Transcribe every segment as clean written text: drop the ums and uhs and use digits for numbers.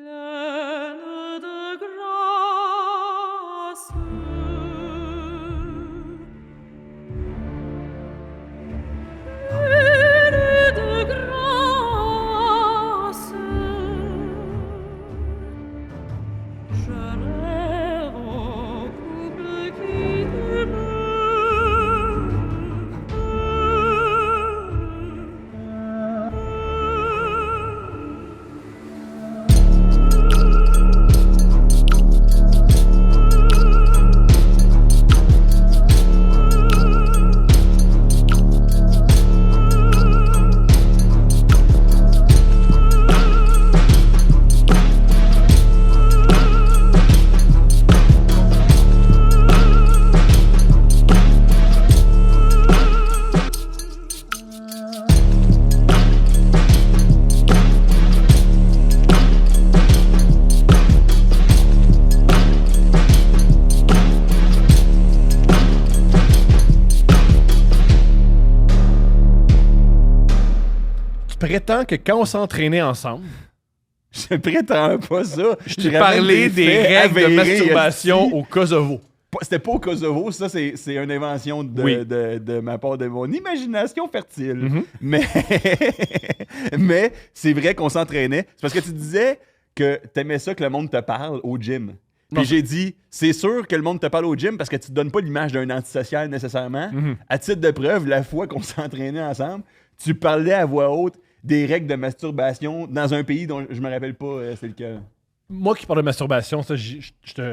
Pleine de grâce. Pleine de grâce. Je rêve au couple qui prétends que quand on s'entraînait ensemble, Je prétends pas ça. je t'ai parlé des règles de masturbation au Kosovo. C'était pas au Kosovo, ça c'est une invention de ma part, de mon imagination fertile. Mm-hmm. Mais c'est vrai qu'on s'entraînait. C'est parce que tu disais que t'aimais ça que le monde te parle au gym. Puis j'ai dit, c'est sûr que le monde te parle au gym parce que tu te donnes pas l'image d'un antisocial nécessairement. Mm-hmm. À titre de preuve, la fois qu'on s'entraînait ensemble, tu parlais à voix haute des règles de masturbation dans un pays dont je me rappelle pas c'est lequel. Moi qui parle de masturbation, ça,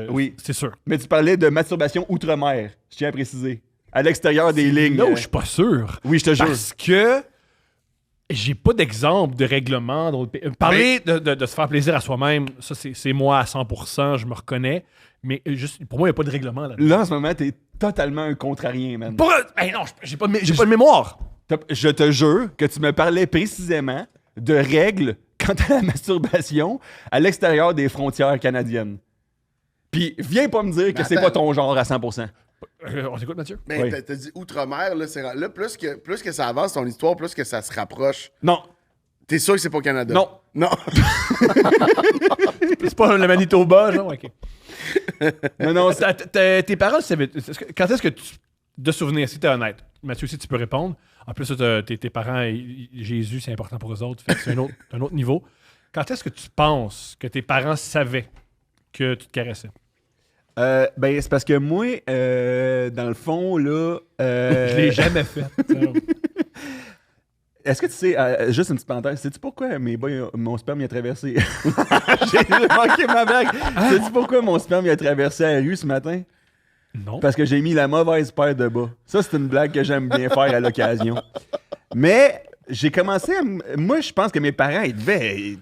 Oui. c'est sûr. Mais tu parlais de masturbation outre-mer, je tiens à préciser. À l'extérieur des lignes. Là où je suis pas sûr. Oui, je te jure. Parce que j'ai pas d'exemple de règlement d'autres pays. Parler de se faire plaisir à soi-même, ça, c'est moi à 100%, je me reconnais. Mais juste, pour moi, il n'y a pas de règlement là. Là, en ce moment, t'es totalement un contrarien, man. Ben non, j'ai pas de mémoire. Je te jure que tu me parlais précisément de règles quant à la masturbation à l'extérieur des frontières canadiennes. Puis, viens pas me dire que c'est attends. pas ton genre à 100%. On t'écoute, Mathieu? Mais Oui. t'as dit outre-mer, là, là plus que ça avance ton histoire, plus que ça se rapproche. Non. T'es sûr que c'est pas au Canada? Non. Non. C'est pas le Manitoba, genre? OK. Non, Tes parents savaient... Quand est-ce que tu... De souvenir, si t'es honnête, Mathieu, si tu peux répondre. En plus, tes parents, Jésus, c'est important pour eux autres. Fait que c'est un autre niveau. Quand est-ce que tu penses que tes parents savaient que tu te caressais? ben, c'est parce que moi, dans le fond, là... Je l'ai jamais fait. Est-ce que tu sais, juste une petite parenthèse, sais-tu pourquoi mon sperme y a traversé? J'ai manqué ma blague. Sais-tu pourquoi mon sperme y a traversé la rue ce matin? Non. Parce que j'ai mis la mauvaise paire de bas. Ça, c'est une blague que j'aime bien faire à l'occasion. Mais j'ai commencé à... Moi, je pense que mes parents, ils devaient...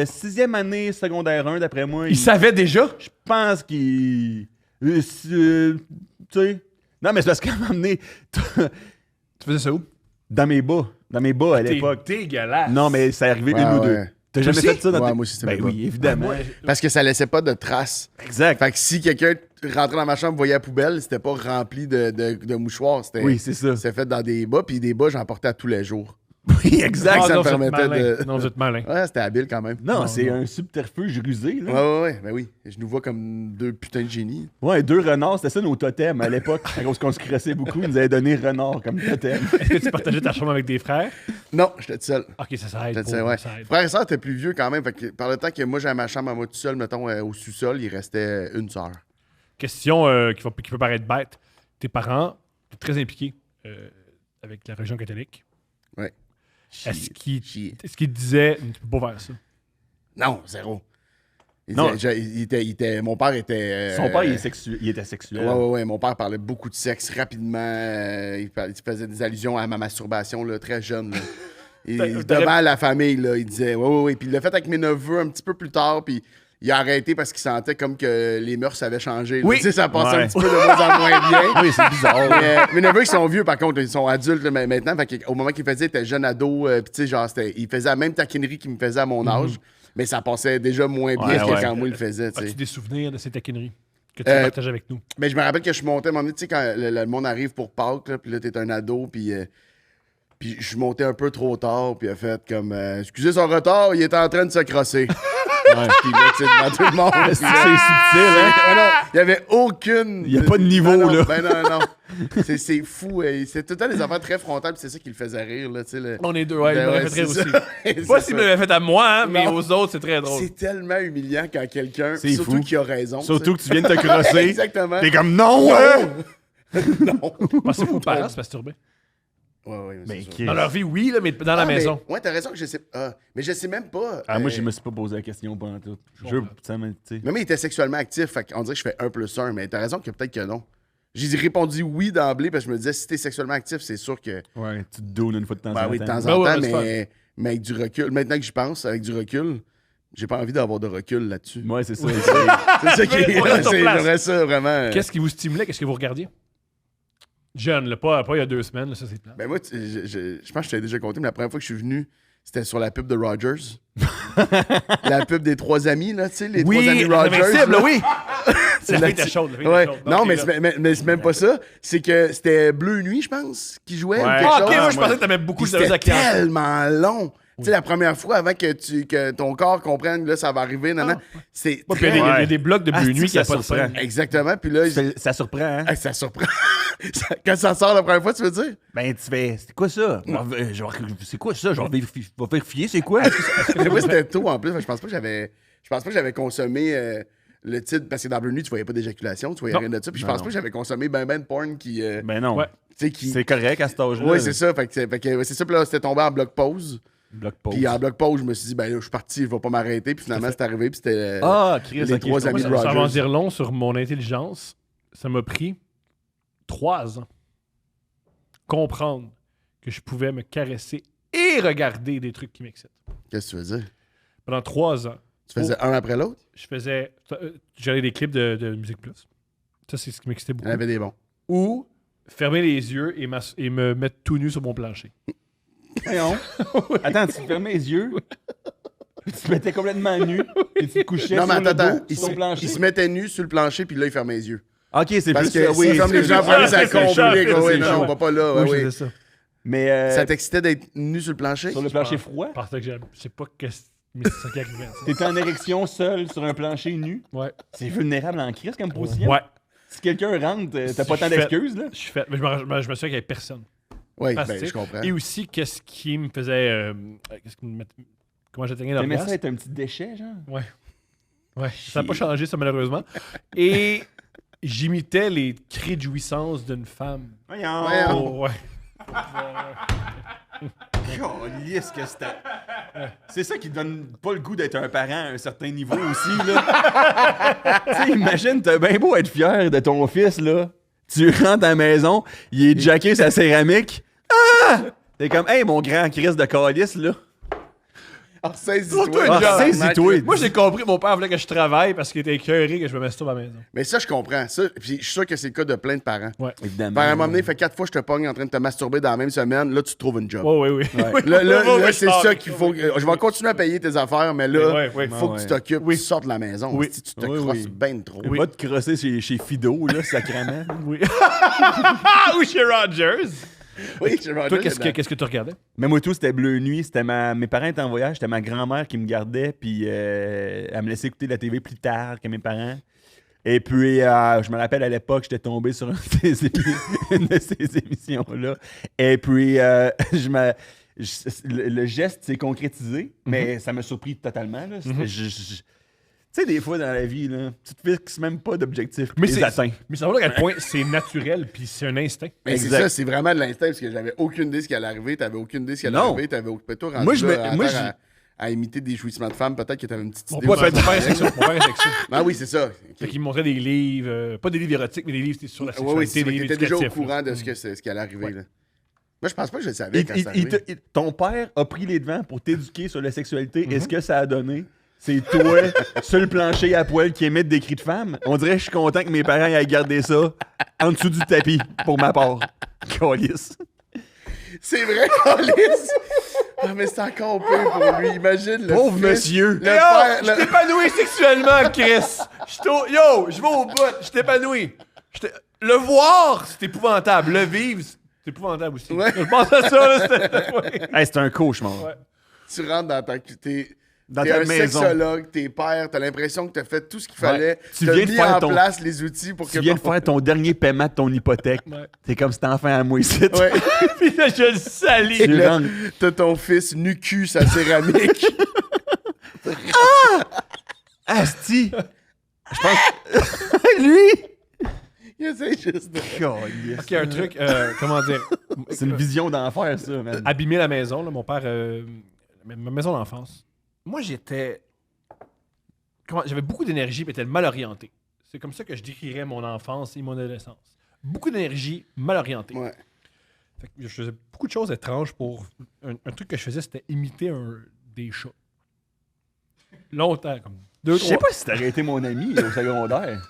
Sixième année, secondaire 1, d'après moi. Ils savaient déjà? Je pense qu'ils... tu sais... Non, mais c'est parce qu'à un moment donné... Tu faisais ça où? Dans mes bas à l'époque. T'es dégueulasse. Non, mais ça est arrivé Ouais, une ou deux. ouais. T'as jamais aussi? fait ça dans Ouais, tes... moi aussi, c'est Ben mes oui, évidemment. Parce que ça laissait pas de traces. Exact. Fait que si quelqu'un rentrait dans ma chambre, voyait la poubelle, c'était pas rempli de mouchoirs. C'était, Oui, c'est ça. C'était fait dans des bas, puis des bas, j'en portais à tous les jours. Oui, exact. ça non, me vous êtes permettait malin. de- Non, vous êtes malin. Ouais, c'était habile quand même. Non, c'est un subterfuge rusé, là. Ouais, ben oui. Je nous vois comme deux putains de génies. Ouais, 2 renards, c'était ça nos totems à l'époque. À cause qu'on se crossait beaucoup, ils nous avaient donné renard comme totem. Est-ce que tu partageais ta chambre avec des frères? Non, j'étais tout seul. Ok, ça aide. J'étais tout seul, ouais. Ça aide. Frère et soeur étaient plus vieux quand même. Fait que par le temps que moi j'avais ma chambre à moi tout seul, mettons au sous-sol, il restait une sœur. Question qui peut paraître bête. Tes parents sont très impliqués avec la religion catholique. Ouais. Est-ce Chier. qu'ils te disaient tu peux pas faire ça? Non, zéro. Non. Mon père était. Son père, il était sexuel. Ouais. Mon père parlait beaucoup de sexe rapidement. Il faisait des allusions à ma masturbation là, très jeune. Là. Devant la famille, là, il disait ouais. Puis il l'a fait avec mes neveux un petit peu plus tard. Puis il a arrêté parce qu'il sentait comme que les mœurs avaient changé. Oui. Tu sais, ça passait Ouais. un petit peu de moins en moins bien. Oui, c'est bizarre. Mes neveux, ils sont vieux, par contre. Ils sont adultes là, maintenant. Fait au moment qu'il faisait, il était jeune ado. Puis tu sais, genre, il faisait la même taquinerie qu'il me faisait à mon âge. Mais ça passait déjà moins bien Ouais, que ouais. quand moi, il le faisait. Tu As-tu sais. des souvenirs de ces taquineries que tu partages avec nous? Mais je me rappelle que je montais, à un moment donné, tu sais, quand le monde arrive pour Pâques, là, puis là, t'es un ado, puis je montais un peu trop tard, puis il a fait comme excusez son retard, il est en train de se crosser. Puis là, tu sais, devant tout le monde. C'est subtil, hein? Ah non, il n'y avait aucune. Il y a pas de niveau, non, là. Ben non. C'est fou. C'est tout le temps des affaires très frontales, puis c'est ça qui le faisait rire, là, tu sais. On est deux, ouais, il Ben m'aurait ouais, fait rire c'est aussi. ça. Pas C'est s'il ça. me l'avait fait à moi, hein, mais Non. aux autres, c'est très drôle. C'est tellement humiliant quand quelqu'un, C'est surtout fou. qui a raison. Surtout que tu viens de te crosser. Exactement. T'es comme non, hein? Non. Pensez-vous aux parents se masturber? Ouais, Ben, c'est sûr. qui- Dans leur vie, oui, là, mais dans la Ah, mais- maison. Ouais, t'as raison que je sais. Mais je sais même pas. Ah, moi, je me suis pas posé la question pendant tout. Je jure, ça m'a. Tu sais. Même il était sexuellement actif, fait qu'on dirait que je fais 1+1, mais t'as raison que peut-être que non. J'ai répondu oui d'emblée parce que je me disais, si t'es sexuellement actif, c'est sûr que. Ouais, tu te doules une fois de temps Ben en oui, de temps. temps en Ben temps, ouais, mais avec du recul. Maintenant que j'y pense, avec du recul, j'ai pas envie d'avoir de recul là-dessus. Ouais, c'est ça. C'est ça qui On reste sur place. j'aimerais ça vraiment. Qu'est-ce qui vous stimulait? Qu'est-ce que vous regardiez? Jeune, là, pas il y a 2 semaines, là, ça c'est plan. Ben moi, je pense que je t'ai déjà compté, mais la première fois que je suis venu, c'était sur la pub de Rogers. La pub des 3 amis, là, tu sais, les 3 amis Rogers. Invincible, là. oui! C'est La la fille était chaude, la fille Ouais. était chaude. Non, Ok, mais là. c'est même pas ça. C'est que c'était Bleu Nuit, je pense, qui jouait. Ou Ouais. quelque Ah, ok, chose. moi je pensais que t'avais beaucoup Puis de services à c'était clientèle. tellement long. Tu sais, la première fois, avant que ton corps comprenne que là, ça va arriver, c'est Ouais, puis il y a des- il y a Ouais. des blocs de Ah, bleu c'est nuit que qui a ça pas de surprend. scène. Exactement. Puis là, Ça surprend, hein? hey, ça surprend. Quand ça sort la première fois, tu veux dire? Ben, tu fais, c'est quoi ça? C'est quoi ça? Je vais vérifier, c'est quoi? Mais moi, c'était tôt en plus. Je pense pas que j'avais consommé le titre, parce que dans Bleu Nuit, tu voyais pas d'éjaculation, tu voyais Non. rien de ça. Puis je Non, pense non. pas que j'avais consommé ben de porn qui. Ben non. Ouais. Tu sais, qui. C'est correct à cet âge-là. Oui, c'est ça. Fait que c'est ça. Puis là, c'était tombé en bloc pause. Bloc pause. Puis en bloc pause, je me suis dit, ben là, je suis parti, je vais pas m'arrêter. Puis finalement, c'est arrivé. Puis c'était. Ah, Chris, les ok, 3 je amis comprends. de Ça va en Rogers. dire long sur mon intelligence. Ça m'a pris 3 ans comprendre que je pouvais me caresser et regarder des trucs qui m'excitent. Qu'est-ce que tu veux dire? Pendant 3 ans, Tu faisais un après l'autre? j'avais des clips de Musique Plus. Ça, c'est ce qui m'excitait Il y beaucoup. en avait des bons. Ou fermer les yeux et me mettre tout nu sur mon plancher. Voyons. Attends, tu fermais les yeux, puis tu te mettais complètement nu, et tu te couchais Non, mais sur le attends, dos, il sur le plancher. se mettait nu sur le plancher, puis là, il fermait les yeux. Ok, c'est Parce plus que ça, si oui. il ferme les yeux en c'est premier, ça, ça c'est ça, complique. c'est Oui, ça, non, ouais. on va pas là. Oui, oui. c'est ça. Mais Ça t'excitait d'être nu sur le plancher? sur le plancher froid, Parce que je sais pas mais c'est ça qui arrivait. ça. t'étais en érection seul sur un plancher nu. Ouais. C'est vulnérable en crise comme position. Ouais. Si quelqu'un rentre, t'as pas Je tant fais- d'excuses, là. Je suis fait. Mais je me souviens qu'il y avait personne. Oui, Parce ben, que, je comprends. Et aussi, qu'est-ce qui me faisait. comment j'atteignais T'aimais ça l'orgasme? être un petit déchet, genre? Ouais. Ouais. Ça n'a pas changé, ça, malheureusement. Et j'imitais les cris de jouissance d'une femme. Voyons. Oh, ouais. Calisse que c'était. C'est ça qui donne pas le goût d'être un parent à un certain niveau aussi, là. Tu sais, imagine, t'as bien beau être fier de ton fils, là. Tu rentres à la maison, il est jacké sa céramique. Ah! T'es comme, hey, mon grand Chris de calice, là. Ah, Trouve-toi saisis-toi. une Ah, job. saisis-toi. Moi, j'ai compris, mon père voulait que je travaille parce qu'il était écœuré que je me masturbe à la maison. Mais ça, je comprends. Ça, puis je suis sûr que c'est le cas de plein de parents. Ouais. Évidemment. Par un moment donné, fait 4 fois que je te pogne en train de te masturber dans la même semaine, là, tu te trouves une job. Ouais, oui. Là, c'est ça qu'il faut. Je vais continuer à payer tes affaires, mais là, Ouais, ouais. il faut que tu t'occupes, tu sortes de la maison. Oui. Si tu te Oui, crosses oui. ben trop. Va te crosser chez Fido, là, sacrément. Oui. Ou chez Rogers. Oui, je Toi, qu'est-ce que tu regardais? Mais moi, tout, c'était Bleu Nuit. C'était mes parents étaient en voyage. C'était ma grand-mère qui me gardait. Puis elle me laissait écouter la TV plus tard que mes parents. Et puis, je me rappelle à l'époque, j'étais tombé sur une de ces émissions-là. Et puis, le geste s'est concrétisé, mais ça m'a surpris totalement. Là. Tu sais, des fois dans la vie, là, tu te fixes même pas d'objectifs. Mais tu les c'est- atteins. Mais ça va à quel point c'est naturel puis c'est un instinct. Mais c'est Exact. ça, c'est vraiment de l'instinct, parce que j'avais aucune idée de ce qui allait arriver, t'avais aucune idée de ce qui allait Non. arriver, t'avais toi rendu Moi, je là, me- moi, à, à imiter des jouissements de femmes, peut-être que t'avais une petite Mon idée. père aussi. est sexuel. Mon père est sexuel. Ah oui, c'est ça. Fait qu'il me montrait des livres, pas des livres érotiques, mais des livres sur la Oui, oui, sexualité, c'est des livres t'étais déjà au éducatifs. courant de ce qui allait arriver. Là. Moi, je pense pas que je le savais quand ça arrivait. Ton père a pris les devants pour t'éduquer sur la sexualité. Et ce que ça a donné, c'est toi, sur le plancher à poil, qui émettent des cris de femme. On dirait que je suis content que mes parents aient gardé ça en dessous du tapis, pour ma part. Calice. C'est vrai, Alice! Ah, mais c'est encore pire pour lui. Imagine le Pauvre fils, monsieur. Le père, Je t'épanouis sexuellement, Chris. Yo, je vais au bout, je t'épanouis. Le voir, c'est épouvantable. Le vivre, c'est épouvantable aussi. Ouais. Je pense à ça, là. Ouais. Hey, c'est un cauchemar. Ouais. tu rentres dans ta... Dans T'es ta un maison. sexologue, t'es père, t'as l'impression que t'as fait tout ce qu'il fallait. Tu T'as viens de mis faire en ton- place les outils pour Tu que... viens de faire ton dernier paiement de ton hypothèque. Ouais. T'es comme cet enfant à moi ici. Ouais. Puis là, je le salis. Et Tu là, rentres. t'as ton fils nu-cul sa céramique. Asti! Je pense. Lui! Il essaie juste de... Calisse. Ok, un truc, comment dire? C'est une vision d'enfer, ça, man. Abîmer la maison, là, mon père, ma maison d'enfance. Moi, j'avais beaucoup d'énergie, mais j'étais mal orienté. C'est comme ça que je décrirais mon enfance et mon adolescence. Beaucoup d'énergie, mal orienté. Ouais. Fait que je faisais beaucoup de choses étranges pour. Un truc que je faisais, c'était imiter des chats. Longtemps, comme Je 2-3. sais pas si t'aurais été mon ami au secondaire.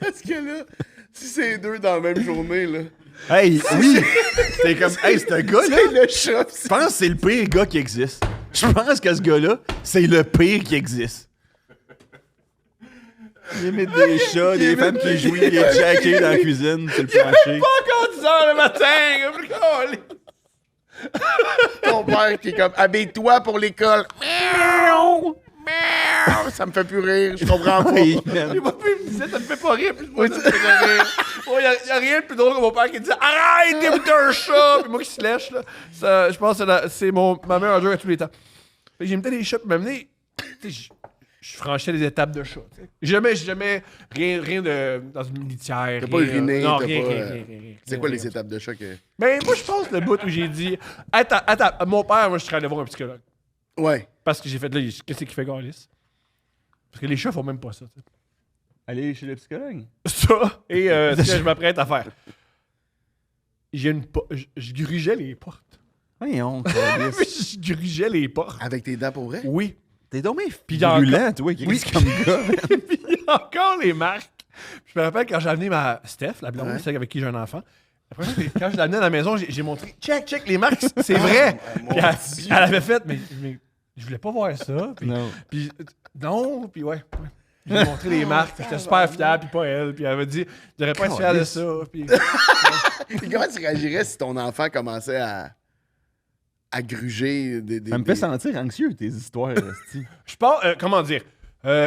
Parce que là, si c'est deux dans la même journée, là... Hey, oui! T'es comme, hey, ce gars-là, C'est le chat. je pense que c'est le pire gars qui existe. Je pense que ce gars-là, c'est le pire qui existe. Il imite des chats, des femmes qui jouent, il est jacké dans la cuisine, sur le plancher. Encore 10 heures le matin! Ton père qui est comme, habille-toi pour l'école. Miaou! Miaou! Ça me fait plus rire, je comprends pas. Hey, man. Il m'a plus me disait, ça me fait pas rire, puis moi, ça me fait rire. Il y a rien de plus drôle que mon père qui dit arrête d'imiter un chat, puis moi qui se lèche, là. Ça, je pense que c'est ma meilleure joke à tous les temps. Fait que j'imitais les chats, puis m'amener, tu sais, je franchissais les étapes de chat. Tu sais. Jamais rien de dans une litière. T'as pas rien, uriné, non, t'as rien, pas, rien. C'est quoi Rien. les étapes de chat que... Ben, moi, je pense le bout où j'ai dit attends, mon père, moi, je serais allé voir un psychologue. Ouais. Parce que j'ai fait là, qu'est-ce qu'il fait, Gaulis? Parce que les chats font même pas ça. Tu sais. Allez chez le psychologue. Ça, et ce que je m'apprête à faire. Je grugeais les portes. Voyons, Je grugeais les portes. Avec tes dents pour vrai? Oui. t'es donc bien Puis il y a virulent, toi, qui Oui. comme gars. Puis il y a encore les marques. Je me rappelle quand j'ai amené ma Steph, la blonde, Ouais. celle avec qui j'ai un enfant. Après, quand je l'ai amenée à la maison, j'ai montré check, les marques, c'est vrai. mon Puis elle, Dieu. elle avait fait, mais je voulais pas voir ça. Puis, Non. puis, non, puis ouais. Je lui ai montré les marques, j'étais super fier, puis pas elle. Puis elle m'a dit, je devrais pas être fier de ça. Puis, Puis comment tu réagirais si ton enfant commençait à gruger des... Ça me fait sentir anxieux, tes histoires, esti. je pense, comment dire,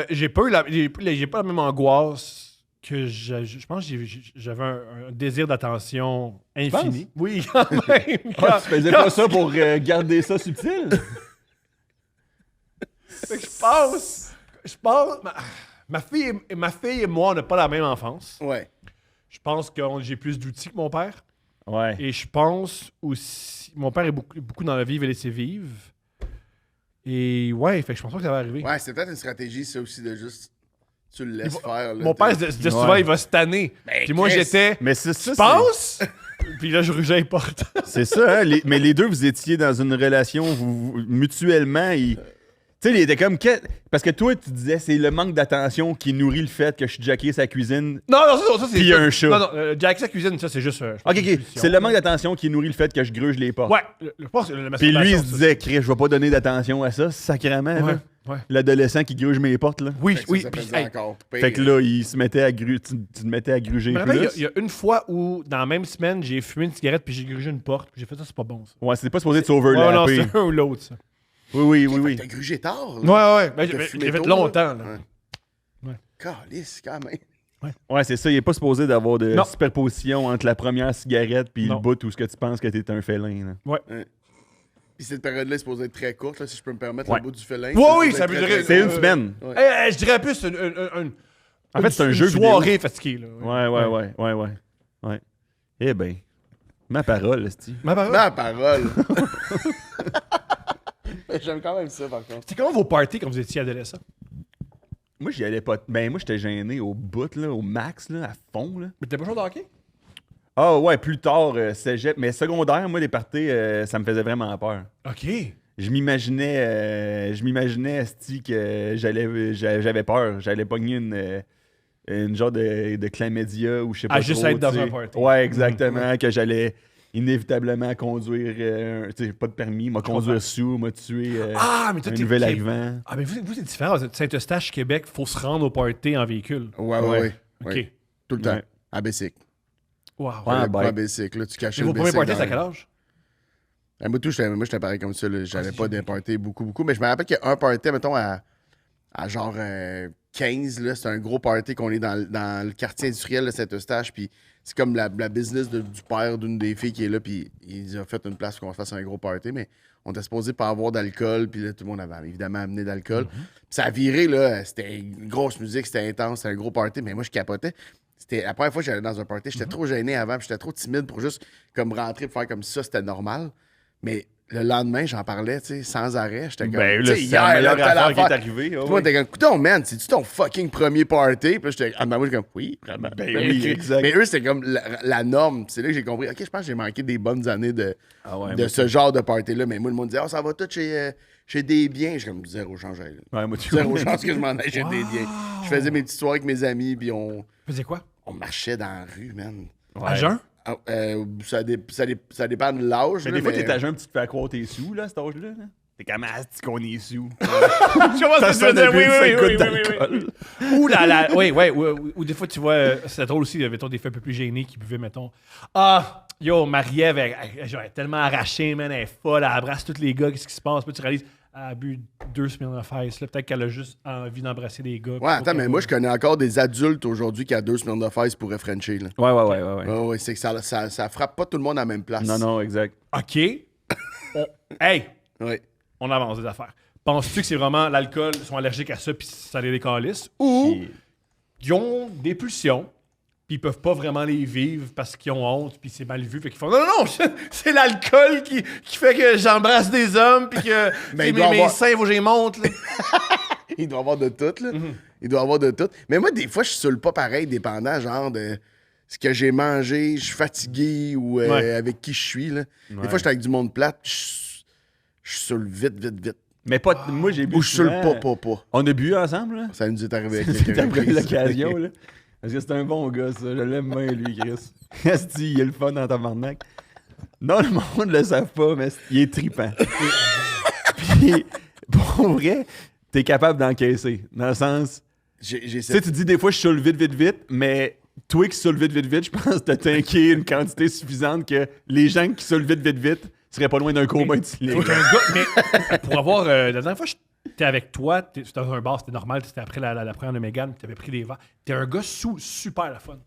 j'ai pas la même angoisse que je pense que j'avais un désir d'attention infini. Oui, quand même. Ah, tu faisais pas ça pour garder ça subtil? Fait que je pense, ma fille et moi, on n'a pas la même enfance. Ouais. Je pense que j'ai plus d'outils que mon père. Ouais. Et je pense aussi, mon père est beaucoup dans le vivre et laisser vivre. Et ouais, fait que je pense pas que ça va arriver. Ouais, c'est peut-être une stratégie, ça aussi, de juste... Tu le laisses faire, là. Mon père se disait souvent, Ouais. il va se tanner. Ben, Puis moi, Chris. j'étais, Mais c'est ça, tu penses? Puis là, je rugeais les portes. c'est ça, hein? Mais les deux, vous étiez dans une relation, mutuellement, tu sais, il était comme... Parce que toi, tu disais, c'est le manque d'attention qui nourrit le fait que je suis jacké sa cuisine. Non, ça c'est... Puis il y a un chat. Non, Jack sa cuisine, ça, c'est juste... je pense, Ok, une punition. c'est le manque d'attention qui nourrit le fait que je gruge les portes. Ouais, je pense que la Puis lui, il se masturbation, ça, disait, Chris, je vais pas donner d'attention à ça, sacrément. Ouais, là. ouais. L'adolescent qui gruge mes portes, là. Oui, Fait que oui. ça Puis, faisait hey, encore pire. Fait que là, il se mettait à tu te mettais à gruger je me rappelle, plus. il y a une fois où, dans la même semaine, j'ai fumé une cigarette puis j'ai grugé une porte. Puis j'ai fait ça, c'est pas bon, ça. Ouais, c'était pas supposé de Ouais, non, s'overlapper. c'est un ou l'autre, ça. Oui. T'as grugé tard, là. Ouais. Ben, T'as j'ai fumé fait tôt, longtemps, là. là. Ouais. Calisse, quand même. Ouais, c'est ça. Il est pas supposé d'avoir de Non. superposition entre la première cigarette puis Non. le bout où ce que tu penses que t'es un félin. Là. Puis cette période-là est supposée être très courte, là, si je peux me permettre, Ouais. le bout du félin. Ouais, oui, supposé ça être veut très, dire- très C'est une court. semaine. Ouais. Je dirais plus En fait, c'est un jeu une vidéo. soirée fatiguée, là. Ouais. Eh ben, ma parole, esti. Ma parole. Ma parole. J'aime quand même ça, par contre. C'est comment vos parties quand vous étiez adolescent? Moi, j'y allais pas. Ben, moi, j'étais gêné au bout, là, au max, là, à fond, là. Mais t'as pas joué de hockey? Ah ouais, plus tard, cégep. Mais secondaire, moi, les parties, ça me faisait vraiment peur. OK. Je m'imaginais, esti, que j'avais peur. J'allais pogner une genre de chlamydia ou je sais pas Juste trop, être dans tu sais. un party. Ouais, exactement. Que j'allais inévitablement conduire, tu sais, pas de permis, m'a conduire sous, m'a tué mais toi, un t'es nouvel arrivant. Ah, mais vous, c'est différent. Saint-Eustache, Québec, faut se rendre au party en véhicule. Ouais. OK. Tout le temps. Ouais. À Bessic. Wow. Ouais. Pas à Bessic, là, tu cachais Mais le vos premiers Bessic parties, dans- c'est à quel âge? Moi, j'étais pareil comme ça. Là. J'avais c'est pas d'un party beaucoup. Mais je me rappelle qu'il y a un party, mettons, à genre 15. Là, c'est un gros party qu'on est dans le quartier industriel de Saint-Eustache. Puis c'est comme la business du père d'une des filles qui est là. Puis il a fait une place pour qu'on fasse un gros party. Mais on était supposé pas avoir d'alcool. Puis là, tout le monde avait évidemment amené d'alcool. Puis ça a viré, là. C'était une grosse musique, c'était intense, c'était un gros party. Mais moi, je capotais. C'était la première fois que j'allais dans un party. J'étais trop gêné avant. Puis j'étais trop timide pour juste comme rentrer pour faire comme ça. C'était normal. Mais le lendemain, j'en parlais, tu sais, sans arrêt. J'étais comme. Ben tu là, sais, c'est hier, la meilleure là, telle affaire qui est affaire. arrivée. Tout le monde était comme, coudonc, man, c'est-tu ton fucking premier party? Puis là, j'étais. Ah, ben, moi, j'étais comme, oui, vraiment. Ben oui, exact. Mais eux, c'était comme la norme. C'est là que j'ai compris, OK, je pense que j'ai manqué des bonnes années de ce genre de party-là. Mais moi, le monde disait, oh, ça va tout chez des biens. J'ai comme, zéro chance, Ouais, moi, tu zéro chance que je m'en aille chez des biens. Je faisais mes petites soirées avec mes amis, puis on Faisais quoi? marchait dans la rue, man. À jeun? Ah, ça dépend de l'âge. Mais là, des fois, t'es à jeun, puis tu te fais accroire tes sous, là, à cet âge-là. Là. T'es comme, ah, c'est qu'on est sous. Je vois Ça ce que tu veux sonne un dire. peu Oui, une oui, cinq oui, gouttes oui, d'alcool. Ou ou des fois, tu vois, c'est drôle aussi, mettons, des fois un peu plus gênés qui buvaient, mettons, Marie-Ève, elle est tellement arrachée, man, elle est folle, elle abrace tous les gars, qu'est-ce qui se passe? Puis tu réalises, elle a bu 2 semaines de fesses, là, peut-être qu'elle a juste envie d'embrasser des gars. Ouais, attends, mais moi, je connais encore des adultes aujourd'hui qui, à 2 semaines de fesses, pourraient frencher, là. Ouais. Ouais, c'est que ça frappe pas tout le monde à la même place. Non, exact. OK. Hey, Ouais. on avance des affaires. Penses-tu que c'est vraiment l'alcool, ils sont allergiques à ça, puis ça les décalisse? Ou ils ont des pulsions, puis ils peuvent pas vraiment les vivre parce qu'ils ont honte, puis c'est mal vu, fait qu'ils font non, c'est l'alcool qui fait que j'embrasse des hommes, puis que Ben, c'est il doit mes avoir- seins, faut que j'y monte. Là. Il doit y avoir de tout, là. Il doit y avoir de tout. Mais moi, des fois, je saoule pas pareil, dépendant, genre, de ce que j'ai mangé, je suis fatigué ou Ouais. avec qui je suis, là. Des Ouais. fois, je suis avec du monde plate, je saoule vite. Mais pas, moi, j'ai bu. Ou je saoule souvent- pas. On a bu ensemble, là. Ça nous est arrivé avec C'est quelqu'un. arrivé l'occasion, là. Parce que c'est un bon gars, ça. Je l'aime bien, lui, Chris. Esti, il est le fun dans ta marnaque. Non, le monde le savent pas, mais il est trippant. Puis, pour vrai, t'es capable d'encaisser. Dans le sens, J'ai tu sais, tu dis des fois, je saoule vite, mais toi qui saoule vite, je pense que t'as tanké une quantité suffisante que les gens qui saoulent vite seraient pas loin d'un coma éthylé. Faut qu'un gars, mais pour avoir. La dernière fois, j'étais avec toi, c'était dans un bar, c'était normal, c'était après la première de Mégane, tu avais pris des verres. T'es un gars sous, super le fun.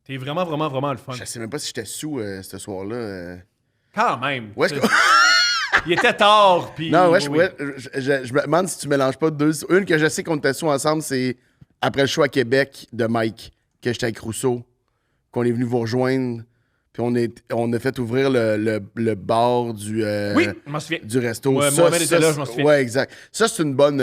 T'es vraiment le fun. Je sais même pas si j'étais sous ce soir-là. Quand même. Ouais, Tu sais, il était tard, puis. Non, ouais, oui. je me demande si tu mélanges pas deux. Une que je sais qu'on était sous ensemble, c'est après le show à Québec de Mike, que j'étais avec Rousseau, qu'on est venu vous rejoindre, puis on a fait ouvrir le bar du, Oui, je m'en souviens. du resto. Ouais, Mohamed était là, je m'en souviens. Ouais, exact. Ça, c'est une bonne.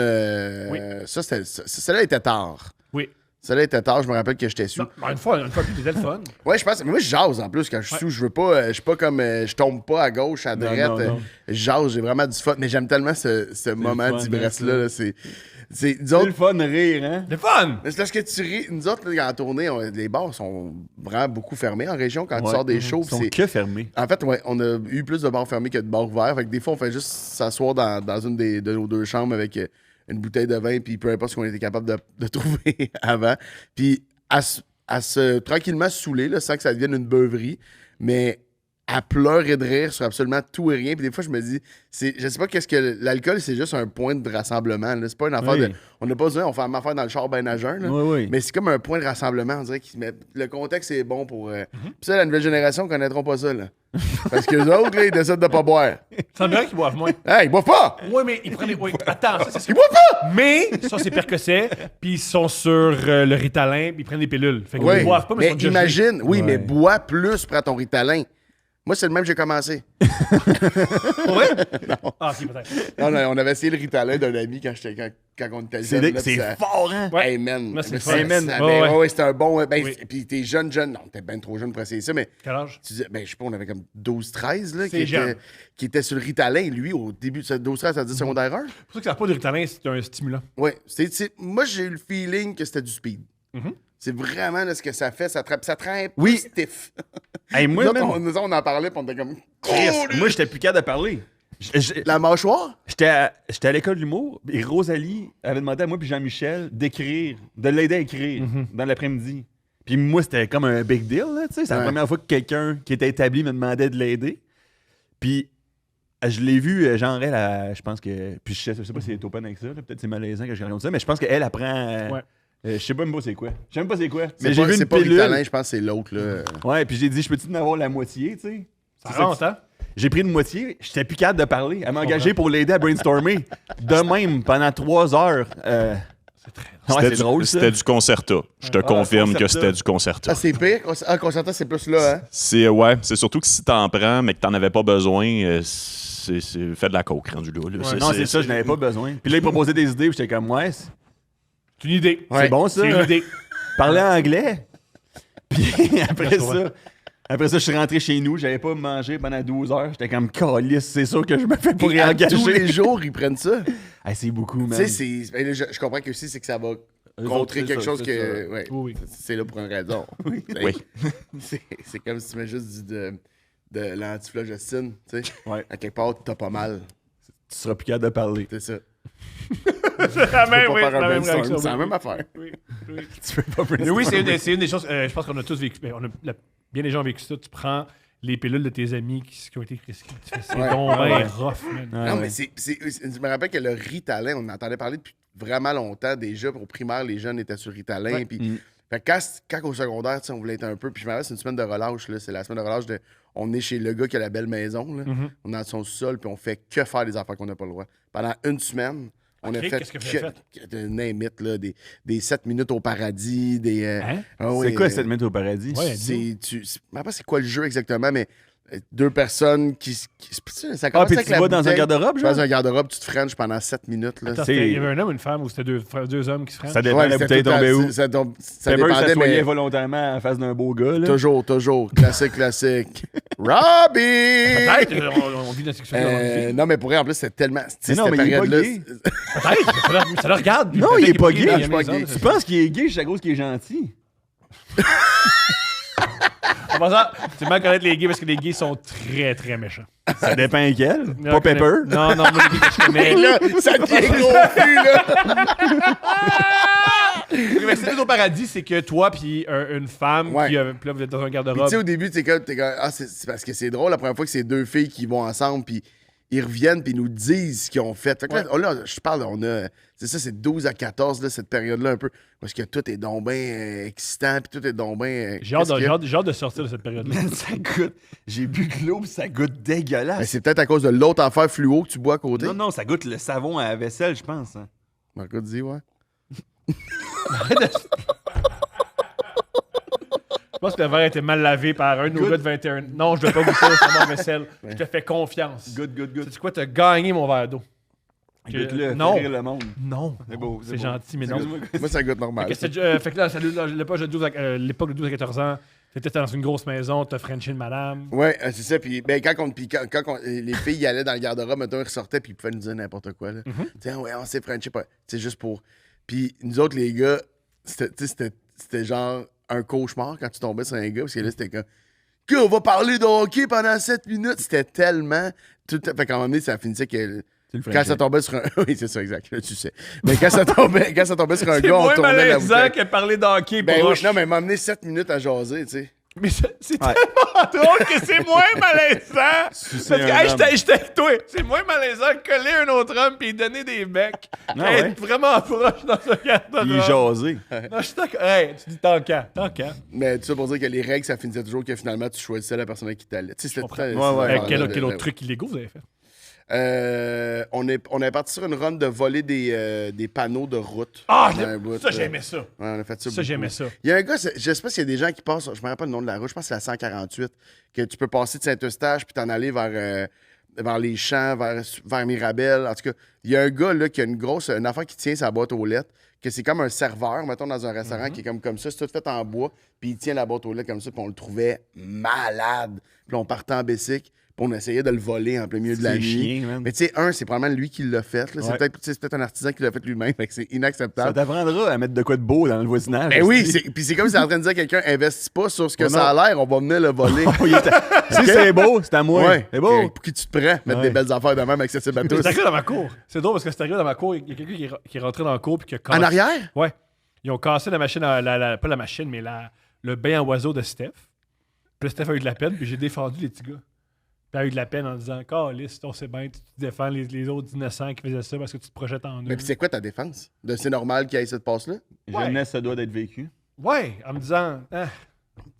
Oui. Celle-là était tard. Oui. Celle-là était tard, je me rappelle que j'étais sous. Non, une fois plus, c'était le fun. Ouais, je pense. Mais moi, je jase en plus quand je suis sous. Je veux pas. Je suis pas comme. Je tombe pas à gauche, à droite. non. Je jase, j'ai vraiment du fun. Mais j'aime tellement ce moment fun, d'ivresse-là. Là, c'est. Nous C'est autres, le fun de rire, hein? Le fun! mais c'est parce que tu ris. Nous autres, là, en tournée, les bars sont vraiment beaucoup fermés en région quand tu Ouais. sors des shows. Ils sont puis que fermés. en fait, ouais, on a eu plus de bars fermés que de bars ouverts. Fait que des fois, on fait juste s'asseoir dans une de nos deux chambres avec une bouteille de vin, puis peu importe ce qu'on était capable de trouver avant. Puis à se tranquillement saouler, là, sans que ça devienne une beuverie, mais à pleurer de rire sur absolument tout et rien. Puis des fois, je me dis, je sais pas qu'est-ce que l'alcool, c'est juste un point de rassemblement. Là. C'est pas une affaire Oui. de. On n'a pas besoin, on fait une affaire dans le char ben à jeun. Là. Oui. Mais c'est comme un point de rassemblement. On dirait que le contexte est bon pour. Puis ça, la nouvelle génération ne connaîtront pas ça. Là. Parce que les autres, là, ils décident de pas boire. Ça me dirait qu'ils boivent moins. Hey, ils boivent pas! Oui, mais ils prennent les. Oui, attends, ça, c'est Ils boivent pas! Mais ça, c'est Percocet, puis ils sont sur le Ritalin, puis ils prennent des pilules. Fait qu'ils Oui, ne boivent pas, mais ils sont déjà gelés. imagine, oui, Ouais. mais bois plus, prends ton Ritalin. Moi, c'est le même que j'ai commencé. Pour vrai? Non. Ah, si, peut-être. On avait essayé le Ritalin d'un ami quand on était jeune. là, puis ça- fort, hein? Ouais. Hey, man. Là, c'est Mais le fun. ça- Hey, man. ça- Ouais, ben, ouais. ouais, c'était un bon. Ben, Oui. Puis t'es jeune. Non, t'es ben trop jeune pour essayer ça, mais Quel âge? tu disais, ben, je sais pas, on avait comme 12-13, là, C'est jeune. qui était sur le Ritalin. Lui, au début de 12-13, ça dit secondaire 1. C'est pour ça que ça n'a pas de Ritalin, c'est un stimulant. Ouais. Moi, j'ai eu le feeling que c'était du speed. Mhm. C'est vraiment là, ce que ça fait. Ça te rend Oui. stiff. Hey, moi, Là, man, on en parlait, puis on était comme. Chris, moi, j'étais plus capable de parler. La mâchoire? J'étais à l'école de l'humour et Rosalie avait demandé à moi puis Jean-Michel d'écrire, de l'aider à écrire dans l'après-midi. Puis moi, c'était comme un big deal, là, tu sais. C'est la Ouais. première fois que quelqu'un qui était établi me demandait de l'aider. Puis je l'ai vu, genre, elle, je pense que... Puis je sais pas si elle est open avec ça, là, peut-être c'est malaisant que je raconte ça, mais je pense qu'elle apprend... Ouais. je sais pas même pas c'est quoi. Je sais même pas c'est quoi. Mais Mais j'ai vu c'est une pas pilule. Ritalin, je pense que c'est l'autre, là. Ouais, puis j'ai dit, je peux-tu en avoir la moitié, tu sais? Ça C'est ça rentre, hein? J'ai pris une moitié, j'étais plus capable de parler. Elle m'a engagé pour l'aider à brainstormer. De même, pendant 3 heures. C'est très drôle. Ouais, c'est drôle, ça. C'était du concerto. Je te confirme que concerto. c'était du concerto. Ah, c'est pire? Ah, concertant, c'est plus là, hein? C'est surtout que si t'en prends, mais que t'en avais pas besoin, c'est fait de la coke rendu là. Non, c'est ça, je n'avais pas besoin. Puis là, il proposait des idées, puis j'étais comme, ouais, C'est une idée. c'est bon ça. C'est une idée. Parler anglais. Puis après Je comprends. ça, je suis rentré chez nous, j'avais pas mangé pendant 12 heures. J'étais comme, calice, c'est sûr que je me fais pour Et à réengager. tous les jours, ils prennent ça. Hey, c'est beaucoup, Tu man. sais, ben là, je comprends que aussi, c'est que ça va Eux contrer autres, c'est quelque ça, chose c'est que. ça. Ouais, Oui, oui. c'est là pour une raison. Oui. Oui. C'est comme si tu mets juste de l'antiflogestine, tu sais. Ouais. À quelque part, t'as pas mal. Tu seras plus capable de parler. C'est ça. C'est la même, Tu peux oui, pas c'est faire la un même brainstorm, réaction. c'est la oui. même affaire. Oui, oui. Tu peux pas Mais oui, c'est une des choses. Je pense qu'on a tous vécu. Bien des gens ont vécu ça. Tu prends les pilules de tes amis qui ont été prescrites. Tu fais, c'est Ouais. donc Ouais. bien rough, man. Ouais, Non, ouais. mais je me rappelle que le Ritalin, on en entendait parler depuis vraiment longtemps déjà. Au primaire, les jeunes étaient sur Ritalin. Ouais. Puis, Mm. fait que quand au secondaire, tu sais, on voulait être un peu. Puis je me rappelle, c'est une semaine de relâche. Là. C'est la semaine de relâche de. On est chez le gars qui a la belle maison. Là. Mhm. On est dans son sol, puis on fait que faire des affaires qu'on n'a pas le droit. Pendant une semaine, on Ok, a fait. qu'est-ce que vous avez name it, là, des 7 minutes au paradis. Des, Hein? ah oui, C'est quoi cette minute au paradis? Ouais. je me rappelle pas c'est quoi le jeu exactement, mais 2 personnes qui ça Ah, commence puis avec tu la vas dans un bouteille. garde-robe, Tu vas genre? dans un garde-robe, tu te frenches pendant 7 minutes. Là. Attends, C'est- il y avait un homme ou une femme ou c'était deux hommes qui se freinent? Ça dépend, Ouais, la c'était bouteille tout le tombait temps- où? ça Pepper dépendait, s'assoyait mais volontairement en face d'un beau gars, là. toujours. Classique. Robbie! Peut-être, on vit dans la sexualité. Non, mais pour vrai, en plus, c'est tellement. tu sais, Mais non, cette mais il est pas période-là, gay. Peut-être, ça le regarde. puis Non, peut-être il est qu'il pas pris gay. dans Il la est pas maison, gay. c'est Tu ça. penses qu'il est gay juste à cause qu'il est gentil? En passant, c'est mal connaître les gays parce que les gays sont très, très méchants. Ça dépend lequel. Non, Pas je connais- Pepper. Non, moi, les gays que je connais. Et là, ça devient confus, là. Mais c'est au paradis, c'est que toi puis une femme, Ouais. puis là, vous êtes dans un Puis, garde-robe. tu sais, au début, t'es comme, ah, c'est parce que c'est drôle la première fois que c'est 2 filles qui vont ensemble, puis ils reviennent, puis ils nous disent ce qu'ils ont fait. Fait que là, je parle, on a. C'est ça, c'est 12 à 14, là, cette période-là, un peu. Parce que tout est donc bien excitant, puis tout est donc bien. J'ai hâte de sortir de cette période-là. Man, ça goûte. J'ai bu de l'eau, pis ça goûte Mais dégueulasse. c'est peut-être à cause de l'autre affaire fluo que tu bois à côté. Non, ça goûte le savon à la vaisselle, je pense. Hein. Marco dit, ouais. Je pense que le verre a été mal lavé par un de nos gars de 21. Non, je dois pas goûter au savon vaisselle. Je te fais confiance. Good. Sais-tu quoi? T'as gagné mon verre d'eau. Goûte-le, Non. fais rire le monde. Non. C'est beau, c'est C'est beau. gentil, mais non. Excuse-moi. Moi, ça goûte normal. Fait que là, salut, l'époque de 12 à 14 ans, t'étais dans une grosse maison, t'as frenché une madame. Ouais, c'est ça. Puis ben, quand les filles y allaient dans le garde-robe, mettons, ils ressortaient, puis ils pouvaient nous dire n'importe quoi. Là. Tiens, ouais, on s'est frenché pas. C'est juste pour. Puis nous autres, les gars, c'était genre un cauchemar quand tu tombais sur un gars, parce que là, c'était comme. On va parler de hockey pendant 7 minutes. C'était tellement. Fait qu'à un moment donné, ça finissait que. Tu le Quand ça tombait sur un. Oui, c'est ça, exact. Là, tu sais. Mais quand ça tombait sur un C'est gars, on moins tournait la malaisant bouteille. que parler d'hockey Ben oui, proche. non, mais m'a amené 7 minutes à jaser, tu sais. Mais c'est Ouais. tellement drôle que c'est moins malaisant. Sucer Parce que, un hey, homme. j'étais avec toi. C'est moins malaisant que coller un autre homme puis lui donner des becs. Ah Hey, ouais? être vraiment proche dans un garde-robe. Il est jasé. Non, je suis d'accord. Hey, tu dis tant qu'à. Mais tout ça pour dire que les règles, ça finissait toujours que finalement, tu choisissais la personne avec qui t'allais. Tu sais, c'était très. Ouais. Quel autre truc illégaux vous avez fait? On est parti sur une run de voler des panneaux de route. Ah, Dans un bout, ça, j'aimais ça. Ouais, on a fait ça. Ça, beaucoup. j'aimais ça. Il y a un gars, je sais pas s'il y a des gens qui passent, je me rappelle pas le nom de la route, je pense que c'est la 148, que tu peux passer de Saint-Eustache puis t'en aller vers les champs, vers Mirabel. En tout cas, il y a un gars là qui a une affaire qui tient sa boîte aux lettres, que c'est comme un serveur, mettons, dans un restaurant qui est comme ça, c'est tout fait en bois, puis il tient la boîte aux lettres comme ça, puis on le trouvait malade. Puis on partait en Bessic, Puis on essayait de le voler en plein milieu de la C'est nuit. chien, man. Mais tu sais, c'est probablement lui qui l'a fait. Là. Ouais. C'est peut-être un artisan qui l'a fait lui-même. Fait que c'est Ça inacceptable. t'apprendra à mettre de quoi de beau dans le voisinage. Ben oui, esti. puis c'est comme si c'est en train de dire à quelqu'un, investis pas sur ce que Oh ça a non. l'air, on va venir le voler. Oh, si c'est beau, c'est à moi. Ouais. C'est beau. Pour qui tu te prends, mettre Ouais. des belles affaires de même accessibles à tous. C'est arrivé dans ma cour. C'est drôle parce que c'est arrivé dans ma cour. Il y a quelqu'un qui est rentré dans la cour puis qui a cassé. En arrière? Ouais. Ils ont cassé la machine, pas la machine, mais le bain à oiseaux de Steph. Puis là, Steph a eu de la peine, puis j'ai défendu les petits gars. Puis elle a eu de la peine en disant Calisse, on sait bien, tu défends les autres innocents qui faisaient ça parce que tu te projettes en eux. Mais puis c'est quoi ta défense? C'est normal qu'il y ait cette passe-là? Jeunesse, ça doit d'être vécu. Ouais, en me disant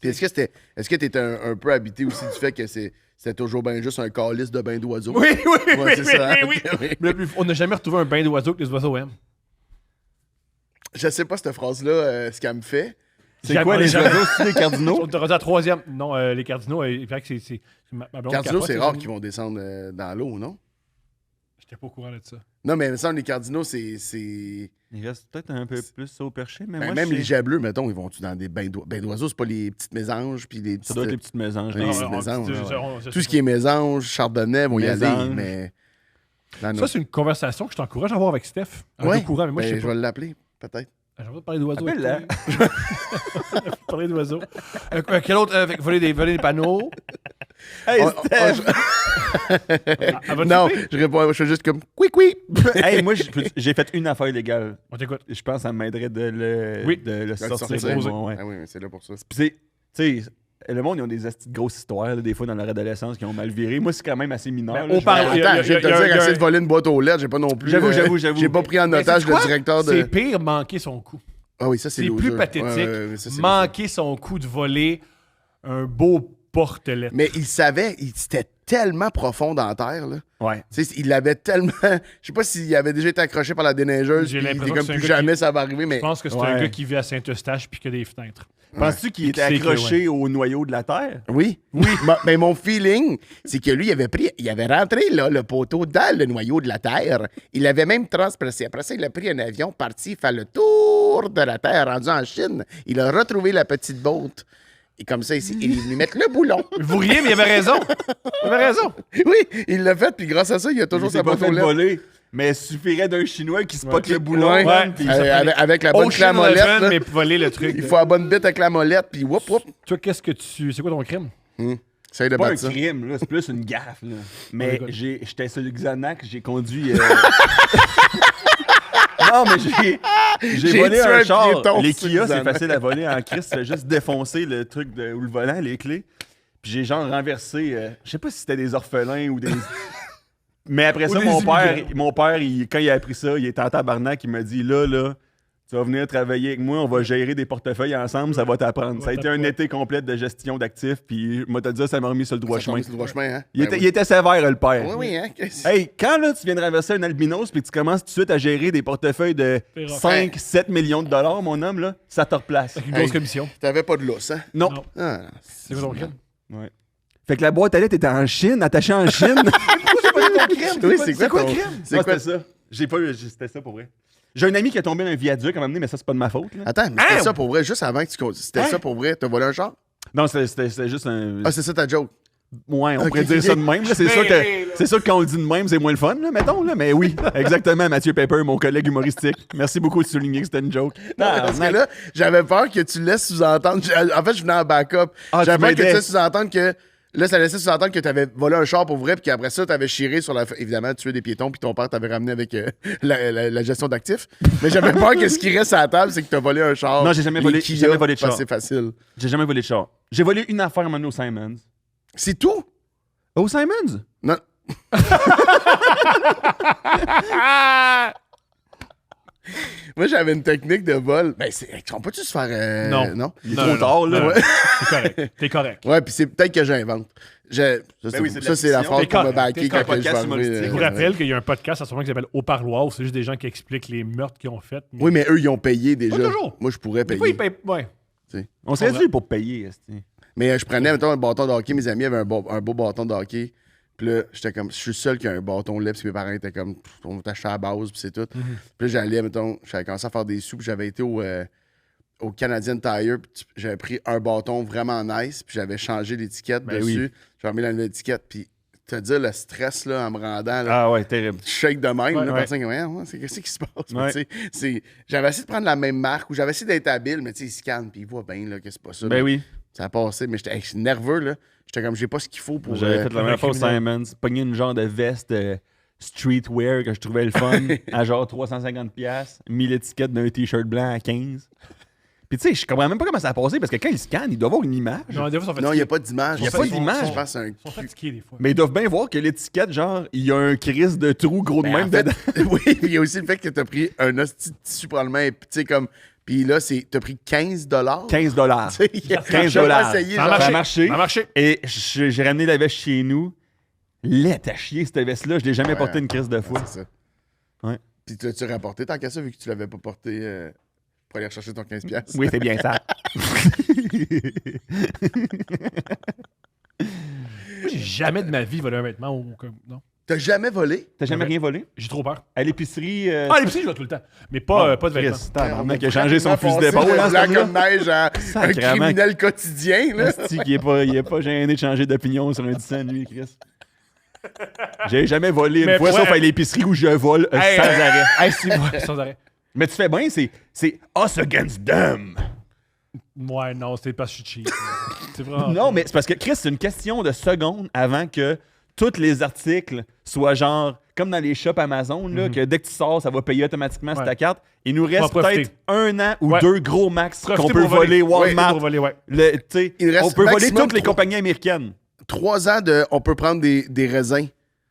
Puis est-ce que t'étais un peu habité aussi du fait que c'était toujours bien juste un calice de bain d'oiseaux? Oui, oui, Ouais, c'est ça. oui. Mais le plus- on n'a jamais retrouvé un bain d'oiseaux que les oiseaux aiment. Je sais pas cette phrase-là, ce qu'elle me fait. C'est quoi les oiseaux? C'est les cardinaux? On est rendu à troisième. Non, les cardinaux, il paraît que c'est ma blonde Cardinaux, capote, c'est les rare amis. qu'ils vont descendre dans l'eau, non? J'étais pas au courant de ça. Non, mais il me semble que les cardinaux, c'est. Il reste peut-être un peu plus au perché, mais Ben, moi, même je les sais- jets bleus, mettons, ils vont-tu dans des bains d'oiseaux? C'est pas les petites mésanges, puis les petites. Ça doit être les petites mésanges. Oui, là. c'est mésange, c'est- Tout ce qui est mésange, chardonnay, vont y aller, Mésange. mais. Non, Ça, c'est une conversation que je t'encourage à avoir avec Steph. Elle est Ouais. au courant, mais moi, Ben, je sais je pas. vais l'appeler, peut-être. J'aimerais parler d'oiseaux. Appelle-la. avec toi. Parler d'oiseaux. Quel autre? Voler des panneaux. Hey, On- Steph! Elle va te Non, couper? je réponds, je fais juste comme oui. Hey, moi, j'ai fait une affaire légale. On t'écoute. Je pense que ça m'aiderait de le Oui. sortir. sortir. Bon, ouais. Ah oui, mais c'est là pour ça. Puis tu sais, le monde, ils ont des asti de grosses histoires, là, des fois, dans leur adolescence, qui ont mal viré. Moi, c'est quand même assez mineur. Ben, là. on Je- parle- Attends, il y a- je viens de te il y a- dire, il y a- essayer de voler une boîte aux lettres, j'ai pas non plus. J'avoue. J'ai pas pris en Mais otage sais-tu le quoi? directeur C'est de. pire manquer son coup. Ah oui, ça, c'est C'est loser. plus pathétique. Ouais, ça, c'est manquer son coup de voler un beau porte-lettres. Mais il savait, c'était tellement profond dans la terre, là. Ouais. Tu sais, il l'avait tellement. Je sais pas s'il avait déjà été accroché par la déneigeuse. J'ai Puis il l'impression était que comme c'est un plus gars jamais qui- ça va arriver, mais. Je pense que c'est Ouais. un gars qui vit à Saint-Eustache puis qui a des fenêtres. Penses-tu qu'il était Qui sait que, accroché au noyau de la Terre? Oui. Mais mon feeling, c'est que lui, il avait rentré là, le poteau dans le noyau de la Terre. Il l'avait même transpercé. Après ça, il a pris un avion, parti faire le tour de la Terre, rendu en Chine. Il a retrouvé la petite botte. Et comme ça, il est venu mettre le boulon. Vous riez, mais il avait raison. Il avait raison. Oui, il l'a fait, puis grâce à ça, il a toujours Il sa s'est pas botte aux fait lettres. voler. Mais il suffirait d'un Chinois qui spot le boulon. Ouais. man, puis ça Ouais. ferait- Avec la bonne clé à Ocean molette, Eleven, là. mais pour voler le truc. Il faut la bonne bite avec la molette, puis whoop, whoop. Toi, qu'est-ce que tu. C'est quoi ton crime? Essaye de C'est pas un battre ça. crime, là, c'est plus une gaffe. Là. Mais écoute. j'étais sur le Xanax, j'ai conduit. Non, mais j'ai J'ai volé tué un un char. piéton Les sur Kia, le c'est Xanax. facile à voler en Christ. Tu fais juste défoncer le truc ou le volant, les clés. Puis j'ai genre renversé. Je sais pas si c'était des orphelins ou des. Mais après Ou ça, des mon père quand il a appris ça, il était en tabarnak. Il m'a dit là, tu vas venir travailler avec moi, on va gérer des portefeuilles ensemble, ça va t'apprendre. Ça a été un été complet de gestion d'actifs. Puis moi, te dire, ça m'a remis sur le droit Ça chemin. tombe sur le droit chemin, hein? Il Ben était sévère, le père. oui. Oui, hein? Hey, quand là, tu viens de renverser un albinos puis tu commences tout de suite à gérer des portefeuilles de C'est rough. 5-7 millions de dollars, mon homme, là, ça te replace. Avec une grosse Hey. commission. T'avais pas de lousse, hein? Non. Non. Ah, C'est quoi ton crime? Ouais. Fait que la boîte à lettres était en Chine, attachée en Chine. oui, c'est quoi le ton- crime? C'est Ah, quoi? c'était ça. C'était ça pour vrai. J'ai un ami qui est tombé dans un viaduc à un moment donné, mais ça, c'est pas de ma faute. Là. Attends, mais c'était ça pour vrai, juste avant que tu continues. C'était Hein? ça pour vrai? T'as volé un char? Non, c'était juste un. Ah, c'est ça ta joke. Ouais, on Ok, pourrait dire ok. ça de même. là. C'est sûr que quand on le dit de même, c'est moins le fun, là, mettons. Là. Mais oui, exactement, Mathieu Pepper, mon collègue humoristique. Merci beaucoup de souligner que c'était une joke. Parce que là, j'avais peur que tu laisses sous-entendre. En fait, je venais en backup. Ah, J'avais tu peur que tu m'aidais. laisses sous-entendre que. Là, ça laissait sous-entendre que tu avais volé un char pour vrai, puis qu'après ça, tu avais chiré sur la. Évidemment, tué des piétons, puis ton père t'avait ramené avec la gestion d'actifs. Mais j'avais peur que ce qui reste à la table, c'est que tu as volé un char. Non, j'ai jamais Les volé- Kia, j'ai jamais volé de parce char. que C'est facile. J'ai jamais volé de char. J'ai volé une affaire à un moment donné au Simons. C'est tout? Au Simons? Non. Moi, j'avais une technique de vol. Ben, on peut-tu se faire. Non. Non? Il est trop tard, là. non. Ouais. T'es correct. T'es correct. Ouais, puis c'est peut-être que j'invente. Ça, oui, c'est de ça, la c'est la fiction. phrase T'es pour me correct, backer t'es quand correct. je vais Podcast arriver, humoristique. Je vous rappelle qu'il y a un podcast à ce moment qui s'appelle Au Parloir, où c'est juste des gens qui expliquent les meurtres qu'ils ont faits. Oui, mais eux, ils ont payé déjà. Pas toujours. Moi, je pourrais Des payer. fois, ils payent. Ouais. On serait dû pour payer. esti. Mais je prenais, mettons, un bâton de hockey. Mes amis avaient un beau bâton de hockey. Puis là, j'étais comme, je suis le seul qui a un bâton là. Puis mes parents étaient comme, on va t'acheter à la base, puis c'est tout. Puis là, j'allais, mettons, j'avais commencé à faire des sous. Puis j'avais été au Canadian Tire. Puis j'avais pris un bâton vraiment nice. Puis j'avais changé l'étiquette Ben dessus. J'avais mis la nouvelle étiquette. Puis te dire le stress là, en me rendant. Là, Ah ouais, terrible. je shake de même. Ouais, là, ouais. personne qui dit, c'est qu'est-ce qui se passe? Mais Ouais. tu sais, j'avais essayé de prendre la même marque ou j'avais essayé d'être habile, mais tu sais, il scanne puis il voit bien là, que c'est pas ça. Ben là. oui. Ça a passé, mais j'étais nerveux. Là. J'étais comme, j'ai pas ce qu'il faut pour. J'avais fait la même fois au criminel. Simons. Pogné une genre de veste streetwear que je trouvais le fun à genre 350$. Mis l'étiquette d'un t-shirt blanc à 15$. Puis tu sais, je comprends même pas comment ça a passé parce que quand ils scannent, il doit avoir une image. Non, des fois, ils sont Non, il n'y fatigués. a pas d'image. Il y a pas d'image. Je pense que c'est un Ils sont cul. fatigués, des fois. Mais ils doivent bien voir que l'étiquette, genre, il y a un crise de trou gros de Ben, même en fait, dedans. oui, puis il y a aussi le fait que tu as pris un hostie de tissu probablement, tu sais, comme. Puis là, tu as pris 15$. 15$. Tu sais, il a 15$. jamais essayé, Ça a genre, Ça a marché. marché. Ça a marché. Et j'ai ramené la veste chez nous. Laite à chier, cette veste-là. Je l'ai jamais Ouais. portée une crise de fois. C'est ça. Ouais. Puis tu l'as-tu rapporté tant qu'à ça, vu que tu l'avais pas porté pour aller rechercher ton 15$? Oui, c'est bien ça. Moi, j'ai jamais de ma vie volé un vêtement ou comme. Non. T'as jamais volé? T'as jamais rien volé? J'ai trop peur. À l'épicerie. Ah, l'épicerie, je vais tout le temps. Mais pas de vêtements. Chris, tabarnak, qui a changé son fusil d'épaule, là, hein, blanc ce comme là neige à un Sacrément. criminel quotidien, là. Asti, il est pas gêné de changer d'opinion sur un 10 cents, lui, Chris. J'ai jamais volé une Mais fois, ouais. sauf à l'épicerie où je vole Hey, sans arrêt. Hey, c'est moi, sans arrêt. Mais tu fais bien, c'est us against them. Ouais, non, c'était pas cheap. C'est vraiment. Non, mais c'est parce que, Chris, c'est une question de secondes avant que tous les articles soient genre, comme dans les shops Amazon, là, que dès que tu sors, ça va payer automatiquement sur Ouais. ta carte. Il nous reste Faut en profiter. peut-être 1 an ou Ouais. 2 gros max Profitez qu'on peut pour voler. voler Walmart. Pour voler, ouais. Tu sais, Il reste on peut voler maximum toutes les 3 compagnies américaines. 3 ans de. On peut prendre des raisins.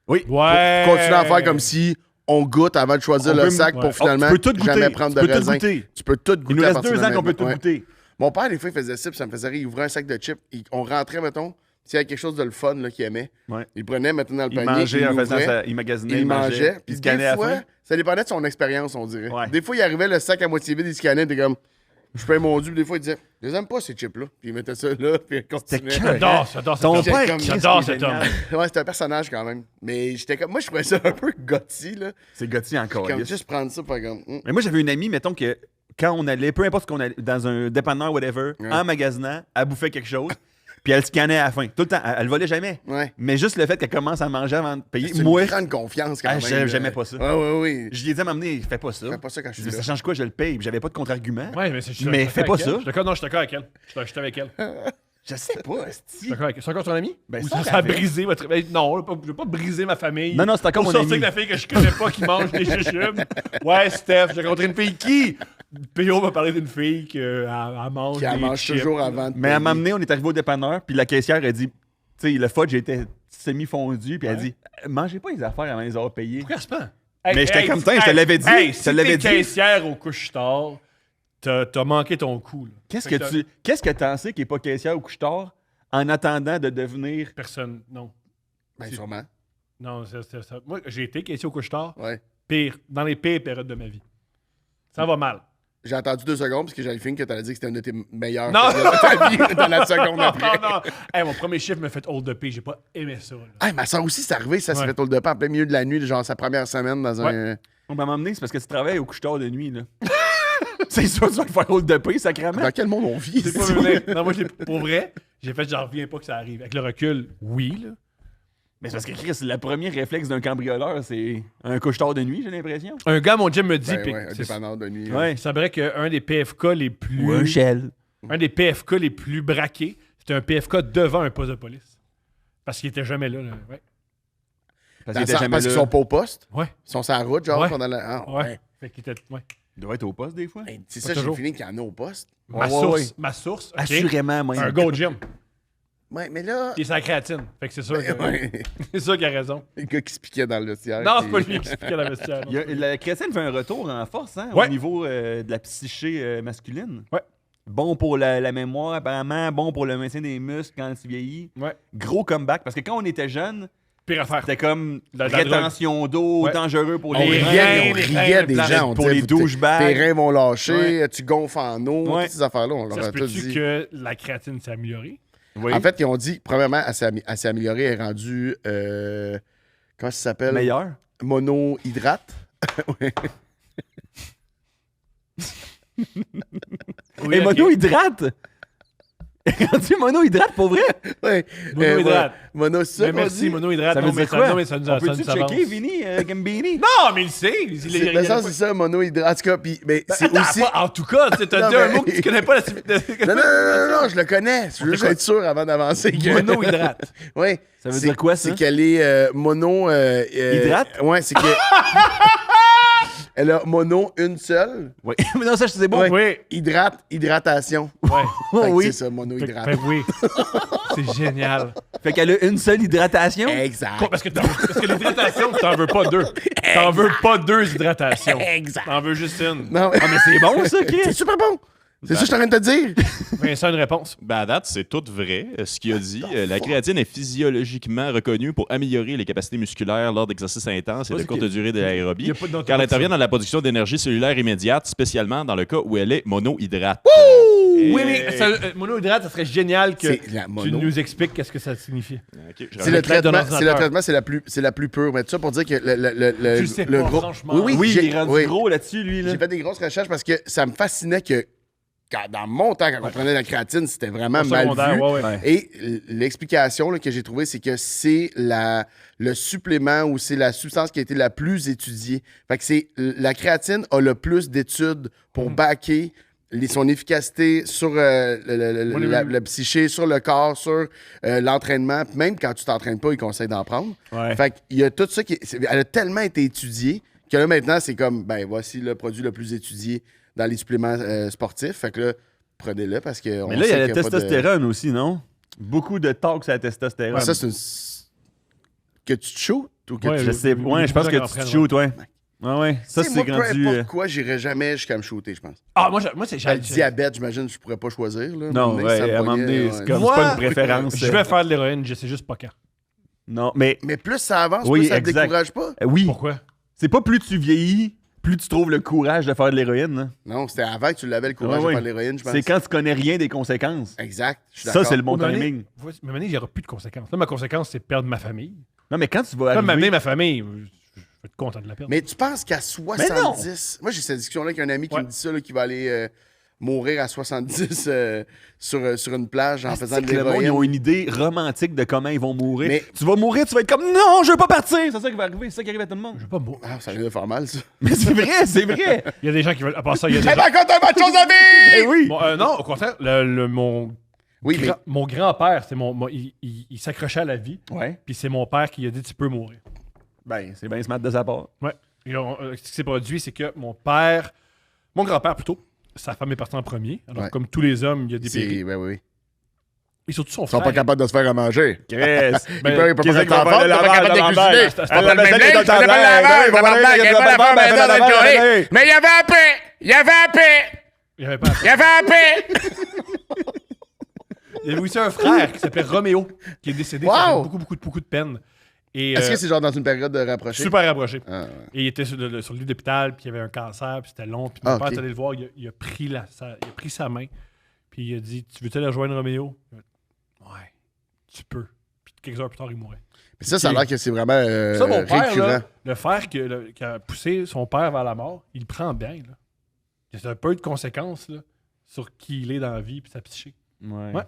Oui. Ouais. Pour continuer à faire comme si on goûte avant de choisir On le peut- sac ouais. pour finalement tu peux tout goûter. jamais prendre Tu de peux tout raisin. goûter. Tu peux tout goûter. Il nous à reste partir 2 de ans qu'on peut maintenant. tout Ouais. goûter. Mon père, des fois, il faisait ça, puis ça me faisait rire. Il ouvrait un sac de chips. On rentrait, mettons, s'il y avait quelque chose de le fun là, qu'il aimait. Ouais. Il prenait maintenant dans le Il panier. mangeait en faisant l'ouvrait, ça. Il magasinait, il mangeait. Il Puis scannait des à la fois, fin. ça dépendait de son expérience, on dirait. Ouais. Des fois, il arrivait le sac à moitié vide, il scannait, t'es comme, je paye mon dû. Puis des fois, il disait, je les aime pas, ces chips-là. Puis il mettait ça là, puis il continuait. J'adore Ton cet homme. père, comme- Chris, J'adore il est cet homme. génial. Ouais, c'était un personnage quand même. Mais j'étais comme, moi, je trouvais ça un peu gothy, là. C'est Gauthier encore. Comme juste prendre ça, faire comme, Mais moi, j'avais une amie, mettons que quand on allait, peu importe ce qu'on allait, dans un dépanneur, whatever, Ouais. en magasinant, elle bouffait quelque chose, puis elle scannait à la fin. Tout le temps. Elle volait jamais. Ouais. Mais juste le fait qu'elle commence à manger avant de payer. C'est Moi, une grande confiance quand Ah, même. j'aimais là. pas ça. Ouais. je lui ai dit à m'amener, fais pas ça. Fais pas ça quand je Je suis dis, là. ça change quoi, je le paye. Puis j'avais pas de contre-argument. Ouais, mais Mais fais pas ça. Je suis d'accord, non, je suis d'accord avec elle. Je suis avec elle. Je sais pas, Je esti. suis d'accord avec elle. C'est encore ton ami? Ben, Ou ça, ça a avec. brisé votre. Ben, non, je veux pas briser ma famille. Non, non, c'est encore Pour mon sortir ami. avec la fille que je connais pas qui mange des jujubes. Ouais, Steph, j'ai rencontré une fille qui. P.O. m'a parlé d'une fille qui mange Qui des elle mange chips. toujours avant de Mais à payer. m'amener, on est arrivé au dépanneur, puis la caissière a dit, tu sais, le fudge était semi-fondu, puis elle a dit, mangez pas les affaires avant de les avoir payées. Pourquoi c'est pas? Mais j'étais comme ça, je te l'avais dit, Hey, je te si l'avais t'es dit. caissière au couche-tard, t'as manqué ton coup. là. Qu'est-ce Fait que t'en sais qui est pas caissière au couche-tard en attendant de devenir. Personne. Non. Ben, sûrement. Non, c'est ça. Moi, j'ai été caissier au couche-tard. Ouais. Pire. Dans les pires périodes de ma vie. Ça va mal. J'ai attendu 2 secondes parce que j'avais fini que t'allais dire que c'était une de tes meilleures Non. périodes de ta vie dans la seconde après. Non, non. Hey, mon premier chiffre m'a fait hold de paix. J'ai pas aimé ça. Là. Ah, ma soeur aussi, c'est arrivé, ça s'est Ouais. fait tout le départ en plein milieu de la nuit, genre sa première semaine dans un. On va m'emmener, c'est parce que tu travailles au couche-tard de nuit, là. C'est sûr, tu vas le faire haut de paix, sacrément. Dans quel monde on vit? C'est pas vrai. Non, moi, pour vrai, j'ai fait, j'en reviens pas que ça arrive. Avec le recul, oui, là. Mais c'est parce que Chris, le premier réflexe d'un cambrioleur, c'est un couche-tard de nuit, j'ai l'impression. Un gars, mon gym me dit, Ben puis ouais, un c'est- dépanneur de nuit. Ouais. il semblerait qu'un des PFK les plus. Ou un shell. Un des PFK les plus braqués, c'était un PFK devant un poste de police. Parce qu'il était jamais là. Ouais. Parce Dans qu'il le était sens- jamais parce là. qu'ils sont pas au poste. Ouais. Ils sont sur la route, genre, Ouais. pendant la. Ah, Ouais. ouais. Fait qu'il était. Ouais. Il doit être au poste des fois. Hey, c'est Pas ça, j'ai toujours. fini qu'il y en a au poste. Ma Ouais, source. ouais. Ma source. ok? Assurément, moi. Un go gym. Ouais, mais là. Il est sa créatine. Fait que c'est sûr. que- Ouais. C'est sûr qu'il a raison. Le gars qui se piquait dans le vestiaire. Non, qui- c'est pas lui qui expliquait la vestiaire. Il y a- la chrétienne fait un retour en force, hein, Ouais. au niveau de la psyché masculine. Ouais. Bon pour la mémoire, apparemment. Bon pour le maintien des muscles quand tu vieillis. Ouais. Gros comeback. Parce que quand on était jeune, Pire affaire. c'était comme La rétention d'eau, Ouais. dangereux pour On les Les reins. riait, reins, on les riait reins, des la- gens. On pour disait, les vous, douchebags. tes reins vont lâcher, tu gonfles en eau, Ouais. toutes ces affaires-là. On leur Ça se a tout peut-tu dit. que la créatine s'est améliorée? Oui. En fait, ils ont dit, premièrement, elle s'est améliorée, elle est rendue. Comment ça s'appelle? meilleur. Monohydrate. Ouais. Oui, Et ok. monohydrate! rendu monohydrate pour vrai? Ouais. Monohydrate. Mono, c'est ça. Mais qu'on merci, dit? monohydrate. Ça veut Non, mais dire quoi? non, mais ça nous On peut-tu ça avance. checker, Vinny Gambini? Non, mais il sait. C'est le sens, c'est ça, monohydrate. En tout cas, puis c'est Attends, aussi. pas- en tout cas, tu t'as Non, dit un mais- mot que tu connais pas la Non, je le connais. Je veux juste être sûr avant d'avancer. Monohydrate. Oui. Ça veut dire quoi, ça? C'est qu'elle est mono. Hydrate? Ouais, c'est que. Elle a mono une seule. Oui. Mais non, ça, c'est bon. Oui. Hydratation. Ouais. Fait que oui. C'est ça, monohydrate. Fait que oui. C'est génial. Fait qu'elle a une seule hydratation. Exact. Parce que l'hydratation, t'en veux pas deux. T'en veux pas deux hydratations. Exact. T'en veux juste une. Non, Ah, mais c'est bon, ça, Chris. c'est super bon. C'est ça que je suis en train de te dire. Vincent, une réponse. Ben, à date, c'est tout vrai, ce qu'il a dit. La créatine est physiologiquement reconnue pour améliorer les capacités musculaires lors d'exercices intenses et de c'est courte que- durée de Il y l'aérobie, a pas de- car elle intervient dans la production d'énergie cellulaire immédiate, spécialement dans le cas où elle est monohydrate. Oui, mais monohydrate, ça serait génial que C'est la tu mono. nous expliques qu'est-ce que ça signifie. Ok, je C'est le Avec l'aide de traitement, l'ordinateur. c'est la plus pure. Mais tout ça pour dire que le Tu le sais le pas, gros. franchement. Oui, Oui, j'ai- il est rendu oui. gros là-dessus, lui. Là. J'ai fait des grosses recherches parce que ça me fascinait que dans mon temps, quand on prenait la créatine, c'était vraiment Au mal secondaire, vu. ouais. Ouais. Et l'explication là, que j'ai trouvée, c'est que c'est le supplément ou c'est la substance qui a été la plus étudiée. Fait que la créatine a le plus d'études pour backer son efficacité sur le psyché, sur le corps, sur l'entraînement. Puis même quand tu t'entraînes pas, ils conseillent d'en prendre. Ouais. Fait qu'il y a tout ça elle a tellement été étudiée que là, maintenant, c'est comme, ben, voici le produit le plus étudié dans les suppléments sportifs. Fait que là, prenez-le parce que. Mais là, il y a la testostérone aussi, non? Beaucoup de talk sur la testostérone. Ça, c'est une. Que tu te shootes ou que Ouais, tu. Je sais. Ouais, je pense que tu te shootes, ouais. Ouais, ouais. Ça, Tu sais, c'est moi, peu rendu. importe quoi, j'irai jamais jusqu'à me shooter, je pense. Ah, moi, c'est Le diabète, j'imagine, je pourrais pas choisir. Là. Non, Mais ouais, ça me à un moment pognait, donné, ouais. c'est comme Moi, c'est pas une préférence. Je vais faire de l'héroïne, je sais juste pas quand. Non, mais Mais plus ça avance, Oui, plus ça te exact. décourage pas. oui. Pourquoi? C'est pas plus tu vieillis, plus tu trouves le courage de faire de l'héroïne. Là. Non, c'était avant que tu l'avais le courage Ouais, de ouais. faire de l'héroïne, je pense. C'est quand tu connais rien des conséquences. Exact. Je suis Ça, d'accord. c'est le bon Mais timing. maintenant, il n'y aura plus de conséquences. Là, ma conséquence, c'est perdre ma famille. Non, mais quand tu vas Là, m'amener arriver... ma famille, je vais être content de la perdre. Mais tu penses qu'à non! 70. Moi, j'ai cette discussion-là avec un ami qui Ouais. me dit ça, là, qui va aller mourir à 70 sur une plage en faisant C'est de que le monde, ils l'héroïne. ont une idée romantique de comment ils vont mourir. Mais- Tu vas mourir, tu vas être comme « Non, je veux pas partir! » C'est ça qui va arriver, c'est ça qui arrive à tout le monde. Je veux pas mourir. Ah, ça vient de faire mal, ça. Mais c'est vrai, c'est vrai! Il y a des gens qui veulent. À part ça, il y a des Eh gens. ben, quand t'as pas de choses à Eh vivre! oui! Bon, non, au contraire, Oui, mais mon grand-père, il s'accrochait à la vie, Ouais. puis c'est mon père qui a dit tu peux mourir. Ben, c'est bien smart de sa part. Ouais. Et ce qui s'est produit, c'est que mon grand-père plutôt, sa femme est partie en premier. Alors, Ouais. comme tous les hommes, il y a des périls. c'est. Ben oui. Et surtout son Ils sont frère. pas capables de se faire à manger. Chris! Ben, Ils peuvent pas qu'est-ce rester qu'il va en faire forme, de ils sont pas capables de lavage? cuisiner. C'est Elle pas a le pas le même même linge, linge, elle a pas le lavage, elle a pas le lavage, elle a pas la forme, elle est dans le carré. Mais il y avait un paix! Il y avait un paix! Il y avait pas. Il y avait un paix! Il y avait aussi un frère qui s'appelait Roméo, qui est décédé. Wow! Ça fait beaucoup de peine. Et, Est-ce que c'est genre dans une période de rapprocher? super rapproché. Ah, ouais. Et il était sur le lit d'hôpital, puis il y avait un cancer, puis c'était long. Puis Ah, mon père ok. est allé le voir, il a pris sa main, puis il a dit tu veux-tu aller rejoindre Roméo? Il a dit, ouais, tu peux. Puis quelques heures plus tard, il mourait. Mais ça a l'air que c'est vraiment Ça, mon père, récurrent. là, le frère qui a poussé son père vers la mort, il le prend bien. Là. Il y a un peu de conséquences là, sur qui il est dans la vie, puis sa psyché. Ouais. Ouais.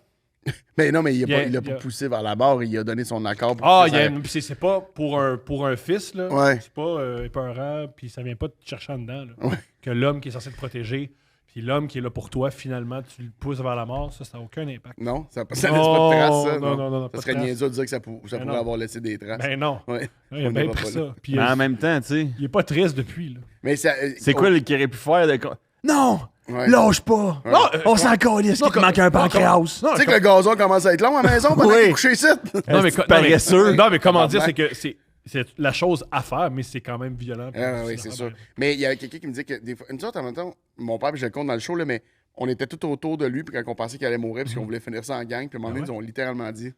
Mais non, mais il Il y a- l'a il y a- pas poussé vers la mort, il a donné son accord pour Ah, que ça- puis c'est pas pour un fils, là. Ouais. C'est pas épeurant, puis ça vient pas te chercher en dedans. Là. Ouais. Que l'homme qui est censé te protéger, puis l'homme qui est là pour toi, finalement, tu le pousses vers la mort, ça n'a aucun impact. Non, ça laisse pas de traces, ça. Non, pas Ça de serait traces. niaiseux de dire que ça Ben pourrait non. avoir laissé des traces. Ben non. Ouais. Il a On bien ira pris pas ça. là. Puis Mais en même temps, tu sais, il est pas triste depuis. Là. Mais ça. c'est quoi qu'il aurait pu faire de... Non! Ouais. Lâche pas! Ouais. Non, On s'en calisse qu'il te manque un pancréas! Non, Tu sais que le gazon commence à être long à la maison pendant Oui. qu'il est couché ici? non, mais, Est-ce que tu paresseux? non, mais comment dire, Tabarnak. c'est que c'est la chose à faire, mais c'est quand même violent. Ah, oui, c'est sûr. Mais il y avait quelqu'un qui me disait que des fois, une sorte en même temps, mon père, puis je le compte dans le show, là, mais on était tout autour de lui, puis quand on pensait qu'il allait mourir, parce qu'on voulait finir ça en gang, puis à un moment donné, Ah ouais? ils ont littéralement dit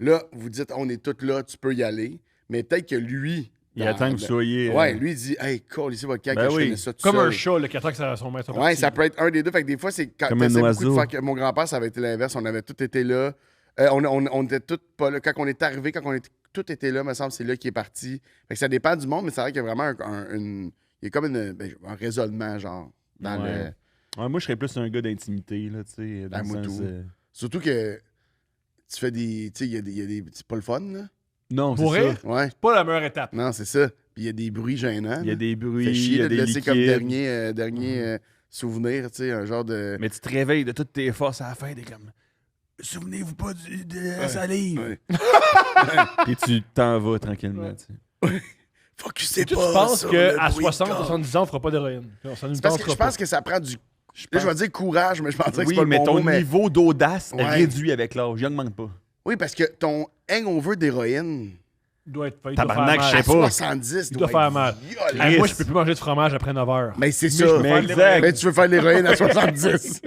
là, vous dites, on est tous là, tu peux y aller, mais peut-être que lui. Il attend que vous soyez... Ouais, lui, il dit, hey, call ici votre camp, Ben que je oui. connais ça tout Comme seul. un chat là, qui attend que son maître Ouais, ça peut être un des deux. Fait que des fois, c'est quand Comme un t'essaies beaucoup oiseau. de faire que mon grand-père, ça avait été l'inverse. On avait tous été là. On était tous pas là. Quand on est arrivé, quand on était tout était là, me semble, c'est là qu'il est parti. Fait que ça dépend du monde, mais c'est vrai qu'il y a vraiment il y a comme un raisonnement, genre, dans Ouais. Ouais, moi, je serais plus un gars d'intimité, là, tu sais. Dans Ah, le moi, sens, tout. Surtout que tu fais des. Tu sais, il y a des. C'est pas le fun, là. Non, Pour c'est rire? ça. Ouais. C'est pas la meilleure étape. Non, c'est ça. Puis il y a des bruits gênants. Il y a là. des bruits, Fait chier il y a de des laisser comme liquides. dernier souvenir, tu sais, un genre de. Mais tu te réveilles de toutes tes forces à la fin, t'es comme... Souvenez-vous pas de la salive. Ouais. Puis tu t'en vas tranquillement, tu sais. Focusez Tu pas. penses sur qu'à le bruit de 60, corps. 70 ans, on fera pas d'héroïne. Ça nous C'est parce que tentera je pense pas. que ça prend du. Là, je vais dire courage, mais je penserais que Oui, c'est pas mais le bon ton mot, mais. niveau d'audace Ouais. réduit avec l'âge. Il augmente pas. Oui, parce que ton hangover d'héroïne Il doit être il doit Tabarnak, faire je mal. sais à pas. 70 Il doit faire mal. violent. Hey, moi, je peux plus manger de fromage après 9 heures. Mais c'est Mais ça. je peux faire de exact. l'héroïne. Mais tu veux faire de l'héroïne à 70.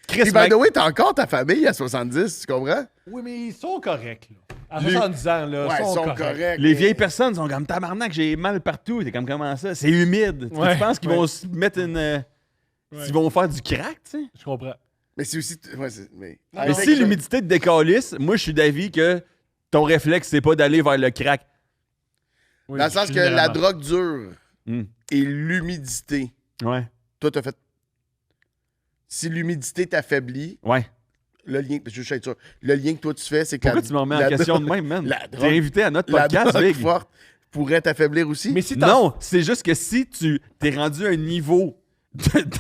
Chris, Puis, by the way, t'as encore ta famille à 70, tu comprends? Oui, mais ils sont corrects. Là. À Les- 70 ans, là, Ouais, ils ils sont corrects. corrects. les mais- vieilles personnes sont comme tabarnak, j'ai mal partout. T'es comme comment ça? C'est humide. Ouais, Tu penses qu'ils ouais. vont se mettre une. Ouais. Ils vont faire du crack, tu sais? Je comprends. Mais c'est aussi. Ouais, mais Mais si l'humidité te décalisse, moi je suis d'avis que ton réflexe, c'est pas d'aller vers le crack. Oui, Dans le sens que généralement. la drogue dure Hmm. et l'humidité, Ouais. toi, t'as fait. Si l'humidité t'affaiblit, Ouais. le lien. Je suis sûr. Le lien que toi, tu fais, c'est que. Pourquoi tu m'en mets en question de même, man? la T'es drogue- invité à notre La podcast, drogue Big. forte pourrait t'affaiblir aussi. Mais si Non, c'est juste que si tu t'es rendu à un niveau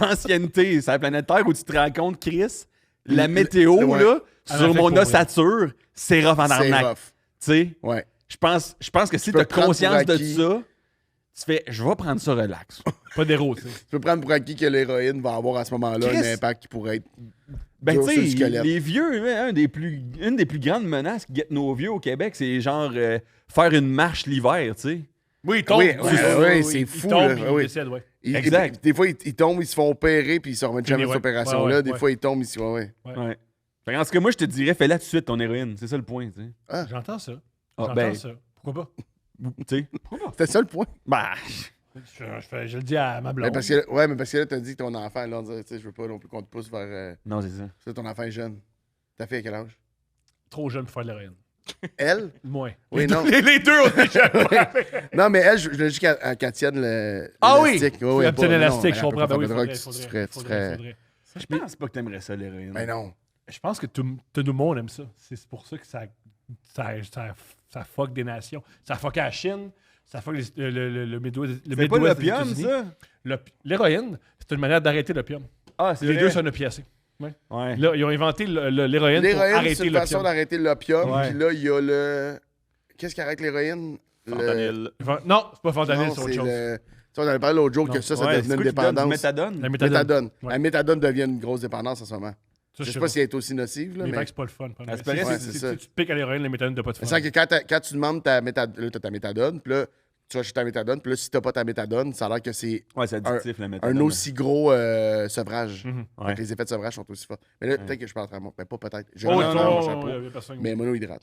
d'ancienneté sur la planète Terre où tu te rends compte, Chris, la météo, ouais. là, Elle sur en fait mon pour ossature, c'est rough en c'est arnaque. Tu rough. sais, Ouais. je pense que si peux t'as te prendre conscience pour de acquis. ça, tu fais, je vais prendre ça relax. Pas d'héros, tu sais. Tu peux prendre pour acquis que l'héroïne va avoir à ce moment-là Chris. un impact qui pourrait être. Ben, Dur tu sur le sais, squelette. les vieux, hein, une des plus grandes menaces qui guettent nos vieux au Québec, c'est genre faire une marche l'hiver, tu sais. Oui, il tombe. Oui, ouais, c'est il fou, tombe, là. puis Oui. il décède, ouais. Exact. Des fois, ils tombent, ils se font opérer, puis ils se remettent jamais de Ouais. cette opération-là. Ouais, ouais, Des ouais. fois, ils tombent, ils se. Ouais. Ouais. Fait en tout cas, moi, je te dirais, fais-la tout de suite, ton héroïne. C'est ça le point, tu sais. J'entends ça. Ah, J'entends ben. ça. Pourquoi pas? Tu sais. C'était ça le point. Bah, Je le dis à ma Mais blonde. parce que là, t'as dit que ton enfant, là, on dirait, tu sais, je veux pas non plus qu'on te pousse vers. non, c'est ça. Ça, ton enfant est jeune. Ta fille à quel âge? Trop jeune pour faire de l'héroïne. Elle? Moins. Oui, non. Les deux, on est jeunes. Non, mais elle, je voulais juste qu'elle tienne le. Ah oui! l'élastique. C'est un petit élastique, je elle peut comprends. pas Ben oui, faire de drogue, faudrait. tu ferais. Je pense pas que t'aimerais ça, l'héroïne. Ben non. Je pense que tout le monde aime ça. C'est pour ça que ça fuck des nations. Ça fuck à la Chine, ça fuck le Midwest. C'est pas l'opium, ça? L'héroïne, c'est une manière d'arrêter l'opium. Ah, c'est Les vrai. deux sont opiacés. Ouais. Là, ils ont inventé l'héroïne pour L'héroïne, c'est arrêter une façon l'opium. d'arrêter l'opium. Ouais. Puis là, il y a le. Qu'est-ce qui arrête l'héroïne? Fentanyl. Non, c'est pas fentanyl, Non, c'est autre c'est chose. le. Tu sais, on avait parlé l'autre jour Non. que ça Ouais, devenait c'est une quoi qui donne du dépendance. méthadone? La Méthadone. Ouais. La méthadone devient une grosse dépendance en ce moment. Ça, Je sais pas si elle est aussi nocive, là, mais mais. c'est pas le fun. Ah, c'est pareil, Ouais, Si c'est ça. tu te piques à l'héroïne, la méthadone, t'as pas de fun. C'est que quand tu demandes ta méthadone, là, t'as ta méthadone, puis là, tu vas acheter ta méthadone, puis là, si t'as pas ta méthadone, ça a l'air que c'est Ouais, c'est addictif, la méthadone. un aussi gros sevrage. Mhm. Fait Ouais. que les effets de sevrage sont aussi forts. Mais là, peut-être que je parle très bon. Mais pas peut-être. J'ai Oh, vraiment non, dans mon non, chapeau. il y a personne. Mais monohydrate.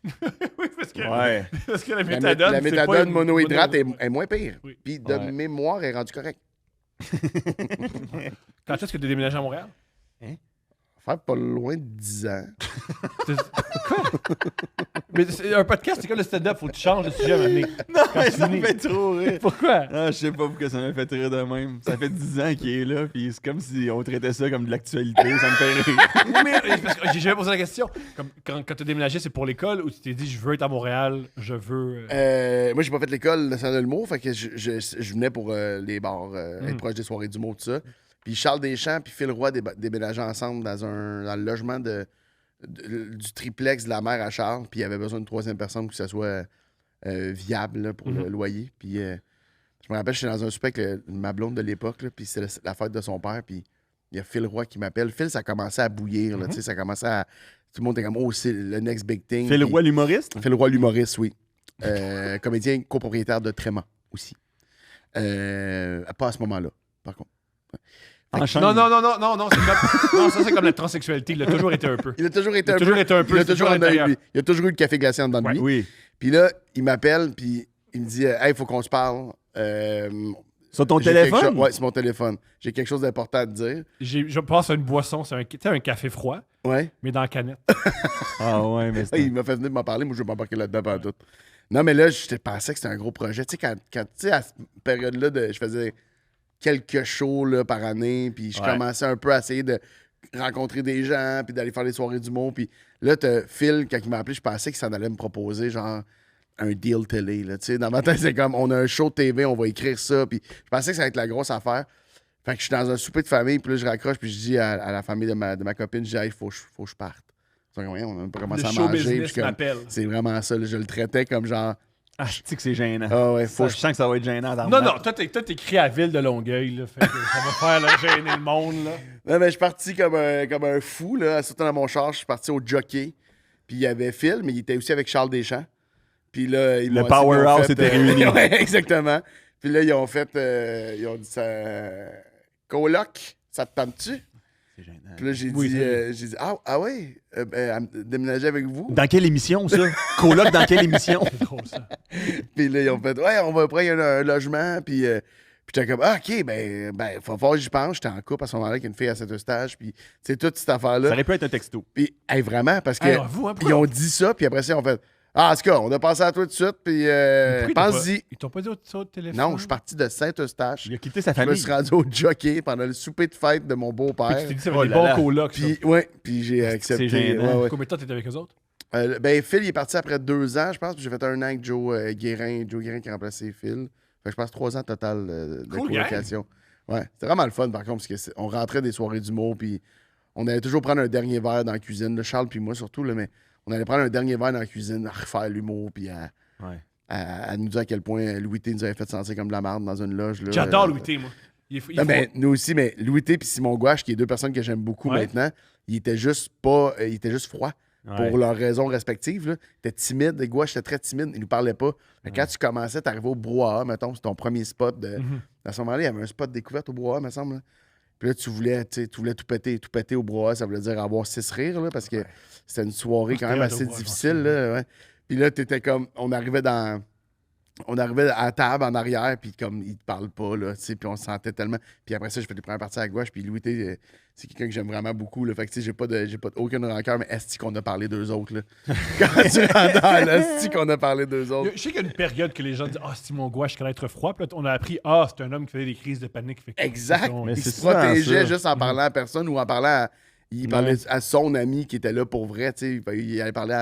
Oui, parce que, Ouais. parce que la La, méthadone, la c'est méthadone pas une- monohydrate est moins pire. Oui. Puis de Ouais. mémoire, elle est rendue correcte. Quand est-ce que tu as déménagé à Montréal? Faire pas loin de 10 ans. Quoi? Mais c'est un podcast, c'est comme le stand-up, faut que tu changes de sujet à un moment donné. Non, Quand mais tu ça me finis. fait trop rire. Pourquoi? Ah, je sais pas pourquoi ça m'a fait rire de même. Ça fait 10 ans qu'il est là, puis c'est comme si on traitait ça comme de l'actualité. Ça me fait rire. Oui, mais parce que j'ai jamais posé la question. Comme, quand tu as déménagé, c'est pour l'école ou tu t'es dit, je veux être à Montréal, je veux. Moi, j'ai pas fait l'école nationale de l'humour, fait que je venais pour les bars, être proche des soirées d'humour, tout ça. Puis Charles Deschamps puis Phil Roy déménageaient ensemble dans le logement du triplex de la mère à Charles, puis il y avait besoin d'une troisième personne pour que ça soit viable là, pour le loyer. Puis je me rappelle, j'étais dans un souper avec ma blonde de l'époque, là, puis c'était la fête de son père, puis il y a Phil Roy qui m'appelle. Phil, ça commençait à bouillir, là, tu sais, ça commençait à... Tout le monde était comme, oh, c'est le next big thing. Fais le Puis- roi l'humoriste? Phil Roy, l'humoriste, oui. Comédien, copropriétaire de Tréma aussi. Pas à ce moment-là, par contre. Enchaîne. Non, c'est comme... non, ça c'est comme la transsexualité, il a toujours été un peu. Il a toujours été Il a un toujours peu. été un peu, Il a c'est toujours toujours à en dedans de l'intérieur. lui. Il a toujours eu le café glacé en dedans de lui. Oui. Puis là, il m'appelle, puis il me dit hey, il faut qu'on se parle. Sur ton J'ai quelque téléphone? chose- Ouais, c'est mon téléphone. J'ai quelque chose d'important à te dire. Je passe à une boisson, c'est un café froid, Ouais. mais dans la canette. Ah ouais, mais Ah, c'est... il m'a fait venir m'en parler. Moi, je vais m'embarquer là-dedans pendant tout. Non, mais là, je pensais que c'était un gros projet. Tu sais, quand tu sais, à cette période-là, je faisais quelques shows là, par année. Puis je Ouais. commençais un peu à essayer de rencontrer des gens, puis d'aller faire des soirées d'humour. Puis là, Phil, quand il m'a appelé, je pensais qu'il s'en allait me proposer genre un deal télé. Là, tu sais. Dans ma tête, c'est comme, on a un show de TV, on va écrire ça. Puis je pensais que ça allait être la grosse affaire. Fait que je suis dans un souper de famille, puis là, je raccroche, puis je dis à la famille de ma copine, je dis, hey, faut que je parte. Ils sont comme, on n'a même pas commencé Le à show manger. business Puis comme, m'appelle. c'est vraiment ça. Là, je le traitais comme genre, Ah, je dis que c'est gênant. ah ouais, Je sens que ça va être gênant. Non, toi, t'es écrit à Ville de Longueuil, là. Fait que ça va faire là, gêner le monde, là. Non, mais je suis parti comme un fou, là. En sortant dans mon char, je suis parti au jockey. Puis il y avait Phil, mais il était aussi avec Charles Deschamps. Puis là, ils Le m'ont powerhouse fait, était réuni. Ouais, exactement. Puis là, ils ont fait, ils ont dit ça, coloc, ça te tente-tu? C'est gênant. Puis là, j'ai Oui, dit, ah ouais, déménager avec vous? Dans quelle émission, ça? Coloc, dans quelle émission? C'est drôle, ça. Puis là, ils ont fait, ouais, on va prendre un logement. Puis j'étais comme, ah, OK, ben, faut voir, j'y pense. J'étais en couple à ce moment-là avec une fille à Saint-Eustache. Puis, c'est toute cette Ça affaire-là. aurait pu être un texto. Puis, hey, vraiment, parce que Hey, vous, hein, ils ont dit ça. Puis après ça, ils ont fait, ah, en tout cas, on a pensé à toi tout de suite. Puis, pense-y. Ils t'ont pas dit ça au téléphone? Non, je suis parti de Saint-Eustache. Il a quitté sa Je me famille. suis rendu au jockey pendant le souper de fête de mon Puis beau-père. tu t'es dit, ça Oh va être des là bons là. colocs, ça. Puis, ouais, puis j'ai accepté. gênant. Ouais. Combien de temps t'étais avec eux autres? Ben, Phil, il est parti après 2 ans, je pense. Puis j'ai fait 1 an avec Joe Guérin qui a remplacé Phil. Fait que je pense 3 ans total de Cool, colocation. Ouais, c'était vraiment le fun, par contre, parce qu'on rentrait des soirées d'humour, puis on allait toujours prendre un dernier verre dans la cuisine. Là, Charles puis moi surtout, là, mais on allait prendre un dernier verre dans la cuisine, à refaire l'humour, puis Ouais. à nous dire à quel point Louis T nous avait fait sentir comme de la merde dans une loge. Là. J'adore Louis T, moi. Il faut- Non, mais nous aussi, mais Louis T puis Simon Gouache, qui est 2 personnes que j'aime beaucoup Ouais. maintenant, ils étaient juste pas. Ils étaient juste froids Ouais. pour leurs raisons respectives. Là. Ils étaient timides. Gouache était très timide. Il nous parlait pas. Mais quand tu commençais, t'arrivais au brouhaha, mettons, c'est ton premier spot. À ce moment-là, il y avait un spot de découverte au brouhaha, me semble. Là. Puis là, tu voulais tout péter au brouhaha. Ça voulait dire avoir 6 rires, là, parce que c'était une soirée quand même C'était assez hot au brouhaha, difficile. Là, ouais. Puis là, t'étais comme. On arrivait à la table en arrière, puis comme, il te parle pas, là, tu sais, puis on se sentait tellement. Puis après ça, j'ai fait les premières parties à gauche, puis Louis T, c'est quelqu'un que j'aime vraiment beaucoup, là. Fait que, tu sais, j'ai pas aucune rancœur, mais est-ce qu'on a parlé d'eux autres, là? Quand tu rentres dans est-ce qu'on a parlé d'eux autres? Je sais qu'il y a une période que les gens disent « Ah, Simon Gouache, qu'il allait être froid. » Puis là, on a appris « Ah, c'est un homme qui faisait des crises de panique. » Fait que- Exact. On- Mais Il c'est se souvent protégeait ça. juste en parlant à personne ou en parlant il parlait à son ami qui était là pour vrai, tu sais. Il allait parler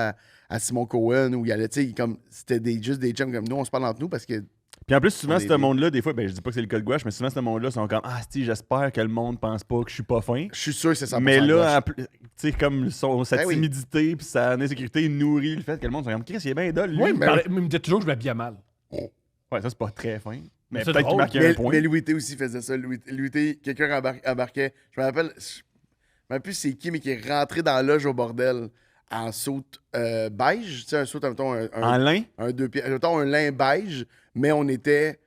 à Simon Cohen ou il allait, tu sais, comme, c'était juste des chums comme nous, on se parle entre nous parce que Puis en plus, souvent, On est ce monde-là, des fois, ben je dis pas que c'est le cas de gouache, mais souvent, ce monde-là sont comme ah, si, j'espère que le monde pense pas que je suis pas fin. je suis sûr que c'est 100% Mais là, gauche. tu sais, comme sa Ben oui. timidité puis sa insécurité nourrit le fait que le monde sont comme Chris, il est bien dole, lui. Oui, Ben il me disait toujours que je m'habillais mal. Ouais, ça, c'est pas très fin. Mais C'est peut-être qu'il drôle. marquait Mais, un point. mais Louis T aussi faisait ça. Louis T, quelqu'un embarquait. Je me rappelle plus c'est qui, mais qui est rentré dans la loge au bordel en saute beige. Tu sais, un saute, mettons, En lin? un 2 pieds. Mettons, un lin beige, mais on était,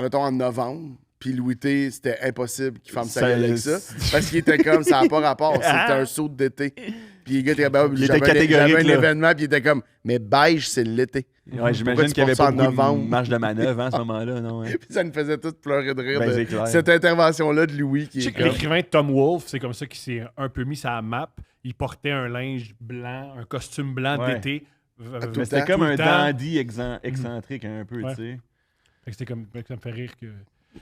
mettons, en novembre. Puis Louis T, c'était impossible qu'il ferme sa Ça- gueule avec ça. Parce qu'il était comme, ça n'a pas rapport. C'était un saut d'été. Puis les gars étaient comme, Il était catégorique, j'avais un là. événement, puis il était comme, mais beige, c'est l'été. Ouais, j'imagine tu qu'il y avait portes pas ça en beaucoup de novembre? marge de manœuvre hein, à ce moment-là, non? Ouais. Puis ça nous faisait tous pleurer de rire Ben, de c'est clair. cette intervention-là de Louis qui Je sais est que comme... l'écrivain Tom Wolfe, c'est comme ça qu'il s'est un peu mis sa map. Il portait un linge blanc, un costume blanc Ouais. d'été. tout Mais le c'était temps, comme tout le un temps. dandy excentrique un peu, Ouais. tu sais. Fait que c'était comme, ça me fait rire que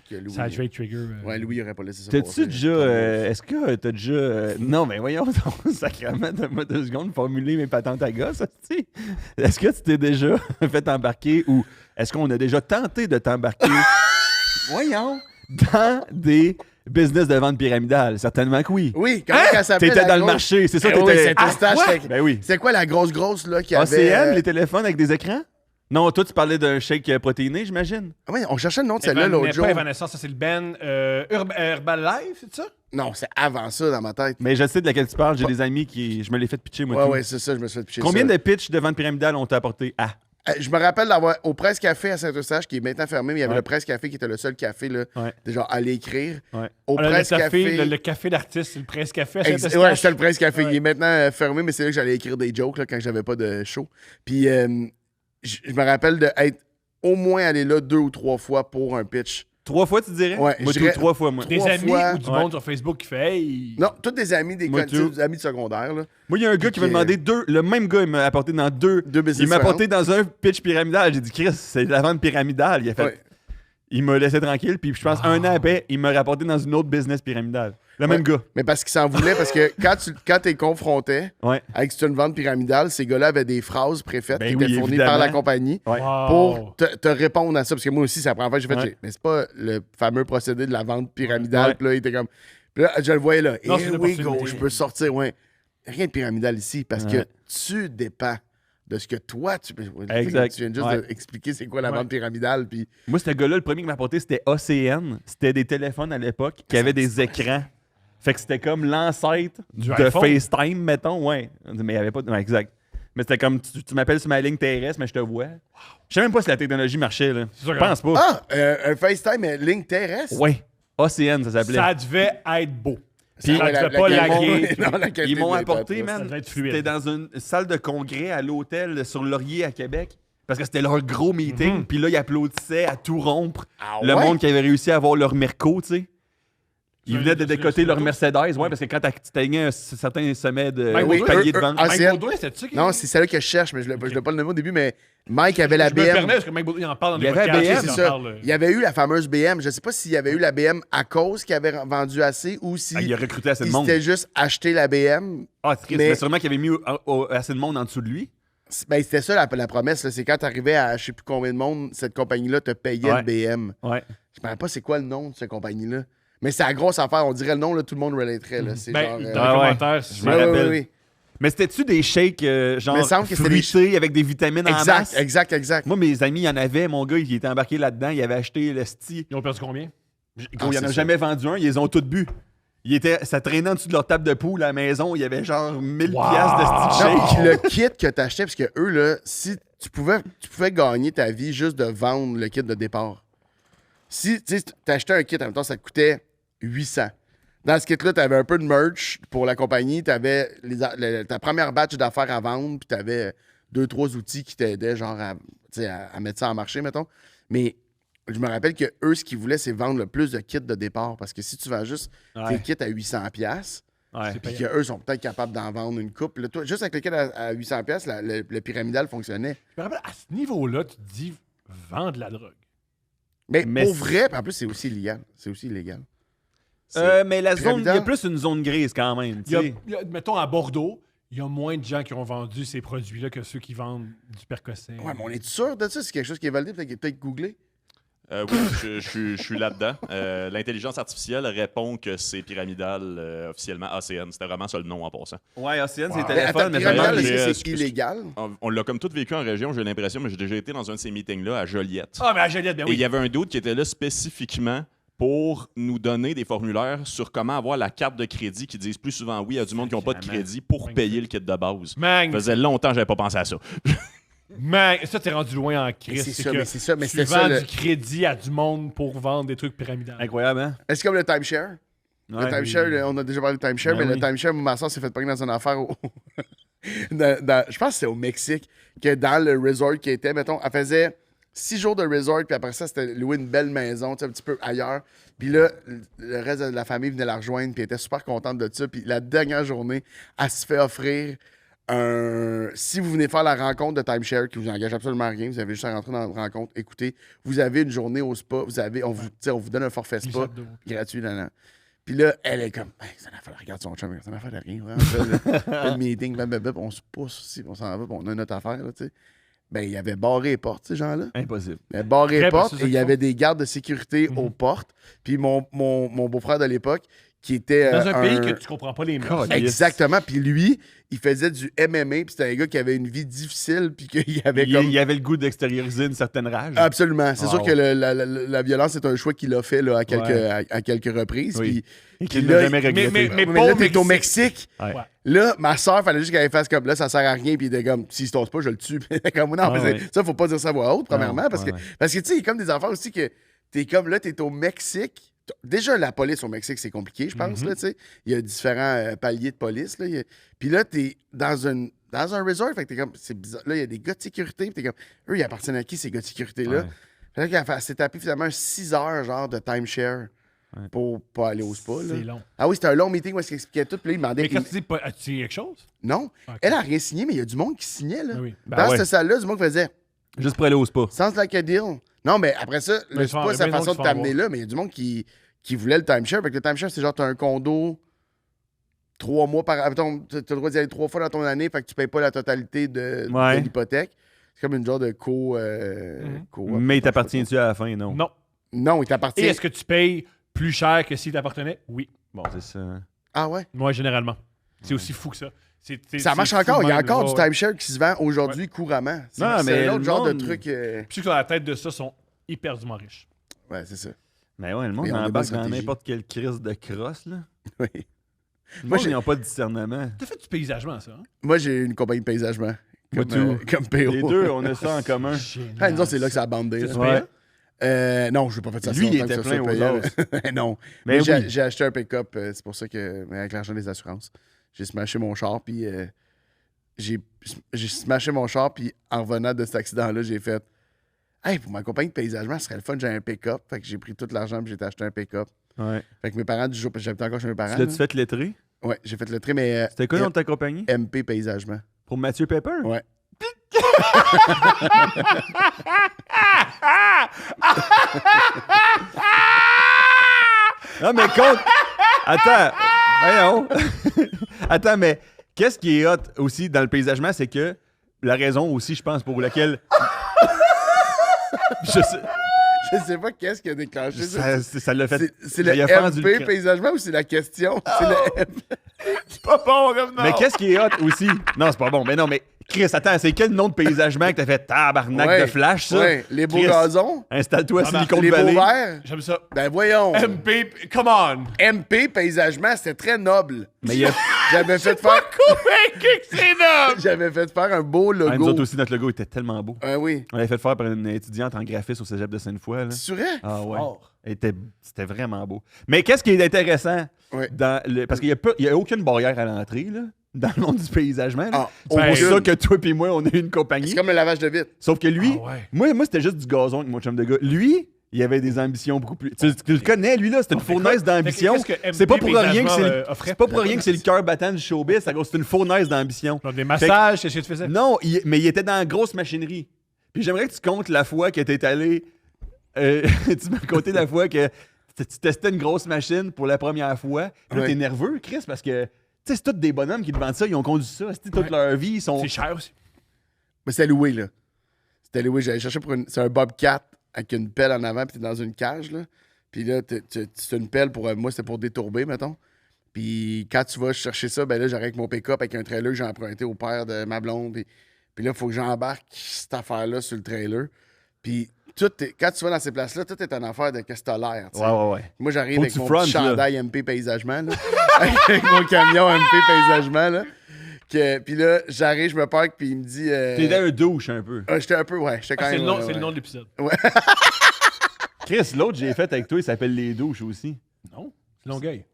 que Louis... ça a joué trigger. Ouais, Louis, il aurait pas laissé ça T'as-tu passer. déjà. Est-ce que t'as déjà. Non, mais voyons, ton sacrement, donne-moi 2 secondes, formuler mes patentes à gosse, tu sais. Est-ce que tu t'es déjà fait embarquer ou est-ce qu'on a déjà tenté de t'embarquer, voyons, dans des business de vente pyramidale? Certainement que oui. Oui, comment elle s'appelait? T'étais la dans le grosse- marché, c'est ça, Eh oui, t'étais. c'était Eustache, quoi? c'était- Ben oui. C'est quoi la grosse là qui avait... ACM, les téléphones avec des écrans? Non, toi, tu parlais d'un shake protéiné, j'imagine. Ah ouais, on cherchait le nom de celle-là l'autre jour. Pas Evanescence, ça c'est le Ben Herbalife, c'est ça? Non, c'est avant ça dans ma tête. Mais je sais de laquelle tu parles, j'ai des amis qui. Je me l'ai fait pitcher, moi. Ouais, tout. ouais, c'est ça, je me suis fait pitcher Combien ça. de pitchs de vente pyramidale ont apporté à? Je me rappelle d'avoir au Presse Café à Saint-Eustache, qui est maintenant fermé, mais il y avait Ouais. le Presse Café qui était le seul café, là, Ouais. déjà à l'écrire. Ouais. Au Ah, Presse le café, Café... le café d'artiste, c'est le Presse Café à Ouais, Saint-Eustache. c'était le Presse Café. Ouais. Il est maintenant fermé, mais c'est là que j'allais écrire des jokes là, quand j'avais pas de show. Puis je me rappelle d'être au moins allé là 2 ou 3 fois pour un pitch. 3 fois, tu dirais? Ouais, Moi, je tout dirais- 3 fois, moi. Des 3 amis fois. ou du Ouais. monde sur Facebook qui fait Hey! Non, tous des amis, Moi, tout. des amis de secondaire. Là. Moi, il y a un gars qui m'a demandé 2. Le même gars, il m'a apporté dans 2. Deux business Il m'a apporté différents. dans un pitch pyramidal. J'ai dit, Chris, c'est la vente pyramidale. Il a fait. Ouais. il m'a laissé tranquille, puis je pense un an après, il m'a rapporté dans une autre business pyramidale. Le même gars. Mais parce qu'il s'en voulait, parce que quand t'es confronté Ouais. avec une vente pyramidale, ces gars-là avaient des phrases préfaites Ben qui oui, étaient fournies évidemment. par la compagnie Ouais. Wow. pour te répondre à ça. Parce que moi aussi, c'est la première fois que j'ai fait, Ouais. mais c'est pas le fameux procédé de la vente pyramidale. Ouais. Puis là, il était comme. Puis là, je le voyais là. Non, c'est Here une we opportunité. go, je peux sortir. Ouais. Rien de pyramidal ici parce Ouais. que tu dépends de ce que toi, tu peux. Exact. Tu viens juste Ouais. d'expliquer c'est quoi la Ouais. vente pyramidale. Puis Moi, ce gars-là, le premier qui m'a apporté, c'était OCN. C'était des téléphones à l'époque qui avaient des écrans. Fait que c'était comme l'ancêtre Du de iPhone. FaceTime, mettons. Ouais. Mais il n'y avait pas. Ouais, exact. Mais c'était comme tu m'appelles sur ma ligne terrestre, mais je te vois. Je sais même pas si la technologie marchait, là. C'est sûr Je que- pense pas. un FaceTime ligne terrestre. Ouais. OCN, ça s'appelait. Ça devait être beau. Puis ça devait pas laguer. Non, la qualité Ils m'ont devait apporté, être- Ça man. devait être fluide. C'était dans une salle de congrès à l'hôtel sur Laurier à Québec. Parce que c'était leur gros meeting. Puis là, ils applaudissaient à tout rompre. Ah Le ouais? monde qui avait réussi à avoir leur Merco, tu sais. Ils Ça, venaient de c'est décoter le leur Merco. Mercedes, ouais, parce que quand tu t'atteignais un certain sommet de Ben oui, palier de vente. Ah, Mike c'est- Baudouin, c'était ça? Non, c'est celle que je cherche, mais je ne l'ai pas le nommer au début, mais Mike avait la Je me BM. permets, parce que Mike Baudouin, il en parle dans Il les y avait podcasts. BM, il C'est en ça. parle, Il y avait eu la fameuse BM. Je ne sais pas s'il y avait eu la BM à cause qu'il avait vendu assez ou si Ah, il a recruté assez de il monde. s'était juste acheté la BM. Ah, c'est triste. mais- Mais sûrement qu'il avait mis assez de monde en dessous de lui. Ben, c'était ça la promesse. là. C'est quand tu arrivais à je ne sais plus combien de monde, cette compagnie-là te payait Ouais. le BM. Ouais. Je ne me rappelle pas c'est quoi le nom de cette compagnie-là. Mais c'est la grosse affaire. On dirait le nom, là, tout le monde relaterait. Là. C'est Ben, genre. dans les Ah ouais. commentaires, si Je je me me ouais, rappelle. ouais, ouais. Mais c'était-tu des shakes genre Mais il semble que c'était des fruités avec des vitamines en Exact, masse? exact. Moi, mes amis, il y en avait. Mon gars, il était embarqué là-dedans. Il avait acheté le sti. Ils ont perdu combien? Gros, il en a c'est jamais vendu un. Ils les ont tous bu. Ça traînait en dessous de leur table de poule à la maison. Il y avait genre 1000 Wow. piastres de sti Non, shake. puis le kit que tu achetais, parce que eux, là, si tu pouvais gagner ta vie juste de vendre le kit de départ. Si tu achetais un kit, en même temps, ça te coûtait 800. Dans ce kit-là, tu avais un peu de merch pour la compagnie, tu avais ta première batch d'affaires à vendre, puis tu avais 2-3 outils qui t'aidaient genre à mettre ça en marché, mettons. Mais je me rappelle que eux, ce qu'ils voulaient, c'est vendre le plus de kits de départ. Parce que si tu vends juste tes Ouais. kits à 800$, Ouais. puis qu'eux sont peut-être capables d'en vendre une coupe. Là, toi, juste avec le kit à 800$, le pyramidal fonctionnait. Je me rappelle, à ce niveau-là, tu te dis, vendre de la drogue. Mais Mais pour c'est- vrai, puis en plus, c'est aussi illégal. C'est aussi illégal. Mais la zone, il y a pyramidal. plus une zone grise quand même. tu sais. Mettons, à Bordeaux, il y a moins de gens qui ont vendu ces produits-là que ceux qui vendent du Percocet. Ouais, mais on est sûr de ça? C'est quelque chose qui est validé? Peut-être googler? Oui, je suis là-dedans. L'intelligence artificielle répond que c'est pyramidal officiellement ACN. C'était vraiment ça le nom en passant. Ouais, OCN, c'est Mais téléphone, attends, mais vraiment, pyramidal, j'ai, est-ce que c'est euh, illégal? On l'a comme tout vécu en région, j'ai l'impression, mais j'ai déjà été dans un de ces meetings-là à Joliette. Ah, mais à Joliette, ben Et il oui. y avait un doute qui était là spécifiquement pour nous donner des formulaires sur comment avoir la carte de crédit qui disent plus souvent oui à du monde qui n'ont pas de crédit pour payer le kit de base. Ça Mang, faisait longtemps que j'avais pas pensé à ça. ça, t'es rendu loin en Mais crise. c'est ça, mais tu c'était vends ça. du crédit à du monde pour vendre des trucs pyramidales. Incroyable, hein? Est-ce comme le timeshare? Ouais. Le timeshare, on a déjà parlé de timeshare, Ben mais oui. le timeshare, ma soeur s'est fait pogner dans une affaire je pense que c'est au Mexique, que dans le resort qui était, mettons, elle faisait 6 jours de resort, puis après ça, c'était louer une belle maison, tu sais, un petit peu ailleurs. Puis là, le reste de la famille venait la rejoindre, puis elle était super contente de ça. Puis la dernière journée, elle se fait offrir si vous venez faire la rencontre de timeshare, qui vous engage absolument rien, vous avez juste à rentrer dans la rencontre, écoutez, vous avez une journée au spa, on vous donne un forfait spa J'adore. gratuit, là. Puis là, elle est comme, hey, ça n'a fait, regarde son chum, ça n'a fait de rien, vraiment. Fait le meeting, blablabla, puis on se pousse aussi, puis on s'en va, puis on a notre affaire, là, tu sais. Ben, il avait barré les portes, ces gens-là. Impossible. Il avait barré les Très portes précis, et il y ça avait des gardes de sécurité aux portes. Puis mon beau-frère de l'époque, qui était. Dans un pays que tu comprends pas les mœurs. God. Exactement. Puis lui, il faisait du MMA, puis c'était un gars qui avait une vie difficile, puis qu'il avait comme. Il avait le goût d'extérioriser une certaine rage. Absolument. C'est Wow. sûr que la violence, c'est un choix qu'il a fait là, à quelques reprises. Oui. Puis, Et qu'il là, n'a jamais regretté. mais mais pas là, au t'es au Mexique. Ouais. Ouais. Là, ma soeur, fallait juste qu'elle fasse comme là, ça sert à rien, puis il était comme, s'il se tasse pas, je le tue. comme, non, Ah, mais ouais. ça, faut pas dire ça à voix haute, premièrement, Non, parce ouais, que, ouais. parce que tu sais, il y a comme des affaires aussi que t'es comme là, t'es au Mexique. Déjà, la police au Mexique, c'est compliqué, je pense, là, tu sais. Il y a différents paliers de police, là. Puis là, t'es dans un resort, fait que t'es comme, c'est bizarre. Là, il y a des gars de sécurité, puis t'es comme, eux, ils appartiennent à qui, ces gars de sécurité-là? Ouais. Fait qu'elle s'est tapé finalement 6 heures, genre, de timeshare pour pas aller au spa, là. C'est long. Ah oui, c'était un long meeting où elle expliquait tout, puis là, il demandait... Mais quand tu dis pas, as-tu signé quelque chose? Non, Ok. elle a rien signé, mais il y a du monde qui signait, là. Ah oui. Ben Dans ouais. cette salle-là, du monde qui faisait Juste pour aller au spa. « Sounds like a deal ». Non, mais après ça, Mais c'est pas sa bien façon donc, de tu vas t'amener là, mais il y a du monde qui voulait le timeshare. Fait que le timeshare, c'est genre, t'as un condo 3 mois par... Attends, t'as le droit d'y aller 3 fois dans ton année, fait que tu payes pas la totalité de l'hypothèque. C'est comme une genre de co... Mais il t'appartient-tu à la fin, non? Non. Non, il t'appartient... Et est-ce que tu payes plus cher que s'il t'appartenait? Oui. Bon, c'est ça. Ah ouais? Moi, généralement. C'est aussi fou que ça. Ça marche c'est encore. fou Il y a même, encore ouais, du timeshare qui se vend aujourd'hui couramment. Non, C'est mais un autre le genre de monde- truc... Puis ceux qui sont à la tête de ça sont hyperdument riches. Ouais, c'est ça. Mais ouais, le monde Mais on a embarque bonne dans stratégie. n'importe quelle crise de crosse, là. Oui. Moi, j'ai- ils n'ont pas de discernement. T'as fait du paysagement, ça, hein? Moi, j'ai une compagnie de paysagement. Moi, Comme, tout. comme PO. Les deux, on a ça en commun. Ah, nous autres, c'est là que ça a bandé. C'est là. super. Non, je n'ai pas fait ça. Lui, si il longtemps était que ça plein soit aux payant. Non. Mais Moi, oui. j'ai acheté un pick-up. C'est pour ça que, mais avec l'argent des assurances, j'ai smashé mon char. Puis j'ai smashé mon char. Puis en revenant de cet accident-là, j'ai fait hey, pour ma compagnie de paysagement, ce serait le fun, j'ai un pick-up. Fait que j'ai pris tout l'argent. Puis j'ai acheté un pick-up. Ouais. Fait que mes parents, du jour, parce que j'habitais encore chez mes parents. Tu l'as-tu fait lettré? Ouais, j'ai fait le trait, mais C'était quoi le nom de ta compagnie? MP Paysagement. Pour Mathieu Pepper? Ouais. Non, mais compte. Attends. Voyons. Attends, mais qu'est-ce qui est hot aussi dans le paysagement, c'est que la raison aussi, je pense, pour laquelle. Je sais. Je sais pas qu'est-ce qui a déclenché ça. Ça l'a fait. C'est le il a fendu MP le- Paysagement ou c'est la question? C'est le MP. C'est pas bon, comme non. Mais qu'est-ce qui est hot aussi? Non, c'est pas bon. Mais non, mais Chris, attends, c'est quel nom de paysagement que t'as fait tabarnak Ouais. de flash, ça? Ouais, les beaux Chris, gazons, Installe-toi à Ah, ben, Silicon les beaux Valley. verts. J'aime ça. Ben voyons. MP, come on! MP Paysagement, c'était très noble. Mais il y a. J'avais fait faire... Convaincu que c'est noble! J'avais fait faire un beau Ah, nous logo. autres aussi, notre logo était tellement beau. Oui. On l'avait fait faire par une étudiante en graphisme au cégep de Sainte-Foy. là. C'est vrai? Ah ouais. Fort. C'était vraiment beau. Mais qu'est-ce qui est intéressant Ouais. parce qu'il n'y a aucune barrière à l'entrée là, dans le monde du paysagement. là. Ah, C'est pour aucune. ça que toi et moi, on a une compagnie. C'est comme le lavage de vitre. Sauf que lui, Ah ouais. moi c'était juste du gazon avec mon chum de gars. Lui, il avait des ambitions beaucoup plus. Tu le connais, lui, là, c'était une fournaise d'ambition. Qu'est-ce que C'est pas pour MP rien que c'est Paysagement, le, offrait? c'est pas pour rien que c'est le cœur battant du showbiz. C'est une fournaise d'ambition. Genre des massages, qu'est-ce que tu faisais? Non, mais il était dans la grosse machinerie. Puis j'aimerais que tu comptes la fois que t'es allé. Tu m'as compté la fois que tu testais une grosse machine pour la première fois. Puis là, Ouais. t'es nerveux, Chris, parce que. Tu sais, c'est tous des bonhommes qui te vendent ça. Ils ont conduit ça. C'est toute leur vie. Ils sont. C'est cher aussi. Mais c'était loué, là. C'était loué. J'allais chercher pour c'est un Bobcat avec une pelle en avant, puis t'es dans une cage, là. Puis là, c'est une pelle pour... moi, c'était pour détourber, mettons. Puis quand tu vas chercher ça, ben là, j'arrive avec mon pick-up avec un trailer que j'ai emprunté au père de ma blonde. Puis là, il faut que j'embarque cette affaire-là sur le trailer. Puis quand tu vas dans ces places-là, tout est une affaire de qu'est-ce que t'as l'air, tu sais. Ouais. Moi, j'arrive Faut que avec tu mon frontes, petit là. chandail MP Paysagement, là. Avec mon camion MP Paysagement, là. Puis là, j'arrive, je me parque, puis il me dit... T'es dans un douche un peu. J'étais un peu, ouais. J'étais quand C'est même... le nom, ouais, c'est le ouais. nom de l'épisode. Chris, l'autre, j'ai fait avec toi, il s'appelle Les Douches aussi. Non? C'est Longueuil.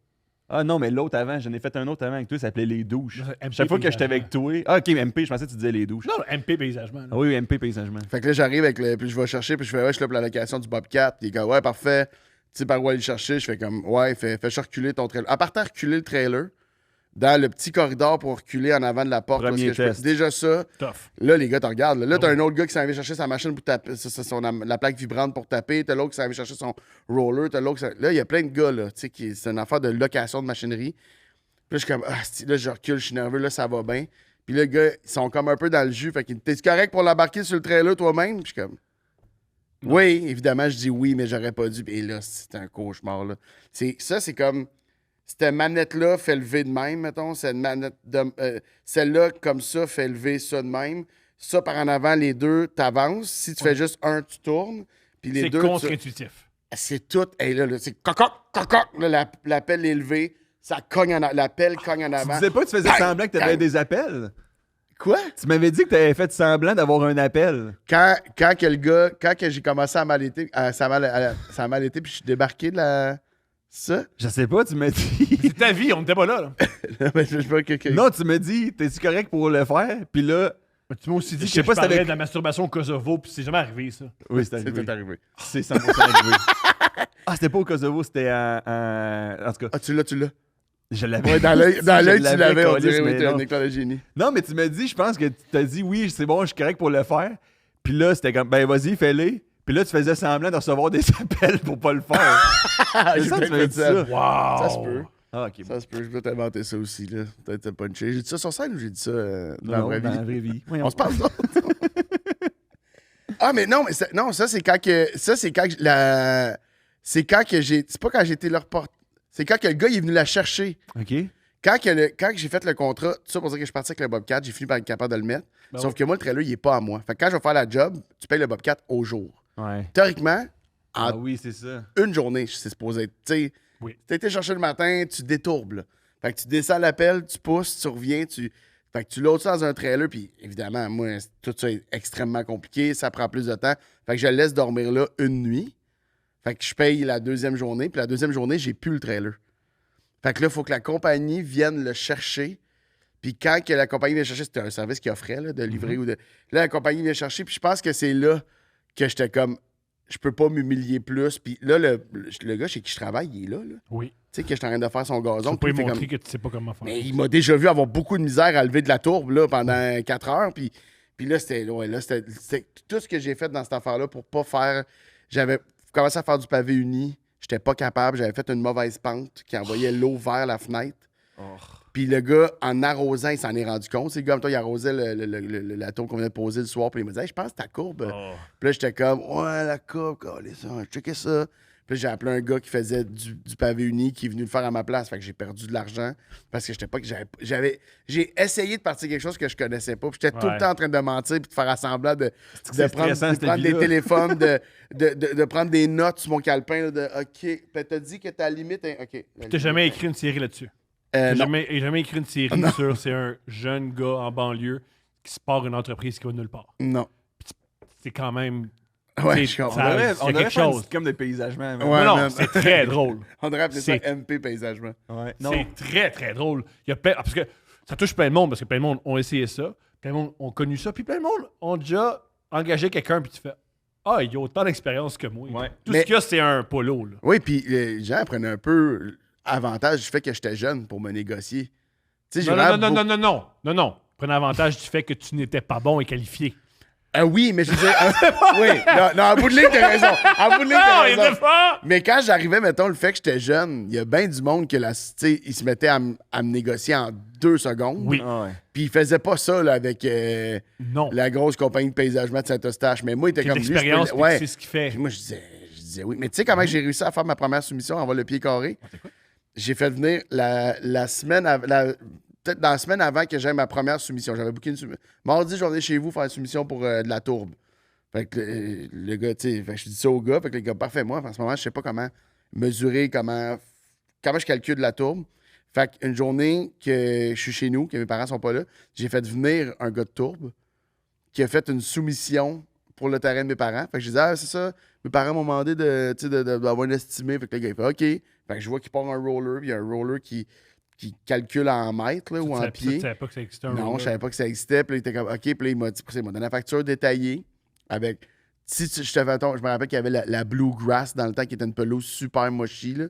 Ah non, mais l'autre avant, j'en ai fait un autre avant avec toi, il s'appelait Les Douches. Non, c'est MP Chaque fois que j'étais avec Paysagement. toi. Ah, ok, MP, je pensais que tu disais Les Douches. Non, MP paysagement. là. Ah oui, MP paysagement. Fait que là, j'arrive avec le. Puis je vais chercher, puis je fais, ouais, je suis là pour la location du Bobcat. Puis il dit, ouais, parfait. Tu sais par où aller le chercher? Je fais comme, ouais, fais reculer ton trailer. À partir de reculer le trailer dans le petit corridor pour reculer en avant de la porte. Premier parce que test. déjà ça, Tough. là, les gars te regardent. Là, t'as un autre gars qui s'en vient chercher sa machine pour taper, la plaque vibrante pour taper. T'as l'autre qui s'en vient chercher son roller. T'as l'autre Là, il y a plein de gars, là, tu sais, c'est une affaire de location de machinerie. Puis là, je suis comme, là, je recule, je suis nerveux, là, ça va bien. Puis là, les gars, ils sont comme un peu dans le jus. Fait qu'ils t'es-tu correct pour l'embarquer sur le trailer toi-même? Puis je suis comme, oui, évidemment, je dis oui, mais j'aurais pas dû. Et là, c'est un cauchemar, là. Ça, c'est comme, cette manette-là fait lever de même, mettons. Cette manette celle-là, comme ça, fait lever ça de même. Ça, par en avant, les deux, t'avances. Si tu fais juste un, tu tournes. Puis les C'est deux, contre-intuitif. c'est tout. Hey, là, c'est cococ, cococ. Là, la pelle est levée. Ça cogne la pelle cogne en Tu avant. disais pas que tu faisais semblant que t'avais des appels? Quoi? Tu m'avais dit que t'avais fait semblant d'avoir un appel. Quand que le gars, quand que j'ai commencé à m'allaiter, ça a mal été, puis je suis débarqué de la. Ça? Je sais pas, tu m'as dit. C'est ta vie, on n'était pas là. Mais je sais pas que. Non, tu m'as dit, t'es-tu correct pour le faire? Puis là, Mais tu m'as aussi dit Je que sais je pas si parlais t'avais- de la masturbation au Kosovo, puis c'est jamais arrivé, ça. oui, c'est C'est arrivé. tout arrivé. C'est 100% arrivé. Ah, c'était pas au Kosovo, c'était en tout cas, Ah, tu l'as. je l'avais. Ouais, dans l'œil, Je tu l'avais, on câlisse, dirait, oui, mais t'es un non. éclat de génie. Non, mais tu m'as dit, je pense que tu t'as dit, oui, c'est bon, je suis correct pour le faire. Puis là, c'était comme, ben vas-y, fais-le. Puis là, tu faisais semblant de recevoir des appels pour pas le faire. J'ai C'est ça, bien tu m'avais fait dit ça. ça. Wow! Ça se peut. Ah, ok. Ça se peut. Je vais t'inventer ça aussi, là. Peut-être te puncher. J'ai dit ça sur scène ou j'ai dit ça dans la Non, vraie dans vie? la vraie vie. On se parle d'autres. Ah, mais non, ça, c'est quand que. Ça, c'est quand que c'est quand que j'ai. C'est pas quand j'ai été leur porte. C'est quand que le gars il est venu la chercher. OK. Quand que j'ai fait le contrat, tout ça pour dire que je suis parti avec le Bobcat, j'ai fini par être capable de le mettre. Ben Sauf ouais. que moi, le trailer, il est pas à moi. Fait que quand je vais faire la job, tu payes le Bobcat au jour. Ouais. Théoriquement, en Ah oui, c'est ça. une journée, c'est supposé être. Tu sais, Oui. t'as été chercher le matin, tu détourbes. Là. Fait que tu descends l'appel, tu pousses, tu reviens, fait que tu loads ça dans un trailer, puis évidemment, moi, tout ça est extrêmement compliqué, ça prend plus de temps. Fait que je le laisse dormir là une nuit. Fait que je paye la deuxième journée, puis la deuxième journée, j'ai plus le trailer. Fait que là, il faut que la compagnie vienne le chercher. Puis quand que la compagnie vient chercher, c'était un service qu'ils offrait là, de livrer ou de. Là, la compagnie vient chercher, puis je pense que c'est là que j'étais comme. Je peux pas m'humilier plus. Puis là, le gars chez qui je travaille, il est là. Oui. Tu sais, que je suis en train de faire son Tu gazon. peux pas puis lui il fait montrer comme- que tu sais pas comment faire. Mais il m'a déjà vu avoir beaucoup de misère à lever de la tourbe là, pendant 4 heures. Puis là, c'était tout ce que j'ai fait dans cette affaire-là pour pas faire. J'avais commencé à faire du pavé uni. J'étais pas capable. J'avais fait une mauvaise pente qui envoyait l'eau vers la fenêtre. Puis le gars, en arrosant, il s'en est rendu compte. C'est le gars, en même temps, il arrosait la tourbe qu'on venait de poser le soir. Puis il m'a dit hey, je pense que ta courbe. Puis là, j'étais comme ouais, la courbe, calé ça, checker ça. Puis là, j'ai appelé un gars qui faisait du pavé uni qui est venu le faire à ma place. Fait que j'ai perdu de l'argent parce que j'étais pas. J'ai essayé de partir quelque chose que je connaissais pas. Puis j'étais tout le Ouais. temps en train de mentir puis de faire semblant de c'est prendre, stressant, de cette prendre des vie-là. téléphones, de prendre des notes sur mon calepin. Là, de OK. Puis t'as dit que ta limite. OK. T'as jamais écrit une série là-dessus. Euh, J'ai non. jamais écrit une série sur c'est un jeune gars en banlieue qui se part une entreprise qui va nulle part. Non. C'est quand même. Ouais, C'est- je comprends. ça- On il y a devrait quelque faire une chose. sitcom de paysagement. Ouais, non, man. c'est très drôle. On devrait appeler ça C'est- MP paysagement. Ouais. C'est très, très drôle. Il y a parce que ça touche plein de monde, parce que plein de monde ont essayé ça, plein de monde ont connu ça, puis plein de monde ont déjà engagé quelqu'un, puis tu fais ah, il a autant d'expérience que moi. Ouais. Tout Mais- ce qu'il y a, c'est un polo. Là. Oui, puis les gens prenaient un peu avantage du fait que j'étais jeune pour me négocier. Tu sais, j'ai Non, vraiment non, non, non, non, non, non. Prenez avantage du fait que tu n'étais pas bon et qualifié. Oui, mais je veux dire. Oui, non, en bout de ligne, t'as raison. En bout de ligne, t'as Non, il raison. était fort! Mais quand j'arrivais, mettons, le fait que j'étais jeune, il y a bien du monde que tu sais, il se mettait à me négocier en 2 secondes. Oui. Ah ouais. Puis il faisait pas ça là, avec Non. la grosse compagnie de paysagement de Saint-Eustache. Mais moi, il était T'as de comme lui, je peux- l'expérience, puis ouais. tu sais ce qu'il fait. Puis moi, je disais oui. Mais tu sais comment j'ai réussi à faire ma première soumission, envoie le pied carré? J'ai fait venir la semaine peut-être dans la semaine avant que j'aie ma première soumission. J'avais booké une soumission. Mardi, je vais venir chez vous faire une soumission pour de la tourbe. Fait que le gars, tu sais, fait que je dis ça au gars. Fait que le gars, parfait, moi, en ce moment, je sais pas comment mesurer, comment je calcule la tourbe. Fait qu'une journée que je suis chez nous, que mes parents sont pas là, j'ai fait venir un gars de tourbe qui a fait une soumission pour le terrain de mes parents. Fait que je disais, ah, c'est ça, mes parents m'ont demandé d'avoir une estimée. Fait que le gars, il fait OK. Fait que je vois qu'il part un roller, puis il y a un roller qui calcule en mètres là, ou en Tu pieds. savais pas que ça existait un Non, roller. je savais pas que ça existait. Puis là, il était comme OK. Puis là, il m'a dit, il m'a donné la facture détaillée avec. Si je te fais, je me rappelle qu'il y avait la Bluegrass dans le temps qui était une pelouse super mochi. Là.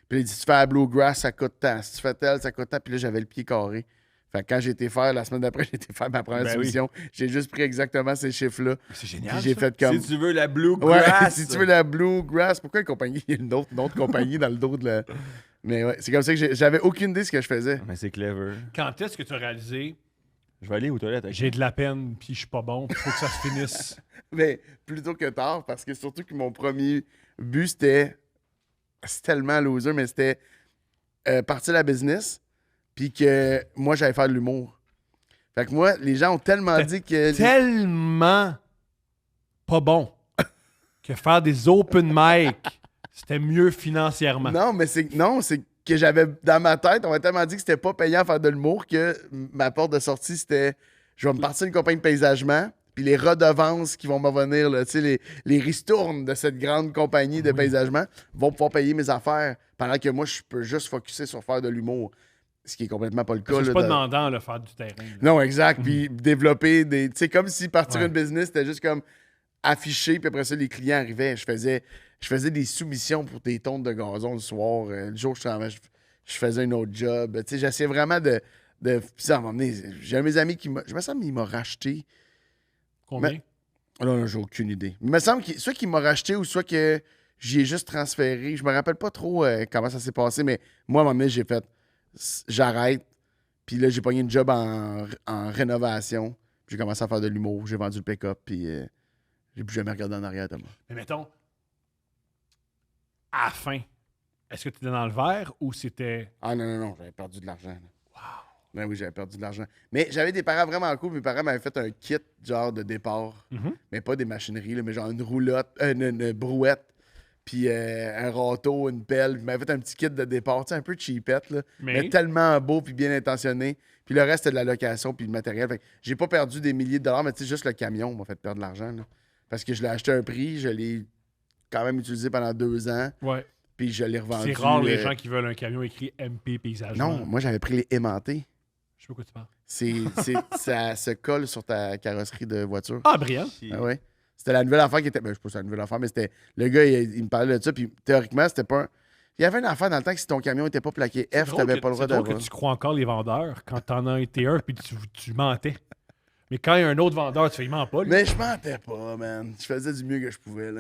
Puis là, il dit, si tu fais la Bluegrass, ça coûte tant. Si tu fais tel, ça coûte tant. Puis là, j'avais le pied carré. Fait que quand j'ai été faire, la semaine d'après, j'ai été faire ma première Ben oui. soumission. J'ai juste pris exactement ces chiffres-là. C'est génial. Puis j'ai ça. fait comme. Si tu veux la Ouais, Bluegrass. si tu veux la Bluegrass, pourquoi une compagnie, il y a une autre compagnie dans le dos de la. Mais ouais, c'est comme ça que j'avais aucune idée de ce que je faisais. Mais c'est clever. Quand est-ce que tu as réalisé Je vais aller aux toilettes. avec j'ai de la peine, puis je suis pas bon, puis il faut que ça se finisse? Mais plutôt que tard, parce que surtout que mon premier but, c'était. C'est tellement loser, mais c'était partir la business, puis que moi, j'allais faire de l'humour. Fait que moi, les gens ont tellement dit que. Tellement pas bon que faire des open mic, c'était mieux financièrement. Non, mais c'est que j'avais dans ma tête, on m'a tellement dit que c'était pas payant à faire de l'humour que ma porte de sortie, c'était je vais me partir d'une compagnie de paysagement, puis les redevances qui vont me venir, là, tu sais, les ristournes de cette grande compagnie de paysagement vont pouvoir payer mes affaires pendant que moi, je peux juste focusser sur faire de l'humour. Ce qui est complètement pas le cas. Parce que c'est là, pas de- demandant de faire du terrain. là. Non, exact. Puis développer des. Tu sais, comme si partir Ouais. une business, c'était juste comme afficher, puis après ça, les clients arrivaient. Je faisais des soumissions pour des tonnes de gazon le soir. Le jour où je travaillais, je faisais un autre job. Tu sais, j'essayais vraiment de. Puis ça, à un moment donné, j'ai un de mes amis qui m'a. Je me sens qu'il m'a racheté. Combien? Mais- Là, j'ai aucune idée. Il me semble que soit qu'il m'a racheté ou soit que j'y ai juste transféré. Je me rappelle pas trop comment ça s'est passé, mais moi, à un moment donné, j'ai fait j'arrête. Puis là, j'ai pogné une job en rénovation. J'ai commencé à faire de l'humour. J'ai vendu le pick-up. Puis j'ai plus jamais regardé en arrière, Thomas. Mais mettons, à la fin, est-ce que tu étais dans le vert ou c'était. Ah non, j'avais perdu de l'argent. Wow! Ben oui, j'avais perdu de l'argent. Mais j'avais des parents vraiment cool. Mes parents m'avaient fait un kit genre de départ. Mais pas des machineries, là, mais genre une roulotte, une brouette, puis un râteau, une pelle. Ils m'avaient fait un petit kit de départ, tu sais, un peu cheapette, là, mais tellement beau puis bien intentionné. Puis le reste, c'était de la location puis le matériel. Fait que j'ai pas perdu des milliers de dollars, mais tu sais, juste le camion m'a fait perdre de l'argent. Là. Parce que je l'ai acheté à un prix, je l'ai quand même utilisé pendant 2 ans. Ouais. Puis je l'ai revendu. C'est rare les gens qui veulent un camion écrit MP paysage. Non, moi j'avais pris les aimantés. Je sais pas quoi tu parles. Ça se colle sur ta carrosserie de voiture. Ah, brillant. Ah ouais. C'était la nouvelle affaire qui était. Ben, je sais pas si c'est la nouvelle affaire, mais c'était. Le gars, il me parlait de ça, puis théoriquement, c'était pas. Il y avait une affaire dans le temps que si ton camion n'était pas plaqué F, t'avais pas le droit d'avoir. C'est d'avoir. que tu crois encore les vendeurs quand t'en as été un, puis tu mentais. Mais quand il y a un autre vendeur, tu fais, il ment pas. Lui. Mais je mentais pas, man. Je faisais du mieux que je pouvais, là.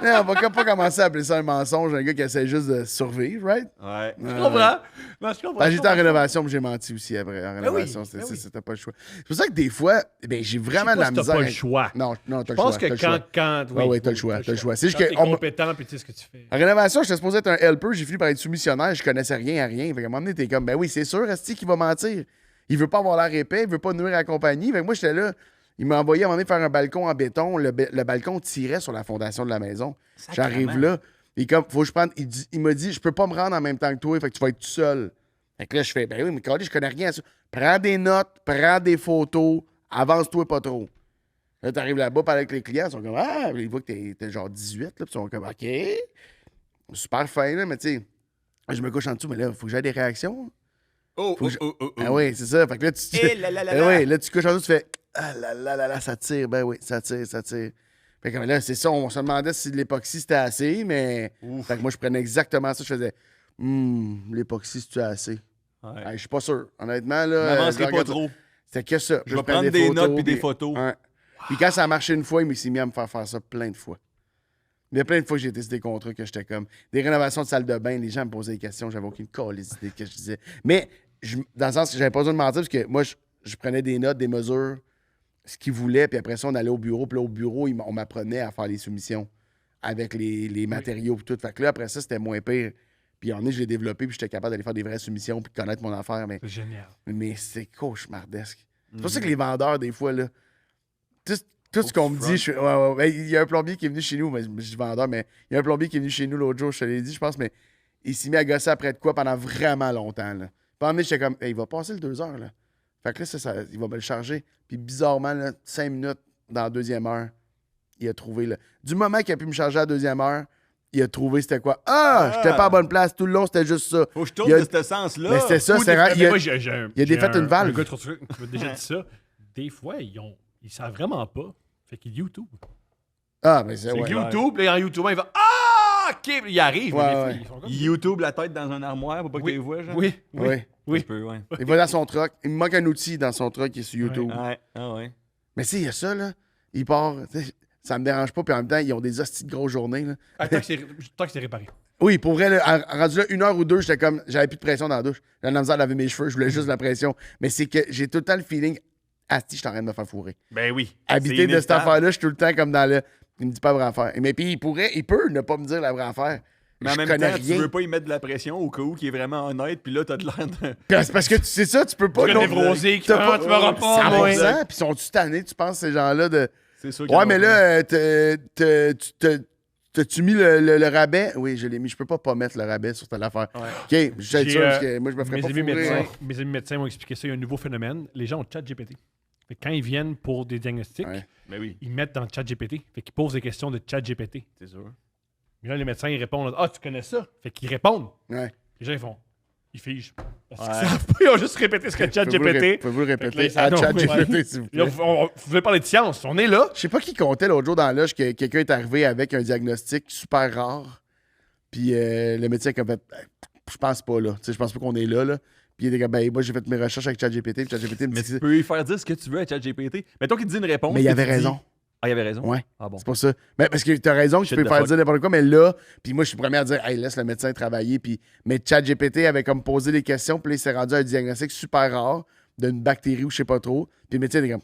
Mais on va pas commencer à appeler ça un mensonge, un gars qui essaie juste de survivre, right? Ouais. Je comprends. Non, je comprends. J'étais en rénovation, puis j'ai menti aussi après. En rénovation, c'était pas le choix. C'est pour ça que des fois, ben, j'ai vraiment de la misère. T'as pas le choix. Non, t'as le choix. Je pense que quand. Oui, t'as le choix. T'as le choix. C'est juste que. que. T'es compétent, puis tu sais ce que tu fais. En rénovation, j'étais supposé être un helper, j'ai fini par être soumissionnaire, je connaissais rien à rien. Fait qu'à un moment donné, t'es comme, ben oui, c'est sûr, Asti qu'il va mentir. Il veut pas avoir l'air épais, il veut pas nuire à la compagnie. Fait que moi, j'étais là. Il m'a envoyé à un moment donné faire un balcon en béton. Le balcon tirait sur la fondation de la maison. J'arrive là. Et comme, faut que je prenne. Il m'a dit, je peux pas me rendre en même temps que toi, fait que tu vas être tout seul. Fait que là, je fais, ben oui, mais Carly, je connais rien à ça. Prends des notes, prends des photos, avance-toi pas trop. Là, t'arrives là-bas, parler avec les clients, ils sont comme, ah, ils voient que t'es genre 18, là, puis ils sont comme, OK. Super fin, là, mais tu sais, je me couche en dessous, mais là, faut que j'aie des réactions. Oh. Ah oui, c'est ça. Fait que là, tu. Ouais, là, tu couches en dessous, tu fais, ah là, ça tire, ben oui, ça tire. Fait que là, c'est ça, on se demandait si l'époxy c'était assez, mais. Fait que moi, je prenais exactement ça, je faisais, l'époxy, c'est-tu assez? Ouais. Je suis pas sûr. Honnêtement, là. M'avancerai pas trop. C'était que ça. Je vais prendre des notes puis des photos. Ouais. Puis quand ça a marché une fois, il s'est mis à me faire ça plein de fois. Il y a plein de fois que j'ai testé des contrats que j'étais comme. Des rénovations de salle de bain, les gens me posaient des questions, j'avais aucune calisse idée que je disais. Mais, dans le sens que j'avais pas besoin de mentir, parce que moi, je prenais des notes, des mesures, ce qu'ils voulaient, puis après ça, on allait au bureau, puis là, au bureau, on m'apprenait à faire les soumissions avec les matériaux et tout. Fait que là, après ça, c'était moins pire. Puis en est, je l'ai développé, puis j'étais capable d'aller faire des vraies soumissions, puis de connaître mon affaire. Mais, c'est génial. Mais c'est cauchemardesque. C'est pour ça que les vendeurs, des fois, là, tout ce qu'on me dit, ouais, il y a un plombier qui est venu chez nous, mais je dis vendeur, mais il y a un plombier qui est venu chez nous l'autre jour, je te l'ai dit, je pense, mais il s'est mis à gosser après de quoi pendant vraiment longtemps. Là. Puis en est, j'étais comme, hey, il va passer le 2 heures. Là. Fait que là, ça, il va me le charger. Puis bizarrement, là, 5 minutes dans la deuxième heure, il a trouvé. Là, du moment qu'il a pu me charger à la deuxième heure, il a trouvé c'était quoi? J'étais pas à bonne place. Tout le long, c'était juste ça. Faut que je tourne de ce sens-là. Mais c'était ça, c'est rare. Il a défait une valve. Un gars qui m'a déjà dit ça. Des fois, ils savent vraiment pas. Fait qu'ils YouTube. Ah, mais c'est YouTube, là, en YouTube, il va Ah, ok, il arrive. Ouais. Ils font comme... YouTube, la tête dans un armoire pour pas que tu les vois, genre. Oui. Un peu, ouais. Il va dans son truck. Il me manque un outil dans son truck qui est sur YouTube. Ouais. Ah ouais. Mais tu sais, il y a ça, là. Il part. Ça me dérange pas, puis en même temps, ils ont des hosties de grosses journées, là. Tant que c'est réparé. Oui, pour vrai, là, rendu là 1 heure ou 2, j'étais comme. J'avais plus de pression dans la douche. J'avais la misère à laver mes cheveux, je voulais juste de la pression. Mais c'est que j'ai tout le temps le feeling. Asti, je suis en train de me faire fourrer. Ben oui. Habiter de cette affaire-là, je suis tout le temps comme dans le. Il me dit pas la vraie affaire. Mais puis il peut ne pas me dire la vraie affaire. Mais en même temps, tu veux pas y mettre de la pression au cas où qui est vraiment honnête, puis là, t'as de l'air de. C'est parce que tu sais ça, tu peux pas. Tu vas névrosé, tu m'auras pas, moi. 100%, puis sont-tu tannés, tu penses, ces gens-là de. C'est sûr. Ouais, mais là, t'as-tu mis le rabais? Oui, je l'ai mis. Je peux pas mettre le rabais sur telle affaire. Ouais. OK, je sais ça, parce que moi, je me ferais pas fourrer. Mes amis médecins m'ont expliqué ça. Il y a un nouveau phénomène. Les gens ont ChatGPT. Fait que quand ils viennent pour des diagnostics, ils mettent dans ChatGPT. Fait qu'ils posent des questions de ChatGPT. C'est sûr. Mais là, les médecins, ils répondent « Ah, tu connais ça? » Fait qu'ils répondent. Ouais. Les gens, ils font... Ils figent. Parce qu'ils savent pas. Ils ont juste répété ce que ChatGPT... Pouvez-vous le répéter à ChatGPT, s'il vous plaît? Vous voulez parler de science. On est là. Je sais pas qui comptait l'autre jour dans la loge que quelqu'un est arrivé avec un diagnostic super rare. Puis le médecin a fait je pense pas là. Je pense pas qu'on est là. Puis il était comme moi j'ai fait mes recherches avec ChatGPT. ChatGPT me Mais dit tu peux lui faire dire ce que tu veux à ChatGPT. Mettons qu'il te dit une réponse. mais il avait raison. Ah, il avait raison? Ouais. Ah bon. C'est pour ça. Ben, parce que t'as raison que tu Shit peux the faire fuck. dire n'importe quoi, mais là, puis moi, je suis le premier à dire, hey, laisse le médecin travailler. Puis, mais ChatGPT avait comme posé des questions, puis là, il s'est rendu à un diagnostic super rare d'une bactérie ou je sais pas trop. Puis le médecin était comme.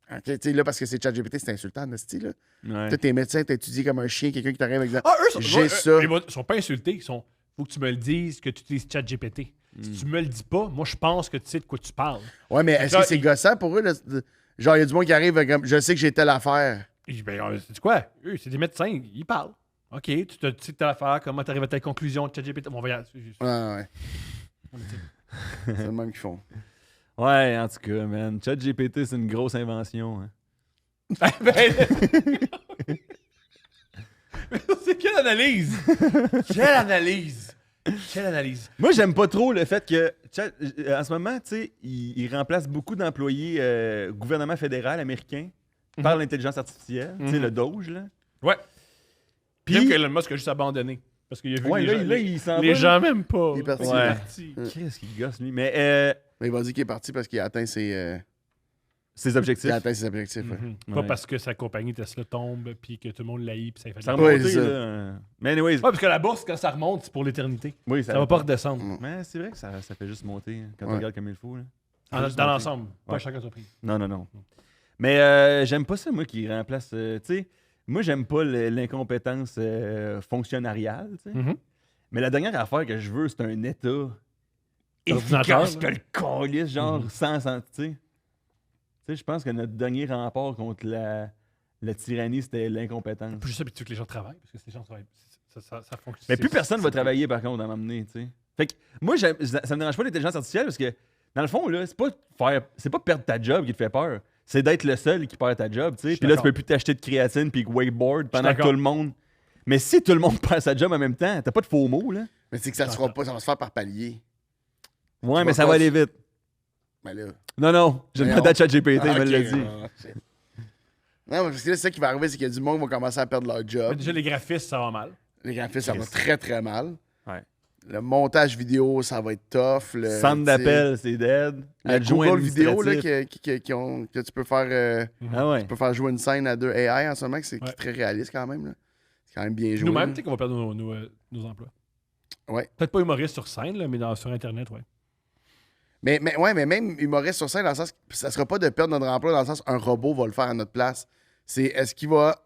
Ah, tu sais, là, parce que c'est ChatGPT, c'est insultant, Nasty, là. Ouais. Toi, t'es médecin, t'es étudié comme un chien, quelqu'un qui t'arrive avec. Ah, eux, J'ai ça. Ils sont pas insultés. Faut que tu me le dises que tu utilises ChatGPT. Si tu me le dis pas, moi, je pense que tu sais de quoi tu parles. Ouais, mais est-ce Là, que c'est gossant pour eux? Là? Genre, il y a du monde qui arrive comme, je sais que j'ai telle affaire. Et je dis, ben, c'est quoi? Eux, c'est des médecins, ils parlent. OK, tu sais telle affaire, comment t'arrives à telle conclusion de ChatGPT? Bon, regarde. Ouais. C'est le même qu'ils font. Ouais, en tout cas, man. ChatGPT, c'est une grosse invention. Hein. C'est quelle analyse? Quelle analyse? Quelle analyse? Moi, j'aime pas trop le fait que, en ce moment, tu sais, il remplace beaucoup d'employés gouvernement fédéral américain par l'intelligence artificielle, tu sais, le Doge, là. Ouais. Puis, J'aime que Elon Musk a juste abandonné. Parce qu'il a vu ouais, que là, les gens, là, il s'en les va. gens m'aiment pas. Il est parti. Ouais. parti. Qu'est-ce qu'il gosse, lui? Mais Mais il va dire qu'il est parti parce qu'il a atteint ses, ses objectifs. objectifs. Ouais. Pas Ouais. parce que sa compagnie Tesla tombe, puis que tout le monde l'haït, puis ça fait Ça a de la- Ouais, remonté, c'est ça. là. Mais anyways, Ouais, parce que la bourse, quand ça remonte, c'est pour l'éternité. oui, Ça va pas redescendre. Mais c'est vrai que ça fait juste monter hein, quand Ouais. on regarde comme il faut. Là. Ça fait Dans juste monter. l'ensemble, pas Ouais. chaque entreprise. Non. Mais j'aime pas ça, moi, qui remplace. Tu sais, moi, j'aime pas l'incompétence fonctionnariale. Tu sais. Mhm. Mais la dernière affaire que je veux, c'est un État Ordinateur, efficace là. que le calice, genre, Mhm. sans. Tu sais, je pense que notre dernier rempart contre la tyrannie, c'était l'incompétence. Plus ça, puis tu veux que les gens travaillent, parce que si les gens travaillent, ça fonctionne. Mais plus personne va c'est- travailler, par contre, à m'amener, tu sais. Fait que moi, ça me dérange pas l'intelligence artificielle parce que, dans le fond, là, c'est pas perdre ta job qui te fait peur. C'est d'être le seul qui perd ta job, tu sais. suis Puis là, tu d'accord. peux plus t'acheter de créatine puis wakeboard pendant que d'accord. tout le monde. Mais si tout le monde perd sa job en même temps, t'as pas de faux mots, là. Mais c'est que ça se fera pas, ça va se faire par palier. Ouais, Tu mais vas ça pas- va aller vite. Mais là. Non, j'ai Mais demandé à non. ChatGPT, il me Ok, l'a dit. shit. Non, parce que là, c'est ça qui va arriver, c'est qu'il y a du monde qui va commencer à perdre leur Mais job. déjà, les graphistes, ça va mal. Les graphistes, ça va Chris. très, très mal. Ouais. Le montage vidéo, ça va être tough. Le Centre d'appel, c'est dead. Google Adjoint Vidéo là, administratif. que tu peux faire. Ah ouais. Tu peux faire jouer une scène à 2 AI en ce moment, qui est Ouais. très réaliste quand même. Là. C'est quand même bien joué. Nous-mêmes, là. tu sais qu'on va perdre nos emplois. Ouais. Peut-être pas humoriste sur scène, là, mais sur Internet, ouais. Mais même humoriste sur scène, dans le sens que ça sera pas de perdre notre emploi, dans le sens un robot va le faire à notre place. C'est est-ce qu'il va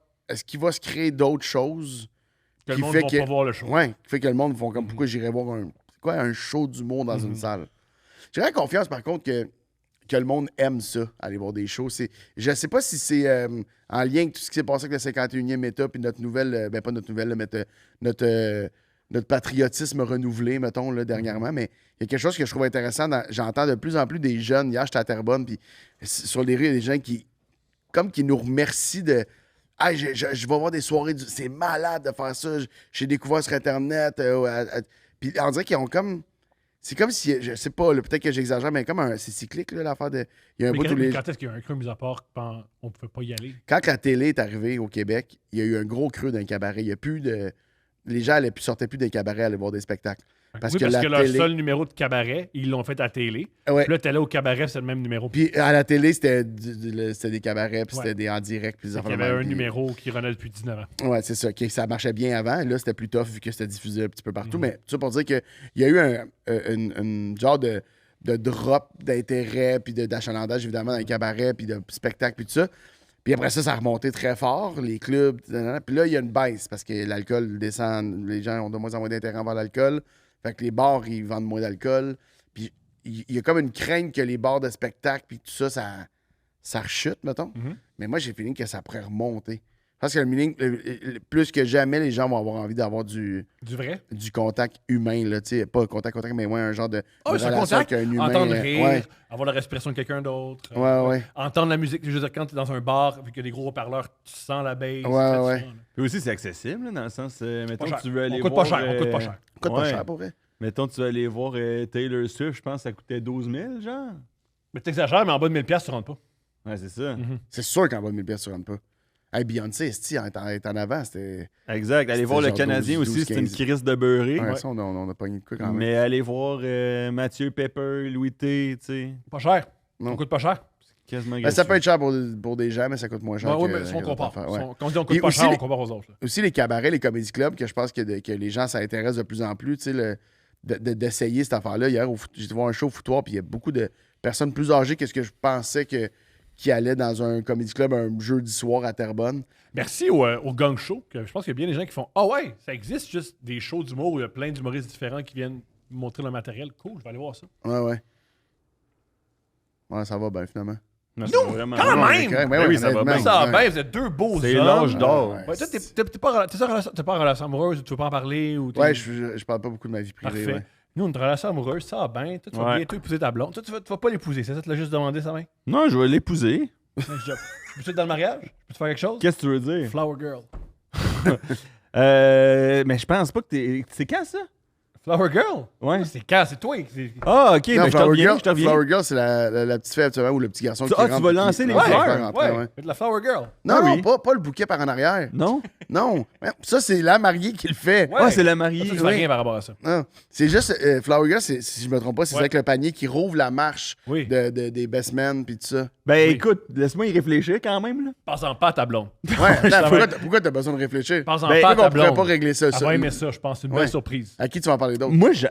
se créer d'autres choses Que le qui monde fait va que- pas voir le show. Ouais, qui fait que le monde font comme pourquoi j'irais voir un show d'humour dans une salle. J'ai vraiment confiance par contre que le monde aime ça, aller voir des shows. Je sais pas si c'est en lien avec tout ce qui s'est passé avec le 51e État puis notre nouvelle, pas notre nouvelle, là, mais notre patriotisme renouvelé, mettons, là, dernièrement, mais il y a quelque chose que je trouve intéressant. J'entends de plus en plus des jeunes, hier j'étais à Terrebonne, puis sur les rues, il y a des gens qui nous remercient de hey, je vais voir des soirées, c'est malade de faire ça, j'ai découvert sur Internet. Puis on dirait qu'ils ont comme. C'est comme si, je sais pas, là, peut-être que j'exagère, mais comme c'est cyclique, là, l'affaire de. Il y a un Mais bout quand, où les. quand est-ce qu'il y a un creux, mis à part qu'on ne pouvait pas y aller? Quand la télé est arrivée au Québec, il y a eu un gros creux d'un cabaret. Il y a plus de. Les gens sortaient plus des cabarets à aller voir des spectacles. Parce Oui, que parce la que leur télé. seul numéro de cabaret, ils l'ont fait à la télé. Ouais. Puis là, t'es allé au cabaret, c'est le même numéro. Puis à la télé, c'était des cabarets, puis Ouais. c'était des en direct, puis des Il y affaires de avait même, un puis- numéro qui renaît depuis 19 ans. Ouais, c'est ça. Ça marchait bien avant. Là, c'était plus tough vu que c'était diffusé un petit peu partout. Mhm. Mais tout ça pour dire qu'il y a eu un genre de drop d'intérêt puis d'achalandage, évidemment, dans les cabarets, puis de spectacles, puis tout ça. Puis après ça, ça a remonté très fort, les clubs. Puis là, il y a une baisse parce que l'alcool descend. Les gens ont de moins en moins d'intérêt envers l'alcool. Fait que les bars, ils vendent moins d'alcool. Puis il y a comme une crainte que les bars de spectacle, puis tout ça, ça rechute, mettons. Mhm. Mais moi, j'ai feeling que ça pourrait remonter. Parce que plus que jamais, les gens vont avoir envie d'avoir du Du vrai? contact humain, là, tu sais, pas contact, mais ouais, un genre de Oh, c'est un relation contact. avec un humain. Entendre rire, ouais, avoir la respiration de quelqu'un d'autre. ouais. Entendre la musique. Je veux dire, quand tu es dans un bar, vu qu'il y a des gros haut-parleurs, tu sens la bass. Ouais. Puis aussi, c'est accessible, là, dans le sens, mettons, Pas cher. tu veux aller On coûte voir... pas cher, on coûte pas cher. Ça coûte pas Ouais. cher pour vrai. Mettons, tu veux aller voir Taylor Swift, je pense que ça coûtait 12 000, genre. Mais t'exagères, mais en bas de 1000$, tu rentres pas. Ouais, c'est ça. C'est sûr qu'en bas de 1000 pièces, tu rentres pas. Hey, Beyoncé, esti, elle est en avant, c'était. Exact. Aller C'était voir le genre Canadien 12, aussi, c'est une 15. crise de beurré. Ouais, ça, on a pogné de quoi quand même. Mais aller voir Mathieu Pepper, Louis T, tu sais. Pas cher. Non. Ça coûte pas cher. Quasiment Ben, ça peut gratuit. être cher pour des gens, mais ça coûte moins cher. Ouais, que, mais si on que d'autres compare. affaires, ouais. Quand on dit on Et coûte pas aussi cher, on les- compare aux autres. là. Aussi les cabarets, les comédie clubs, que je pense que les gens s'intéressent de plus en plus, tu sais, d'essayer cette affaire-là. Hier, j'étais voir un show au foutoir, puis il y a beaucoup de personnes plus âgées que ce que je pensais qui allaient dans un comédie club un jeudi soir à Terrebonne. Merci au Gang Show. Que je pense qu'il y a bien des gens qui font ah ouais, ça existe juste des shows d'humour où il y a plein d'humoristes différents qui viennent montrer leur matériel. Cool, je vais aller voir ça. Ouais. Ouais, ça va bien, finalement. Non, Non, vraiment. quand Ouais, même! ouais, Ben oui, ça va honnêtement, bien. Ça va ouais. bien, vous êtes deux beaux C'est hommes. l'âge d'or. Ouais. Ouais, toi, t'es pas en relation amoureuse, tu veux pas en parler ou t'es- Ouais, je parle pas beaucoup de ma vie privée. Parfait. Ouais. Nous, une relation amoureuse, ça va bien. Toi, tu vas Ouais. bientôt épouser ta blonde. Toi, tu vas pas l'épouser, c'est ça? Tu l'as juste demandé, ça va? Non, je vais l'épouser. Je peux-tu être dans le mariage? Je peux-tu faire quelque chose? Qu'est-ce que tu veux dire? Flower Girl. Mais je pense pas que t'es. C'est quand ça? Flower Girl? Ouais. C'est quand? C'est toi. Ah, ok, Non, mais je te reviens. Flower Girl, c'est la petite fille actuellement ou le petit garçon qui Ah, tu rentre vas puis lancer qui- les ouais, fleurs? qui fait rentrer, ouais. Faites la Flower Girl. Non, Ah non, oui. pas le bouquet par en arrière. Non? Non. Ça, c'est la mariée qui le fait. Ouais. Ah, c'est la mariée. Tu fais rien par rapport à ça. Non. C'est juste, Flower Girl, si je me trompe pas, c'est Ouais. avec le panier qui rouvre la marche Oui. des best men puis tout ça. Ben Oui. écoute, laisse-moi y réfléchir quand même. Là. Pense-en pas à ta blonde. Ouais, attends, pourquoi t'as besoin de réfléchir? Pense-en Ben, pas à Pourquoi ta on pourrait blonde. pas régler ça? Elle va aimer ça, je pense. C'est une Ouais. belle surprise. À qui tu vas en parler d'autre? Moi, je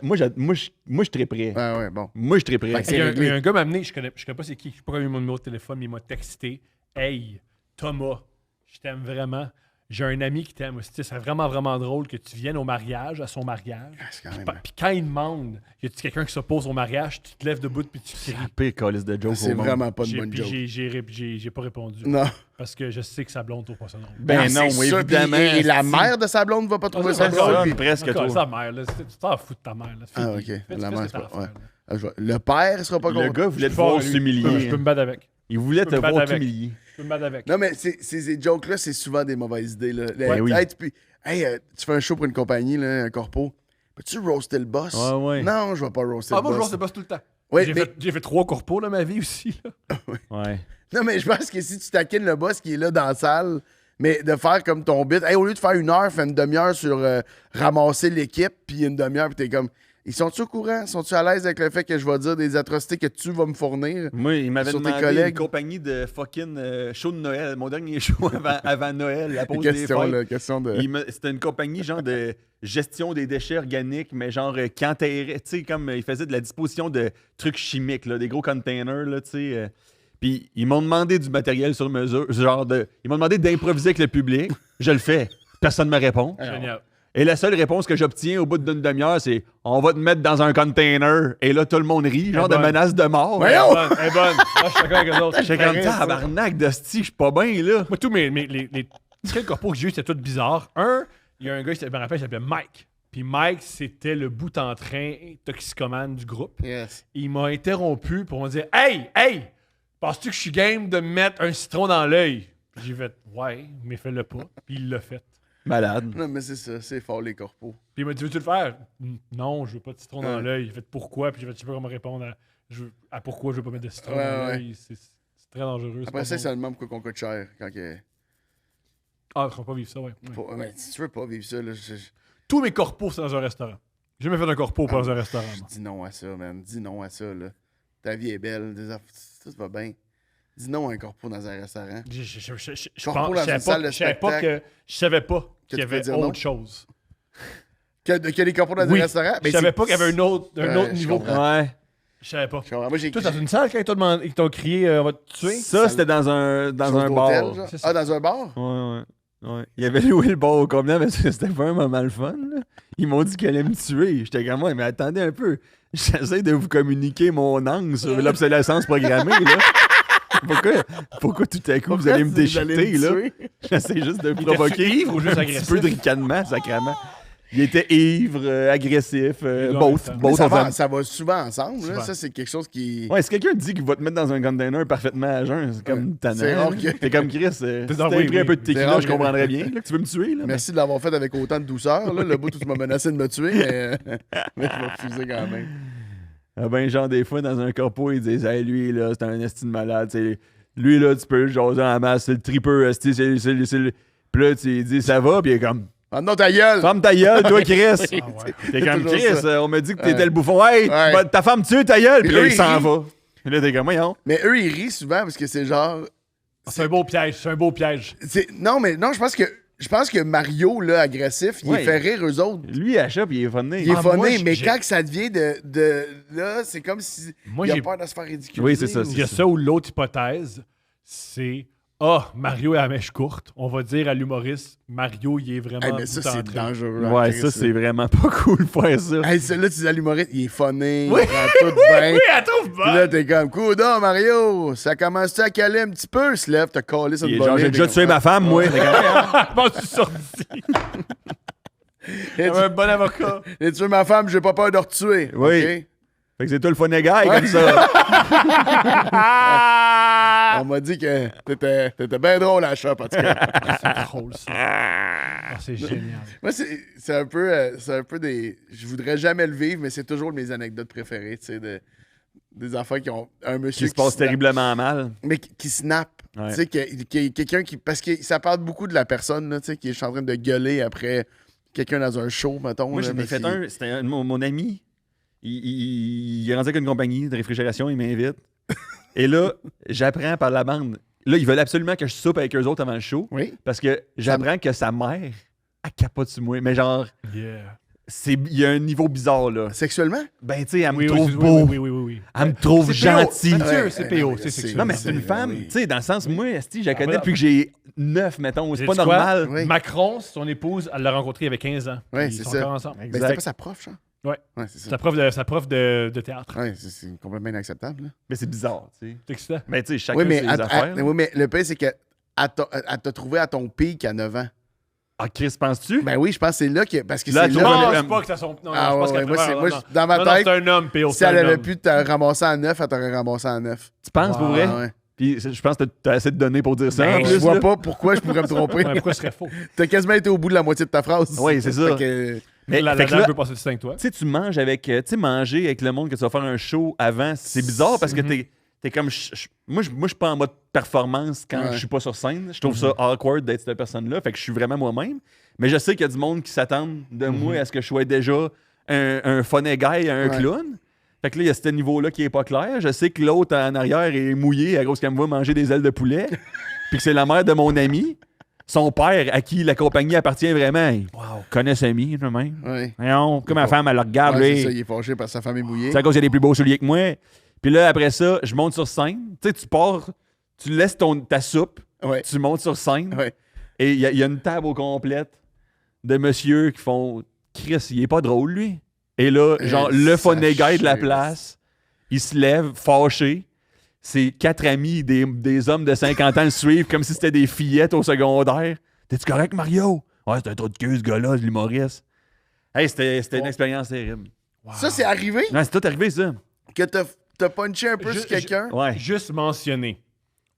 suis très prêt. Ah ouais, bon. Moi, je suis très prêt. Fait que Il y a réglé. un gars m'a amené, je connais pas c'est qui, je sais pas comment il a eu mon numéro de téléphone, mais il m'a texté. Hey, Thomas, je t'aime vraiment. J'ai un ami qui t'aime aussi. Tu sais, c'est vraiment, vraiment drôle que tu viennes au mariage, à son mariage. C'est quand même- Puis quand il demande, y a-tu quelqu'un qui s'oppose au mariage, tu te lèves debout puis tu C'est cries. la pire calice de joke C'est au monde. vraiment pas une J'ai- bonne puis joke. j'ai pas répondu. Non. Parce que je sais que sa blonde trouve pas ça drôle. Ben non, c'est sûr, puis- évidemment. Et la si. mère de sa blonde va pas trouver ça c'est drôle. ça. puis- Presque Encore, trop. sa mère, là, tu t'en fous de ta mère. Là. Ah, ok. Fais- La fais mère, ce que c'est t'as pas. à Ouais. faire, là. Ah, le père sera pas Le content. gars voulait te Je peux voir lui. Je s'humilier. peux me battre avec. Il voulait je te peux me voir battre avec. t'humilier. Je peux me battre avec. Non, mais ces jokes-là, c'est souvent des mauvaises idées. Là. Ben oui. Tu fais un show pour une compagnie, là, un corpo. Peux-tu roaster le boss? Ouais, ouais. Non, je vais pas roaster Ah, le moi, je boss. roast le boss tout le temps. Ouais, j'ai, mais- fait, j'ai fait 3 corpos dans ma vie aussi. Là. Ouais. Non, mais je pense que si tu taquines le boss qui est là dans la salle, mais de faire comme ton bit, hey, au lieu de faire 1 heure, fais une demi-heure sur ramasser l'équipe, puis une demi-heure, puis t'es comme, ils sont-tu au courant? Sont-tu à l'aise avec le fait que je vais dire des atrocités que tu vas me fournir? Moi, il m'avait Sur tes demandé collègues. une compagnie de fucking show de Noël. Mon dernier show avant Noël, la pause des Question, fêtes. là, question de... C'était une compagnie genre de gestion des déchets organiques, mais genre tu sais, comme ils faisaient de la disposition de trucs chimiques, là, des gros containers, là, tu sais. Puis ils m'ont demandé du matériel sur mesure, ils m'ont demandé d'improviser avec le public. Je le fais. Personne ne me répond. Génial. Et la seule réponse que j'obtiens au bout d'une demi-heure, c'est on va te mettre dans un container. Et là, tout le monde rit, genre de bonne. menace de mort. Elle est Voyons! bonne. Elle est bonne. Moi, je suis d'accord avec eux autres. J'étais comme ça. tabarnak d'hostie, je suis pas bien là. Moi, tous les quels corpos que j'ai eu, c'était tout bizarre. Il y a un gars, je me rappelle, il s'appelait Mike. Puis Mike, c'était le bout en train toxicomane du groupe. Yes. Il m'a interrompu pour me dire Hey, penses-tu que je suis game de me mettre un citron dans l'œil? J'ai fait ouais, mais fais-le pas. Puis il l'a fait. Malade. Non, mais c'est ça, c'est fort, les corpos. Puis il m'a dit veux-tu le faire? Non, je veux pas de citron dans Ouais. l'œil. J'ai fait pourquoi? Puis j'ai fait je sais pas comment répondre à pourquoi je veux pas mettre de citron Ouais, dans ouais. l'œil. C'est très dangereux. c'est Après pas ça, bon. c'est le même pourquoi qu'on coûte cher. Quand que... Ah, je vais pas vivre ça, ouais. Mais si tu veux pas vivre ça, là, Tous mes corpos, c'est dans un restaurant. J'ai jamais fait un corpo dans un restaurant. moi. dis non à ça, man. Dis non à ça, là. Ta vie est belle, tout va bien. Dis non à un corpo dans un restaurant. Je Corpo dans une salle de spectacle. Je savais pas qu'il y tu peux avait dire non? autre chose. Que les corpos dans Oui. un restaurant? Je savais pas qu'il y avait un autre Ouais, je niveau. comprends. Ouais. Je savais pas. Je comprends. Moi, j'ai Toi, dans une salle, quand ils t'ont crié on va te tuer? Ça, c'était dans un chose bar. d'hôtel, genre. C'est ça. Ah, dans un bar? Ouais. Il avait loué le bar au combien, mais c'était pas un moment le fun. Là. Ils m'ont dit qu'ils allaient me tuer. J'étais comme, ouais, mais attendez un peu. J'essaie de vous communiquer mon angle sur l'obsolescence programmée. Là. Pourquoi tout à coup vous allez me déchiqueter? Là? J'essaie juste de provoquer ivre ou juste un agressif? petit peu de ricanement, sacrément. Il était ivre, agressif, both. Mais both Ça of them. va, ça va souvent ensemble. Là. Souvent. Ça, c'est quelque chose qui... Ouais, si quelqu'un te dit qu'il va te mettre dans un container parfaitement à jeun, c'est comme tannant. C'est rare là. que- T'es comme Chris. Si dans- t'avais oui, pris un oui. peu de C'est tequila, rare je que- comprendrais bien là, que tu veux me tuer. Là, Merci de l'avoir fait avec autant de douceur. Là. Le bout où tu m'as menacé de me tuer, mais je vais refuser quand même. Ah ben, genre, des fois, dans un corpo, ils disent hey, lui, là, c'est un esti de malade. T'sais, lui, là, tu peux le jaser en masse, c'est le tripper, esti, c'est le. Puis là, tu lui dis ça va, puis il est comme Ah non, ta gueule! ferme ta gueule, toi, Chris. Ah ouais. T'es C'est comme toujours Chris, ça. on m'a dit que t'étais le bouffon. Hey, Ouais. ta femme tue ta gueule, puis là, Lui, il s'en il- va. Là, t'es comme, voyons. Mais eux, ils rient souvent parce que c'est genre. C'est un beau piège, c'est un beau piège. Non, je pense que Mario, là, agressif, il Ouais. fait rire eux autres. Lui, à shop, il est funné. Il est Ah, moi, funné, mais j'ai- quand que ça devient de là, c'est comme si Moi, il a j'ai- peur de se faire ridiculiser. Oui, c'est ça, Il y a ça ou l'autre hypothèse, c'est Mario est à la mèche courte. On va dire à l'humoriste, Mario, il est vraiment. Hey, mais ça, bout en c'est train. dangereux. Ouais, Chris, ça, c'est vraiment pas cool de faire ça. Hey, celui-là, tu dis à l'humoriste, il est funny, Oui. il prend tout bien. Oui, elle trouve Puis là, bonne. t'es comme, coudonc, Mario, ça commence-tu à caler un petit peu? Se lève, t'as collé sur Il le est genre, j'ai déjà tué ma femme, moi. T'es comme, voyons. Bon, tu sors d'ici. Un bon avocat. J'ai tué ma femme, j'ai pas peur de retuer. Oui. OK? Fait que c'est toi le funny guy, comme ça. On m'a dit que t'étais bien drôle à la shop, en tout cas. C'est drôle, ça. Ah, c'est génial. Moi, c'est un peu des... Je voudrais jamais le vivre, mais c'est toujours mes anecdotes préférées, tu sais, des enfants qui ont un monsieur Qui se passe snap, terriblement mal. mais qui snap. Ouais. Tu sais, quelqu'un qui... Parce que ça parle beaucoup de la personne, là, tu sais, qui est en train de gueuler après quelqu'un dans un show, mettons. Moi, là, j'en ai parce fait qu'il- un. C'était mon ami. Il est rendu avec une compagnie de réfrigération, il m'invite. Et là, j'apprends par la bande. Là, ils veulent absolument que je soupe avec eux autres avant le show. Oui. Parce que j'apprends que sa mère, elle capote sur moi. Mais genre, Yeah. il y a un niveau bizarre, là. Sexuellement? Ben, tu sais, elle me Oui, trouve oui, beau. oui. Elle me trouve C'est gentil. PO. Ouais, C'est ouais, PO, ouais, c'est c'est- sexuel. Non, mais c'est une Oui, femme. oui. Tu sais, dans le sens, moi, esti, je la connais voilà. depuis que j'ai 9, mettons. C'est Sais-tu pas quoi? normal. Oui. Macron, son épouse, elle l'a rencontré il y avait 15 ans. Ouais, Ils c'est sont ça. encore ensemble. Ben, c'était pas sa prof, ça? Ouais. Ouais, c'est ça. Sa prof de théâtre. Ouais, c'est complètement inacceptable, là. Mais c'est bizarre, tu sais. C'est excitant. Mais tu sais, chacun Oui, mais, ses affaires. là. oui, mais le pire, c'est qu'elle t'a trouvé à ton pic à 9 ans. Ah, Chris, penses-tu? Ben oui, je pense que c'est là que. Parce que Là, c'est tu là. vois, Non, le- je pense que ça son. Non, Ah je pense ouais, qu'elle moi, devrait- c'est- non, moi, non. dans ma Non, tête, c'est un homme, PO. si c'est elle un avait homme. pu te ramasser à 9, elle t'aurait ramassé à 9. Tu penses pour vrai? Ah, ouais. Puis je pense que t'as assez de données pour dire ça. en Ben, je plus, vois là. pas pourquoi je pourrais me tromper. Ouais, pourquoi ce serait faux? T'as quasiment été au bout de la moitié de ta phrase. Oui, c'est ça. Fait que- Mais La fait que dame là, veut passer du temps avec toi. tu sais, tu manges avec. Tu sais, manger avec le monde que tu vas faire un show avant, c'est bizarre parce que t'es comme. Moi, je suis pas en mode performance quand Ouais. je suis pas sur scène. Je trouve ça awkward d'être cette personne-là. Fait que je suis vraiment moi-même. Mais je sais qu'il y a du monde qui s'attendent de moi à ce que je sois déjà un funny guy, un Ouais. clown. Fait que là, il y a ce niveau-là qui est pas clair. Je sais que l'autre en arrière est mouillé à cause qu'elle me voit manger des ailes de poulet. Puis que c'est la mère de mon ami. Son père, à qui la compagnie appartient vraiment, il connaît sa mie, même. Ouais. Voyons, comme ma femme, elle le regarde, Ouais, lui. c'est ça, il est fâché parce que sa femme est mouillée. C'est à cause qu'il y a des plus beaux souliers que moi. Puis là, après ça, je monte sur scène. Tu sais, tu pars, tu laisses ta soupe, Ouais. tu montes sur scène. Ouais. Et il y a une table au complète de monsieur qui font Chris, il est pas drôle, lui. Et là, genre, le funny guy de la place, il se lève, fâché. Ses 4 amis, des hommes de 50 ans, le suivent comme si c'était des fillettes au secondaire. T'es-tu correct, Mario? Ouais, c'est un trou de queue, ce gars-là, l'humoriste. Hey, c'était une expérience terrible. Ça, c'est arrivé Non, c'est tout arrivé, ça. que t'as punché un peu sur quelqu'un? Ouais. Juste mentionner,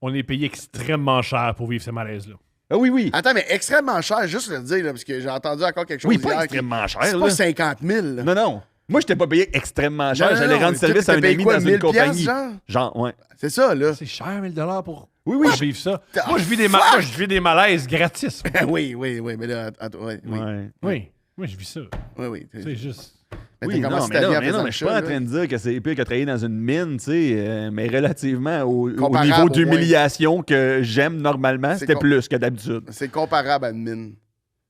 on est payé extrêmement cher pour vivre ce malaise-là. Ah oui, oui. Attends, mais extrêmement cher, juste le dire, là, parce que j'ai entendu encore quelque chose Oui, hier. pas extrêmement cher, C'est là. pas 50 000. là. Non, non. Moi, je t'ai pas payé extrêmement cher. Non, non, J'allais non, rendre mais service t'as à un payé ami quoi, dans une 1000 compagnie. piastres, Genre, ouais. C'est ça, là. C'est cher, 1000 $ pour Oui. vivre ça. Ah, Moi, je vis des malaises gratis. oui, mais là, oui. Ouais. Oui. Moi, je vis ça. Oui. C'est juste. Mais Oui, t'as non, commencé mais ta non, vie en mais faisant non, mais je suis ça, pas en là. train de dire que c'est pire que travailler dans une mine, tu sais, mais relativement au Comparable, niveau au d'humiliation que j'aime normalement, C'est c'était com- plus que d'habitude. C'est comparable à une mine.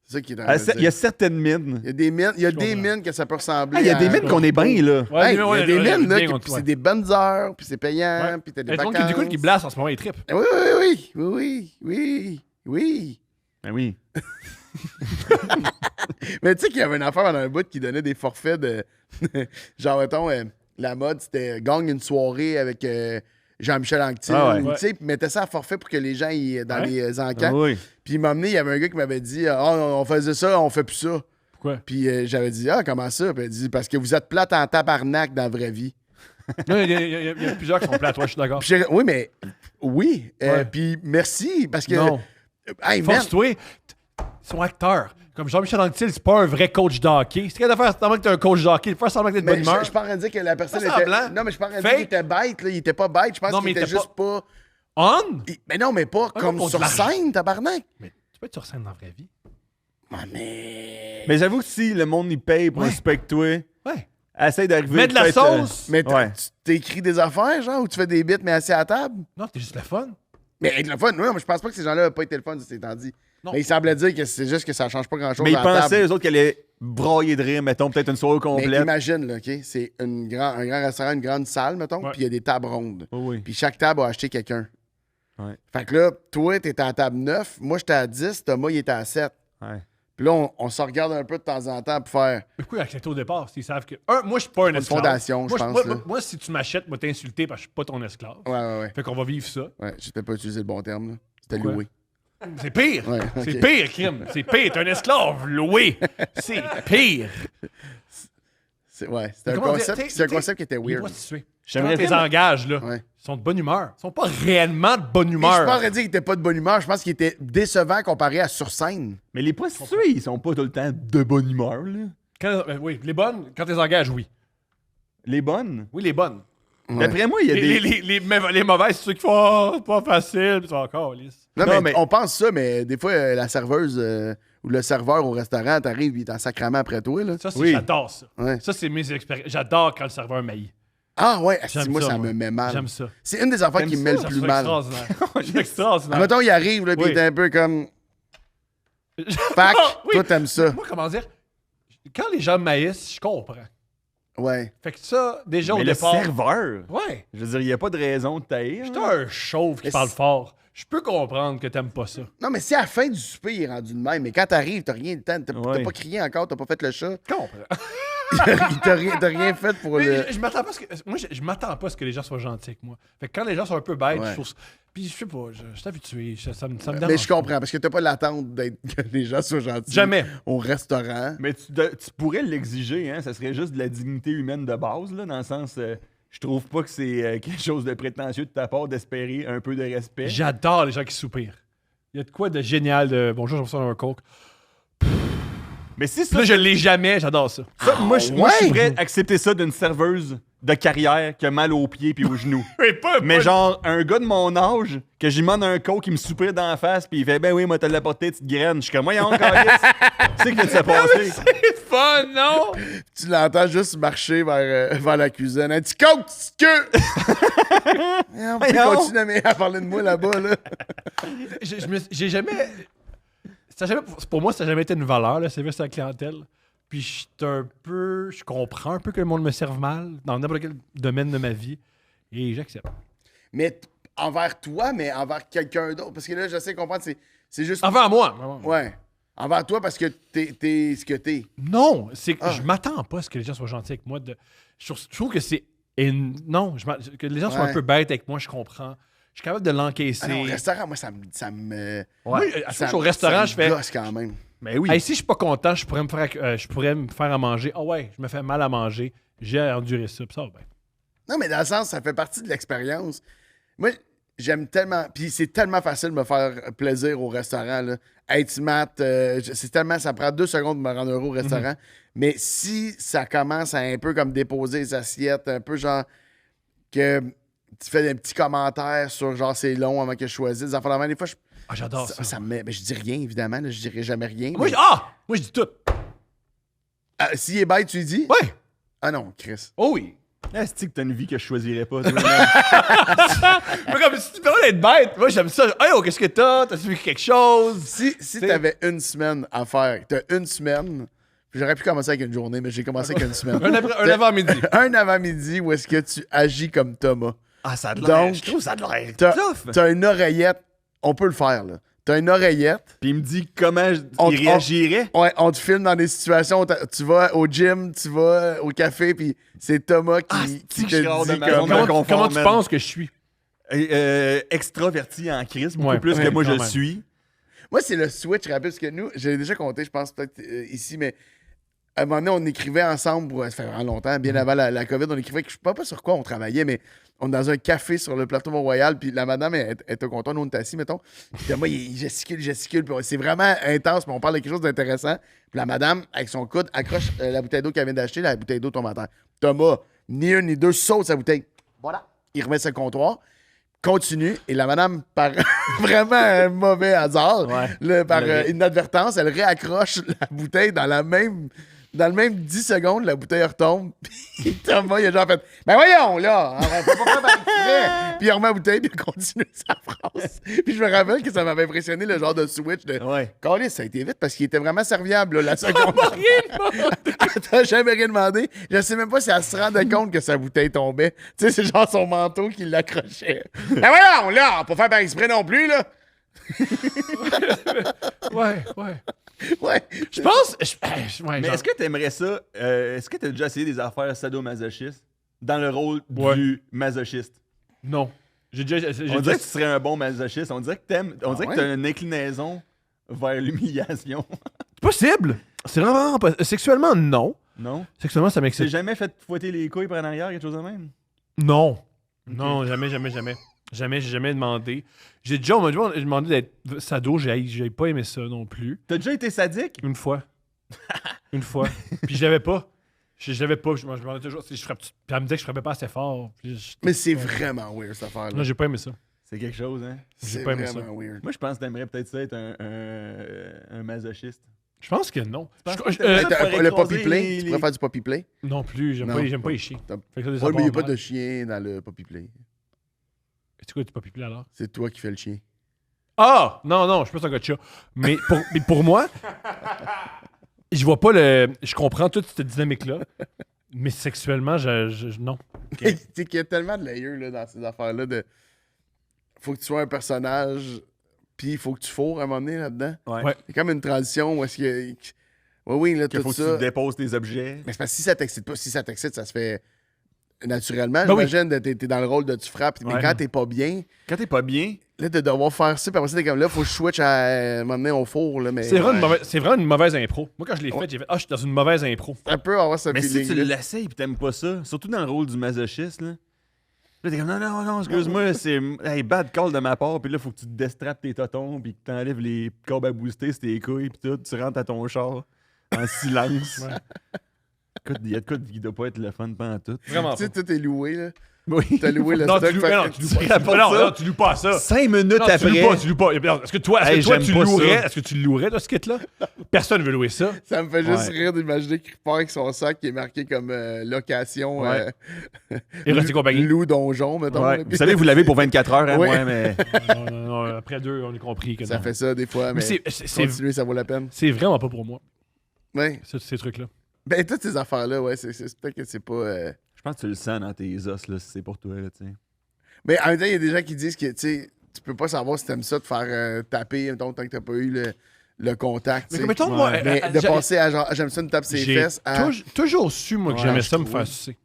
C'est ça qui est en train Ah, de Il y dire. a certaines mines. Il y a des mines, comprends. mines que ça peut ressembler. Ah, il y a des à- mines qu'on est bien, là. Ouais, Hey, il y a des mines, là, puis ouais. c'est des bonnes heures, puis c'est payant, Ouais. puis t'as des Il y a du monde vacances. qui écoute qui blasse en ce moment, ils trippent. Oui. Ben oui. Mais tu sais qu'il y avait une affaire dans un bout qui donnait des forfaits de. Genre, mettons, la mode, c'était gagne une soirée avec Jean-Michel Anctil. Ah ouais. Ou, tu sais, puis mettait ça à forfait pour que les gens, dans Ouais. les Ah encans. oui. Puis il m'a amené, il y avait un gars qui m'avait dit on faisait ça, on fait plus ça. Pourquoi? Puis j'avais dit comment ça? Puis il a dit parce que vous êtes plate en tabarnak dans la vraie vie. Non, il y a plusieurs qui sont plats, toi, je suis d'accord. Puis oui, mais. Oui. Ouais. Puis merci, parce que. Non. Hey, man, Force-toi. Ils sont acteurs. Comme Jean-Michel Anctil, c'est pas un vrai coach de hockey. C'est qu'à faire semblant que t'es un coach de hockey. Faire semblant que t'es de mais bonne humeur. je suis pas en train de dire que la personne Pas était. semblant. Non, mais je suis pas en train de dire Fake. qu'il était bête, là. Il était pas bête. Je pense Non, qu'il mais était il était juste pas. On? Mais non, mais pas Ah, comme non, sur de l'argent. scène, tabarnak. Mais tu peux être sur scène dans la vraie vie. Ah, mais. Mais j'avoue que si le monde y paye pour Ouais. respecter toi, Ouais. essaye d'arriver. Mets de la peut-être, sauce. Mais Ouais. tu t'écris des affaires, genre, ou tu fais des bits, mais assis à la table? Non, t'es juste le fun. Mais avec le fun, non, mais je pense pas que ces gens-là n'ont pas été le fun, c'est dit. Non. Mais il semblait dire que c'est juste que ça change pas grand-chose Mais ils à la pensaient, table. eux autres, qu'elle allait broyer de rire, mettons, peut-être une soirée Mais complète. imagine, là, OK? C'est un grand restaurant, une grande salle, mettons, Ouais. puis il y a des tables rondes. Oh oui. Puis chaque table a acheté quelqu'un. Ouais. Fait que là, toi, t'étais à table 9, moi, j'étais à 10, Thomas, il était à 7. Ouais. Puis là, on se regarde un peu de temps en temps pour faire Mais pourquoi accepter au départ s'ils savent que. Moi, je suis pas un une esclave. fondation, je Moi, pense. là. moi, si tu m'achètes, moi, t'insulter parce que je suis pas ton esclave. Ouais. Fait qu'on va vivre ça. Ouais, j'ai peut-être pas utilisé le bon terme, là. C'était Pourquoi? loué. C'est pire. Ouais, C'est ok. pire, Kim. C'est pire. T'es un esclave loué. C'est pire. C'est un Comment dire, concept, t'sais, c'est un t'sais, concept qui était Les weird. prostituées. J'aimerais Quand les vraiment- engages, là, Ouais. ils sont de bonne humeur. Ils sont pas réellement de bonne Mais je suis pas en humeur. train de dire qu'il était pas de bonne humeur, je pense qu'il était décevant comparé à sur scène. Mais les prostituées, ils sont pas tout le temps de bonne humeur, là. Oui, les bonnes, quand les engages, oui. Les bonnes. Oui, les bonnes. Ouais. D'après moi, il y a des. Les mauvaises, c'est ceux qui font c'est pas facile, puis c'est encore lisse. Non, Non, mais mais- on pense ça, mais des fois, la serveuse ou le serveur au restaurant, t'arrives, il est en sacrament après toi, là. Ça, Oui. j'adore ça. Ouais. Ça, c'est mes expériences. J'adore quand le serveur maillit. Ah ouais, J'aime moi, ça moi. me met mal. J'aime ça. C'est une des affaires T'aimes qui me ça? met Ça, le je plus trouve mal. extraordinaire. C'est extraordinaire. Mettons, il arrive, là, puis Oui. il est un peu comme. Pac, Oui. toi, t'aimes ça. Moi, comment dire? Quand les gens maïssent, je comprends. Ouais. Fait que ça, déjà Mais au le départ. serveur. Ouais. Je veux dire, il n'y a pas de raison de taïr. J'étais un chauve qui Mais parle c'est- fort. Je peux comprendre que t'aimes pas ça. Non, mais si à la fin du souper, il est rendu de même, mais quand t'arrives, t'as rien de temps, t'as Ouais. pas crié encore, t'as pas fait le chat, Je comprends. t'as rien fait pour Mais le. je m'attends pas à ce que. Moi, je m'attends pas à ce que les gens soient gentils avec moi. Fait que quand les gens sont un peu bêtes, Ouais. je trouve. Puis je sais pas, je suis habitué. Ça me Mais dérange. je comprends, parce que t'as pas l'attente d'être que les gens soient gentils. Jamais. Au restaurant. Mais tu pourrais l'exiger, hein. Ça serait juste de la dignité humaine de base, là, dans le sens. Je trouve pas que c'est quelque chose de prétentieux de ta part d'espérer un peu de respect. J'adore les gens qui soupirent. Il y a de quoi de génial de bonjour, je reçois un coke. Mais si Puis ça, là, je l'ai jamais, j'adore ça. moi, je suis ouais? prêt à accepter ça d'une serveuse de carrière qui a mal aux pieds puis aux genoux. Mais pas- genre, un gars de mon âge, que j'y demande un coke, qui me soupire dans la face, puis il fait ben oui, moi, t'as l'apporté, petite graine. Je suis comme, voyons, câlisse. Tu sais que tu s'est passé. C'est fun, non? Tu l'entends juste marcher vers la cuisine. Un petit coke, petite queue! On peut Voyons. continuer à parler de moi là-bas, là. J'ai jamais. Pour moi, ça n'a jamais été une valeur, le service à la clientèle. Puis je comprends un peu que le monde me serve mal dans n'importe quel domaine de ma vie. Et j'accepte. Mais envers toi, mais envers quelqu'un d'autre. Parce que là, j'essaie de comprendre, c'est juste. Envers moi. Ouais. Envers toi, parce que t'es ce que t'es. Non, c'est que Ah. je m'attends pas à ce que les gens soient gentils avec moi. Je trouve que c'est. Non, que les gens soient Ouais. un peu bêtes avec moi, je comprends. Je suis capable de l'encaisser. Ah non, au restaurant, moi, ça me. Oui, à chaque ça- fois, au restaurant, ça je me fais. gosse quand même. Mais oui. Hey, si je suis pas content, je pourrais me faire à manger. Ah ouais, je me fais mal à manger. J'ai enduré ça. Puis ça va bien. Non, mais dans le sens, ça fait partie de l'expérience. Moi, j'aime tellement. Puis c'est tellement facile de me faire plaisir au restaurant. Là. Être smart, c'est tellement. Ça prend 2 secondes de me rendre heureux au restaurant. Mais si ça commence à un peu comme déposer les assiettes, un peu genre que tu fais des petits commentaires sur genre c'est long avant que je choisisse. Des affaires de même, des fois, Ah, j'adore ça. ça me met. Mais je dis rien, évidemment. Là, je dirais jamais rien. Moi, mais- moi, je dis tout. S'il est bête, tu lui dis? Ouais. Ah non, Chris. Oh oui. Est-ce que t'as une vie que je choisirais pas, toi, man? Mais comme si tu peux d'être bête. Moi, j'aime ça. Hey, oh, qu'est-ce que t'as? T'as-tu vu quelque chose? Si t'avais une semaine à faire, t'as une semaine, puis j'aurais pu commencer avec une journée, mais j'ai commencé avec une semaine. Un avant-midi. Un avant-midi où est-ce que tu agis comme Thomas. Ah, ça a de Donc, je trouve ça a de l'air T'as tough. t'as une oreillette, on peut le faire, là. T'as une oreillette, Puis il me dit comment On- il réagirait. ouais, on te filme dans des situations, tu vas au gym, tu vas au café, puis c'est Thomas qui, Ah, qui c'est-tu que je te rentre dit de ma zone comme... de Comment, confort, comment tu man. penses que je suis? Extraverti en crise, beaucoup Ouais, plus ouais, que moi quand je même. suis. Moi, c'est le switch rapide, parce que nous, j'ai déjà compté, je pense peut-être ici, mais à un moment donné, on écrivait ensemble, ça fait vraiment longtemps, bien avant la COVID, on écrivait, je sais pas sur quoi on travaillait, mais on est dans un café sur le plateau Mont-Royal, puis la madame, elle était contente, nous on était assis, mettons. Puis moi, il gesticule, puis c'est vraiment intense, mais on parle de quelque chose d'intéressant. Puis la madame, avec son coude, accroche la bouteille d'eau qu'elle vient d'acheter, la bouteille d'eau tombe à terre. Thomas, ni un ni deux, saute sa bouteille. Voilà. Il remet sur le comptoir. Continue, et la madame, par vraiment un mauvais hasard, Ouais. là, par Le- inadvertance, elle réaccroche la bouteille dans la même Dans le même 10 secondes, la bouteille retombe. Puis Thomas, il a genre fait ben voyons, là, on va pas faire par exprès. Puis il remet la bouteille, puis il continue sa phrase. Puis je me rappelle que ça m'avait impressionné le genre de switch de. Ouais. Carlis, ça a été vite parce qu'il était vraiment serviable, là, la seconde. T'as jamais rien demandé. Je sais même pas si elle se rendait compte que sa bouteille tombait. Tu sais, c'est genre son manteau qui l'accrochait. Ben voyons, là, pas faire par exprès non plus, là. Ouais. Ouais. Je pense. Mais genre- est-ce que t'aimerais ça? Est-ce que t'as déjà essayé des affaires sadomasochistes dans le rôle Ouais. du masochiste? Non. J'ai déjà. On dirait que tu serais un bon masochiste. On dirait que t'aimes. On dirait ouais? que t'as une inclinaison vers l'humiliation. C'est possible. C'est vraiment pas. Sexuellement, non. Non? Sexuellement, ça Tu t'es m'excite. jamais fait fouetter les couilles par en arrière, quelque chose de même? Non. Non, jamais. Jamais, j'ai jamais demandé. J'ai déjà, on m'a demandé d'être sado, j'ai pas aimé ça non plus. T'as déjà été sadique? Une fois. Une fois. Puis je l'avais pas. Je l'avais pas. Je me demandais toujours si je frappe. Puis elle me disait que je frappais pas assez fort. Puis Mais c'est vraiment weird, cette affaire-là. Non, j'ai pas aimé ça. C'est quelque chose, hein? C'est pas aimé ça. vraiment weird. Moi, je pense que t'aimerais peut-être ça être un masochiste. Je pense que non. penses Je- que je- t'aimerais euh, ça? Le poppy écraser play, les- tu pourrais faire du poppy play? non plus, j'aime Non. pas les chiens. T'as- Fait que ça, Ouais, mais il n'y a pas mal. de chien dans le poppy play. C'est quoi, tu pas pipé alors? C'est toi qui fais le chien. Ah! Non, je suis pas un gars de chat. Mais pour moi, je vois pas le. Je comprends toute cette dynamique-là. Mais sexuellement, non. C'est qu'il y a tellement de layers là, dans ces affaires-là. Faut que tu sois un personnage, puis il faut que tu fourres à un moment donné là-dedans. Ouais. C'est comme une transition où est-ce que. Oui, là, Qu'il tout faut que ça. tu déposes tes objets. Mais c'est parce que si ça t'excite pas, si ça t'excite, ça se fait naturellement. Ben oui. J'imagine, t'es dans le rôle de tu frappes. Mais Ouais. quand t'es pas bien, Quand t'es pas bien, là, de devoir faire ça, puis après ça, t'es comme là, faut que je switch à un moment donné au four. Là, mais C'est vraiment une mauvaise impro. Moi, quand je l'ai fait, j'ai fait je suis dans une mauvaise impro. ça peut avoir ce mais si tu feeling. l'essayes et t'aimes pas ça, surtout dans le rôle du masochiste, là t'es comme non, excuse-moi, c'est hey, bad call de ma part, puis là, faut que tu te destrappes tes totons, puis que t'enlèves les corbes à booster sur tes couilles, puis tout, tu rentres à ton char en silence. Ouais. Écoute, il y a de quoi qui doit pas être le fun pendant tout. Vraiment Tu sais, tout est loué. Là. Oui. T'as loué le Non, stock. tu loues, fait- non, tu loues tu pas. rapportes Non, ça. non, tu loues pas ça. 5 minutes Non, après. tu loues pas. Est-ce que toi, Hey, j'aime tu pas louerais? ça. Est-ce que tu louerais, toi, ce kit-là? Personne veut louer ça. Ça me fait juste Ouais. rire d'imaginer qu'il repart avec son sac qui est marqué comme location Ouais. Et rester compagnie. loup donjon, mettons. Ouais. là, Vous puis savez, vous l'avez pour 24 heures, hein, Oui. ouais, mais. Non, après deux, on a compris que ça non. fait ça des fois, mais Mais c'est continuer, ça vaut la peine. vraiment pas pour moi, Ouais. ces trucs-là. Ben, toutes ces affaires-là, ouais, c'est peut-être que c'est pas. Je pense que tu le sens dans tes os, là, si c'est pour toi, là, tu sais. Mais en même temps, il y a des gens qui disent que, tu sais, tu peux pas savoir si t'aimes ça de faire taper, mettons, tant que t'as pas eu le contact. Mais tu sais. mettons, moi, Mais de passer à genre, j'aime ça me tape ses j'ai fesses à. toujours su, moi, que Ouais, j'aimais je ça me trouve. faire sucer.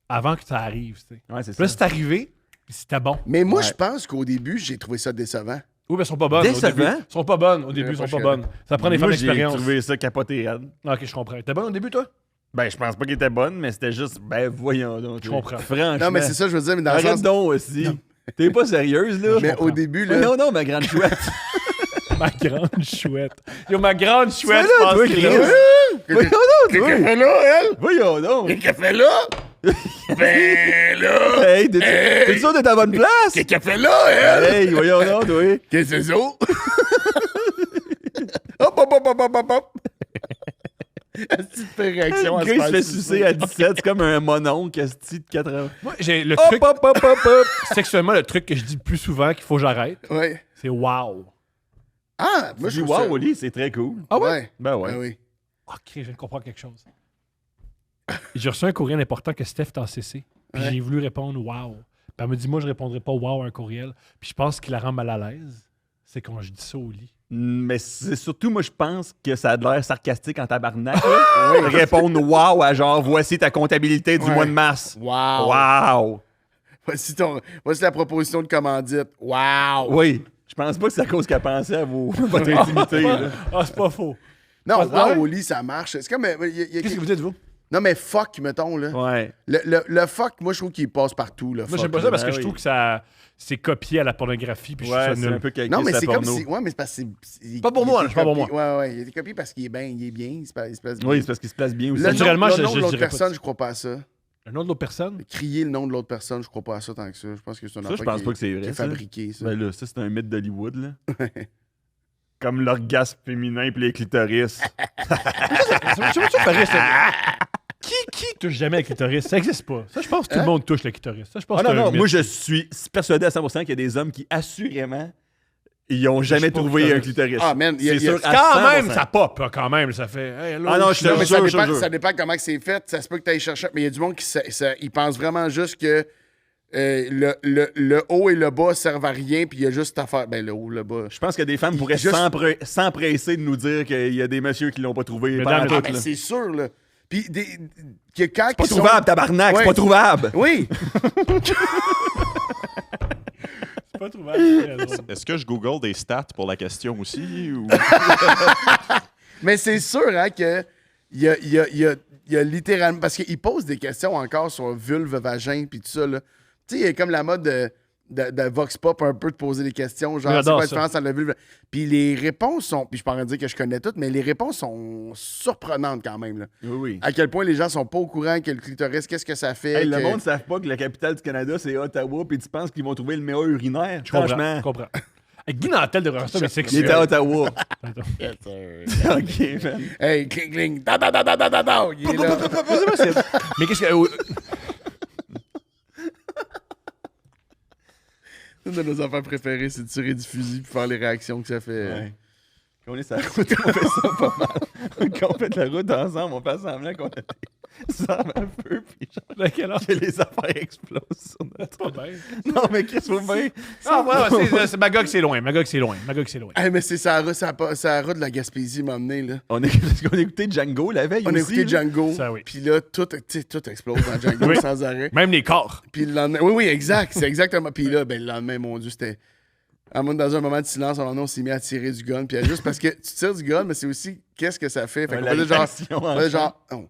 Avant que ça arrive, tu sais. Ouais, c'est Puis là, ça. c'est arrivé, puis c'était bon. Mais moi, Ouais. je pense qu'au début, j'ai trouvé ça décevant. Oui, mais elles sont pas bonnes. Décevant? Au début. Elles sont pas bonnes. Au début, elles pas sont pas chiant. bonnes. Ça prend des femmes Moi, j'ai d'expérience. trouvé ça capoté raide. Ok, je comprends. T'es bonne au début, toi? Ben, je pense pas qu'il était bonne, mais c'était juste, ben, voyons donc. Je comprends. Franchement. Non, mais c'est ça, je veux dire, mais dans le Arrête sens. donc aussi. T'es pas sérieuse, là? Mais au début, là. Non, non, ma grande chouette. Ma grande chouette. Yo, ma grande chouette, là, je pense toi, que Chris. là- Voyons donc, Qu'est-ce toi. qu'elle fait là, elle? Voyons donc. Qu'est-ce qu'elle fait là? Ben là! Hey, t'es sûr d'être à bonne place? Qu'est-ce qu'elle fait là, elle? Hey, voyons donc, toi. Qu'est-ce que c'est ça? Hop, hop, hop, hop, hop, hop, hop! Petite réaction à Le gars, il se fait sucer à 17, c'est comme un mononcle, esti de 80. Moi, j'ai le Hop, truc, hop, hop, hop, hop. sexuellement, le truc que je dis le plus souvent qu'il faut que j'arrête, Ouais. c'est wow. Ah, moi, Je je dis, trouve ça... wow, Oli, c'est très cool. Ah ouais? Ouais. Ben ouais. Ah oui. Ok, je viens de comprendre quelque chose. J'ai reçu un courriel important que Steph t'a CC. Puis Ouais. j'ai voulu répondre wow. Puis elle me dit, moi, je répondrai pas wow à un courriel. Puis je pense qu'il la rend mal à l'aise. C'est quand je dis ça au lit. Mais c'est surtout, moi, je pense que ça a l'air sarcastique en tabarnak. là. Répondre wow à genre, voici ta comptabilité du Ouais. mois de mars. Wow! Wow! Voici la proposition de commandite. Wow! Oui. Je pense pas que c'est à cause qu'elle pensait à votre intimité. là. Ah, c'est pas faux. Non, Ah ouais? wow, au lit, ça marche. C'est comme... Qu'est-ce que vous dites, vous? Non, mais fuck, mettons, là. Ouais. Le fuck, moi, je trouve qu'il passe partout, là. Moi, fuck, j'aime pas là. ça parce que ben je oui. trouve que ça c'est copié à la pornographie. Puis je Ouais, trouve ça c'est nul. un peu calqué Non, mais sur c'est la comme porno. si... Ouais, mais c'est parce que c'est... Pas pour moi, c'est pas pour moi. Ouais, ouais, il a été copié parce qu'il est bien, il se place bien. Oui, c'est parce qu'il se place bien aussi. Le Naturellement, nom, je le nom de l'autre dirais pas personne, ça. je crois pas à ça. Un nom de l'autre personne? Crier le nom de l'autre personne, je crois pas à ça tant que ça. Je pense que c'est un Ça, je affaire pense qui pas est- que c'est vrai, qui est ça. fabriqué, ça. Ben là, ça, c'est un mythe d'Hollywood, là. Comme l'orgasme féminin puis les clitoris. Ça me fait rire, ça. Qui touche jamais le clitoris? Ça existe pas. Ça, je pense que tout le monde touche le clitoris. Ça, je pense Ah que non, c'est un non, mythe. moi je suis persuadé à 100% qu'il y a des hommes qui, assurément, ils ont jamais pas trouvé un clitoris. clitoris. Ah, man, il y a- c'est sûr. à Quand 100%. même, ça pop, hein, quand même. Ça fait. Hey, hello, Ah non, je te Non, mais jure, ça dépend comment que c'est fait. Ça se peut que tu ailles chercher. Mais il y a du monde qui ils pensent vraiment juste que le haut et le bas servent à rien, puis il y a juste à faire. Ben, le haut, le bas. Je pense que des femmes pourraient Juste- s'empresser de nous dire qu'il y a des messieurs qui l'ont pas trouvé. Mesdames, Pas Ah, ben, c'est sûr, là. Puis, que quand ils sont- trouvable, tabarnak, Ouais. c'est pas trouvable. Oui. C'est pas trouvable. c'est très drôle. Est-ce que je google des stats pour la question aussi? Ou... Mais c'est sûr, hein, que il y a littéralement. Parce qu'ils posent des questions encore sur vulve, vagin, puis tout ça, là. Tu sais, il y a comme la mode de Vox Pop un peu de poser des questions, genre, c'est J'adore quoi la ça. différence entre la vulve. Puis les réponses sont. Puis je peux en dire que je connais toutes, mais les réponses sont surprenantes quand même, là. Oui, oui. À quel point les gens sont pas au courant que le clitoris, qu'est-ce que ça fait. Hey, le que- monde ne savent pas que la capitale du Canada, c'est Ottawa, puis tu penses qu'ils vont trouver le meilleur urinaire. Je comprends. Franchement, Je comprends. Hey, Guy Nantel devrait faire ça, mais c'est il était à Ottawa. Yes, sir. OK, man. Hey, cling, cling, da, da, da, da, da, da, da. Il est là. Mais qu'est-ce que. Une de nos affaires préférées, c'est de tirer du fusil puis faire les réactions que ça fait. Ouais. Quand on est sur la route, on fait ça pas mal. Quand on fait de la route ensemble, on fait semblant qu'on a des armes à feu, puis genre, À quelle heure? que les affaires explosent sur notre... Pas bien. Non, mais qu'est-ce que vous faites? Ah, ouais, c'est Magog, c'est loin. Magog, c'est loin. Hey, mais c'est ça route de la Gaspésie m'a amené, là. Parce qu'on a écouté Django la veille On a aussi. écouté là. Django. Ça, oui. Puis là, tout explose dans Django Oui. sans arrêt. Même les corps. Puis le lendemain. Oui, exact. C'est exactement. Puis là, ben, le lendemain, mon Dieu, c'était. Dans un moment de silence, on s'est mis à tirer du gun. Puis juste parce que tu tires du gun, mais c'est aussi qu'est-ce que ça fait. Fait qu'on La faisait genre. réaction On en faisait genre. Oh.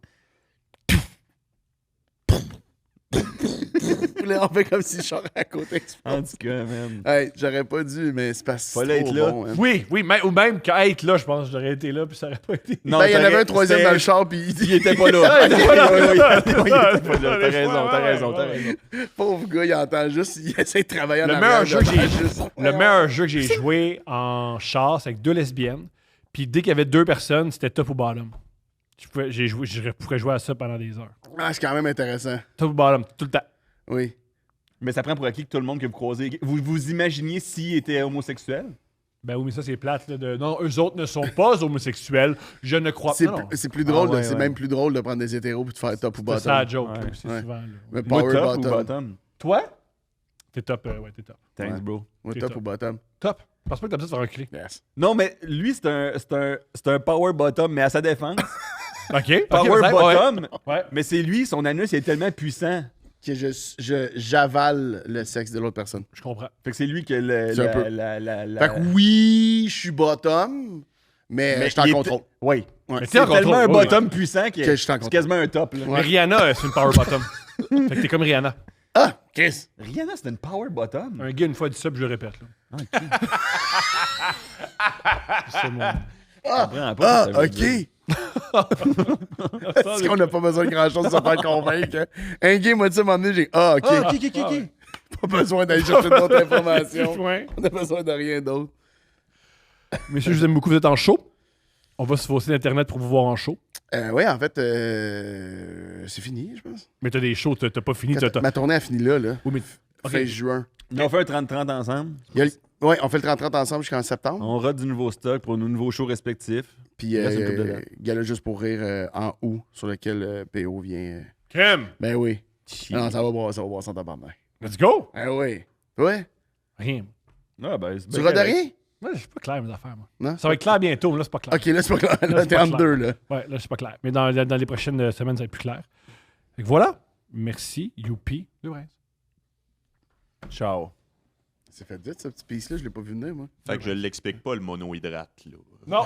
Là, on fait comme si le char à côté explose. En tout cas, man. Hey, j'aurais pas dû, mais c'est parce que Fallait c'est trop être là. bon, hein. Oui, ou même qu'à être là, je pense que j'aurais été là, puis ça aurait pas été. Non, Ben, il y en avait t'aurais- un troisième c'était- dans le char, puis Il était pas là. il était pas là. Oui, oui, il était pas là. Ouais, T'as raison, t'as ouais, raison, t'as ouais. raison. pauvre gars, il entend juste, il essaie de travailler en Le arrière, meilleur jeu que devant, j'ai juste- Le meilleur jeu que j'ai joué en char, c'est avec 2 lesbiennes. Puis dès qu'il y avait 2 personnes, c'était top ou bottom. Je pourrais jouer à ça pendant des heures. Ah, c'est quand même intéressant. Top ou bottom, tout le temps. Oui. Mais ça prend pour acquis que tout le monde que vous croisez. Vous imaginiez s'il était homosexuel? Ben oui, mais ça, c'est plate. Là, non, eux autres ne sont pas homosexuels. Je ne crois C'est pas. Non, plus, c'est plus drôle, Ah ouais, c'est ouais. même plus drôle de prendre des hétéros et de faire top ou c'est bottom. ça la joke. Ouais, là, c'est ouais. souvent. Là. Mais Moi, power top ou bottom. bottom? Toi? T'es top. Ouais, t'es top. Thanks, Ouais. bro. Moi, T'es top top. ou bottom. Top. Je pense pas que t'as besoin de faire reculer. Yes. Non, mais lui, c'est un power bottom, mais à sa défense. OK. Power ok, bottom, Ouais. mais c'est lui, son anus il est tellement puissant. Que j'avale le sexe de l'autre personne. Je comprends. Fait que c'est lui que C'est un peu- la... Fait que oui, je suis bottom, mais je suis en il est- contrôle. Oui. Ouais. Mais C'est en tellement contrôle, un oui. bottom puissant Que je suis en c'est contrôle. quasiment un top. Là. Mais Rihanna, c'est une power bottom. Fait que t'es comme Rihanna. Ah, Chris! Rihanna, c'est une power bottom. Un gars, une fois dit ça, puis je le répète. Là. C'est mon... Je comprends Ah, pas ce que ça veut ok! dire. Est-ce qu'on n'a pas besoin de grand-chose pour se faire convaincre? Hein? Un gars m'a dit ça, m'emmener, j'ai ah, ok. Ah, ok. Pas besoin d'aller chercher d'autres informations. Ouais. On a besoin de rien d'autre. Messieurs, je vous aime beaucoup, vous êtes en show. On va sur vos sites internet pour vous voir en show. Oui, en fait, c'est fini, je pense. Mais t'as des shows, t'as pas fini. T'as... Ma tournée a fini là. Oui, mais... Fin juin. On fait un 30-30 ensemble. Oui, on fait le 30-30 ensemble jusqu'en septembre. On rate du nouveau stock pour nos nouveaux shows respectifs. Puis, Il reste une couple de dates. Gala juste pour rire en août, sur lequel PO vient. Crème! Ben oui. Non, ça va boire son tabarnak. Let's go! Ah oui. Ouais. Rien. Ah, ben, c'est Tu bien rates de correct. rien? Ouais, c'est pas clair, mes affaires, moi. Non? Ça va être clair bientôt, mais là, c'est pas clair. Ok, là, c'est pas clair. Là, c'est t'es pas entre clair. deux, là. Ouais, là, c'est pas clair. Mais dans les prochaines semaines, ça va être plus clair. Fait que voilà. Merci, youpi. Le reste. Ciao. C'est fait vite, ce petit piece-là. Je l'ai pas vu venir, moi. Fait que je l'explique pas, le monohydrate. Là. Non!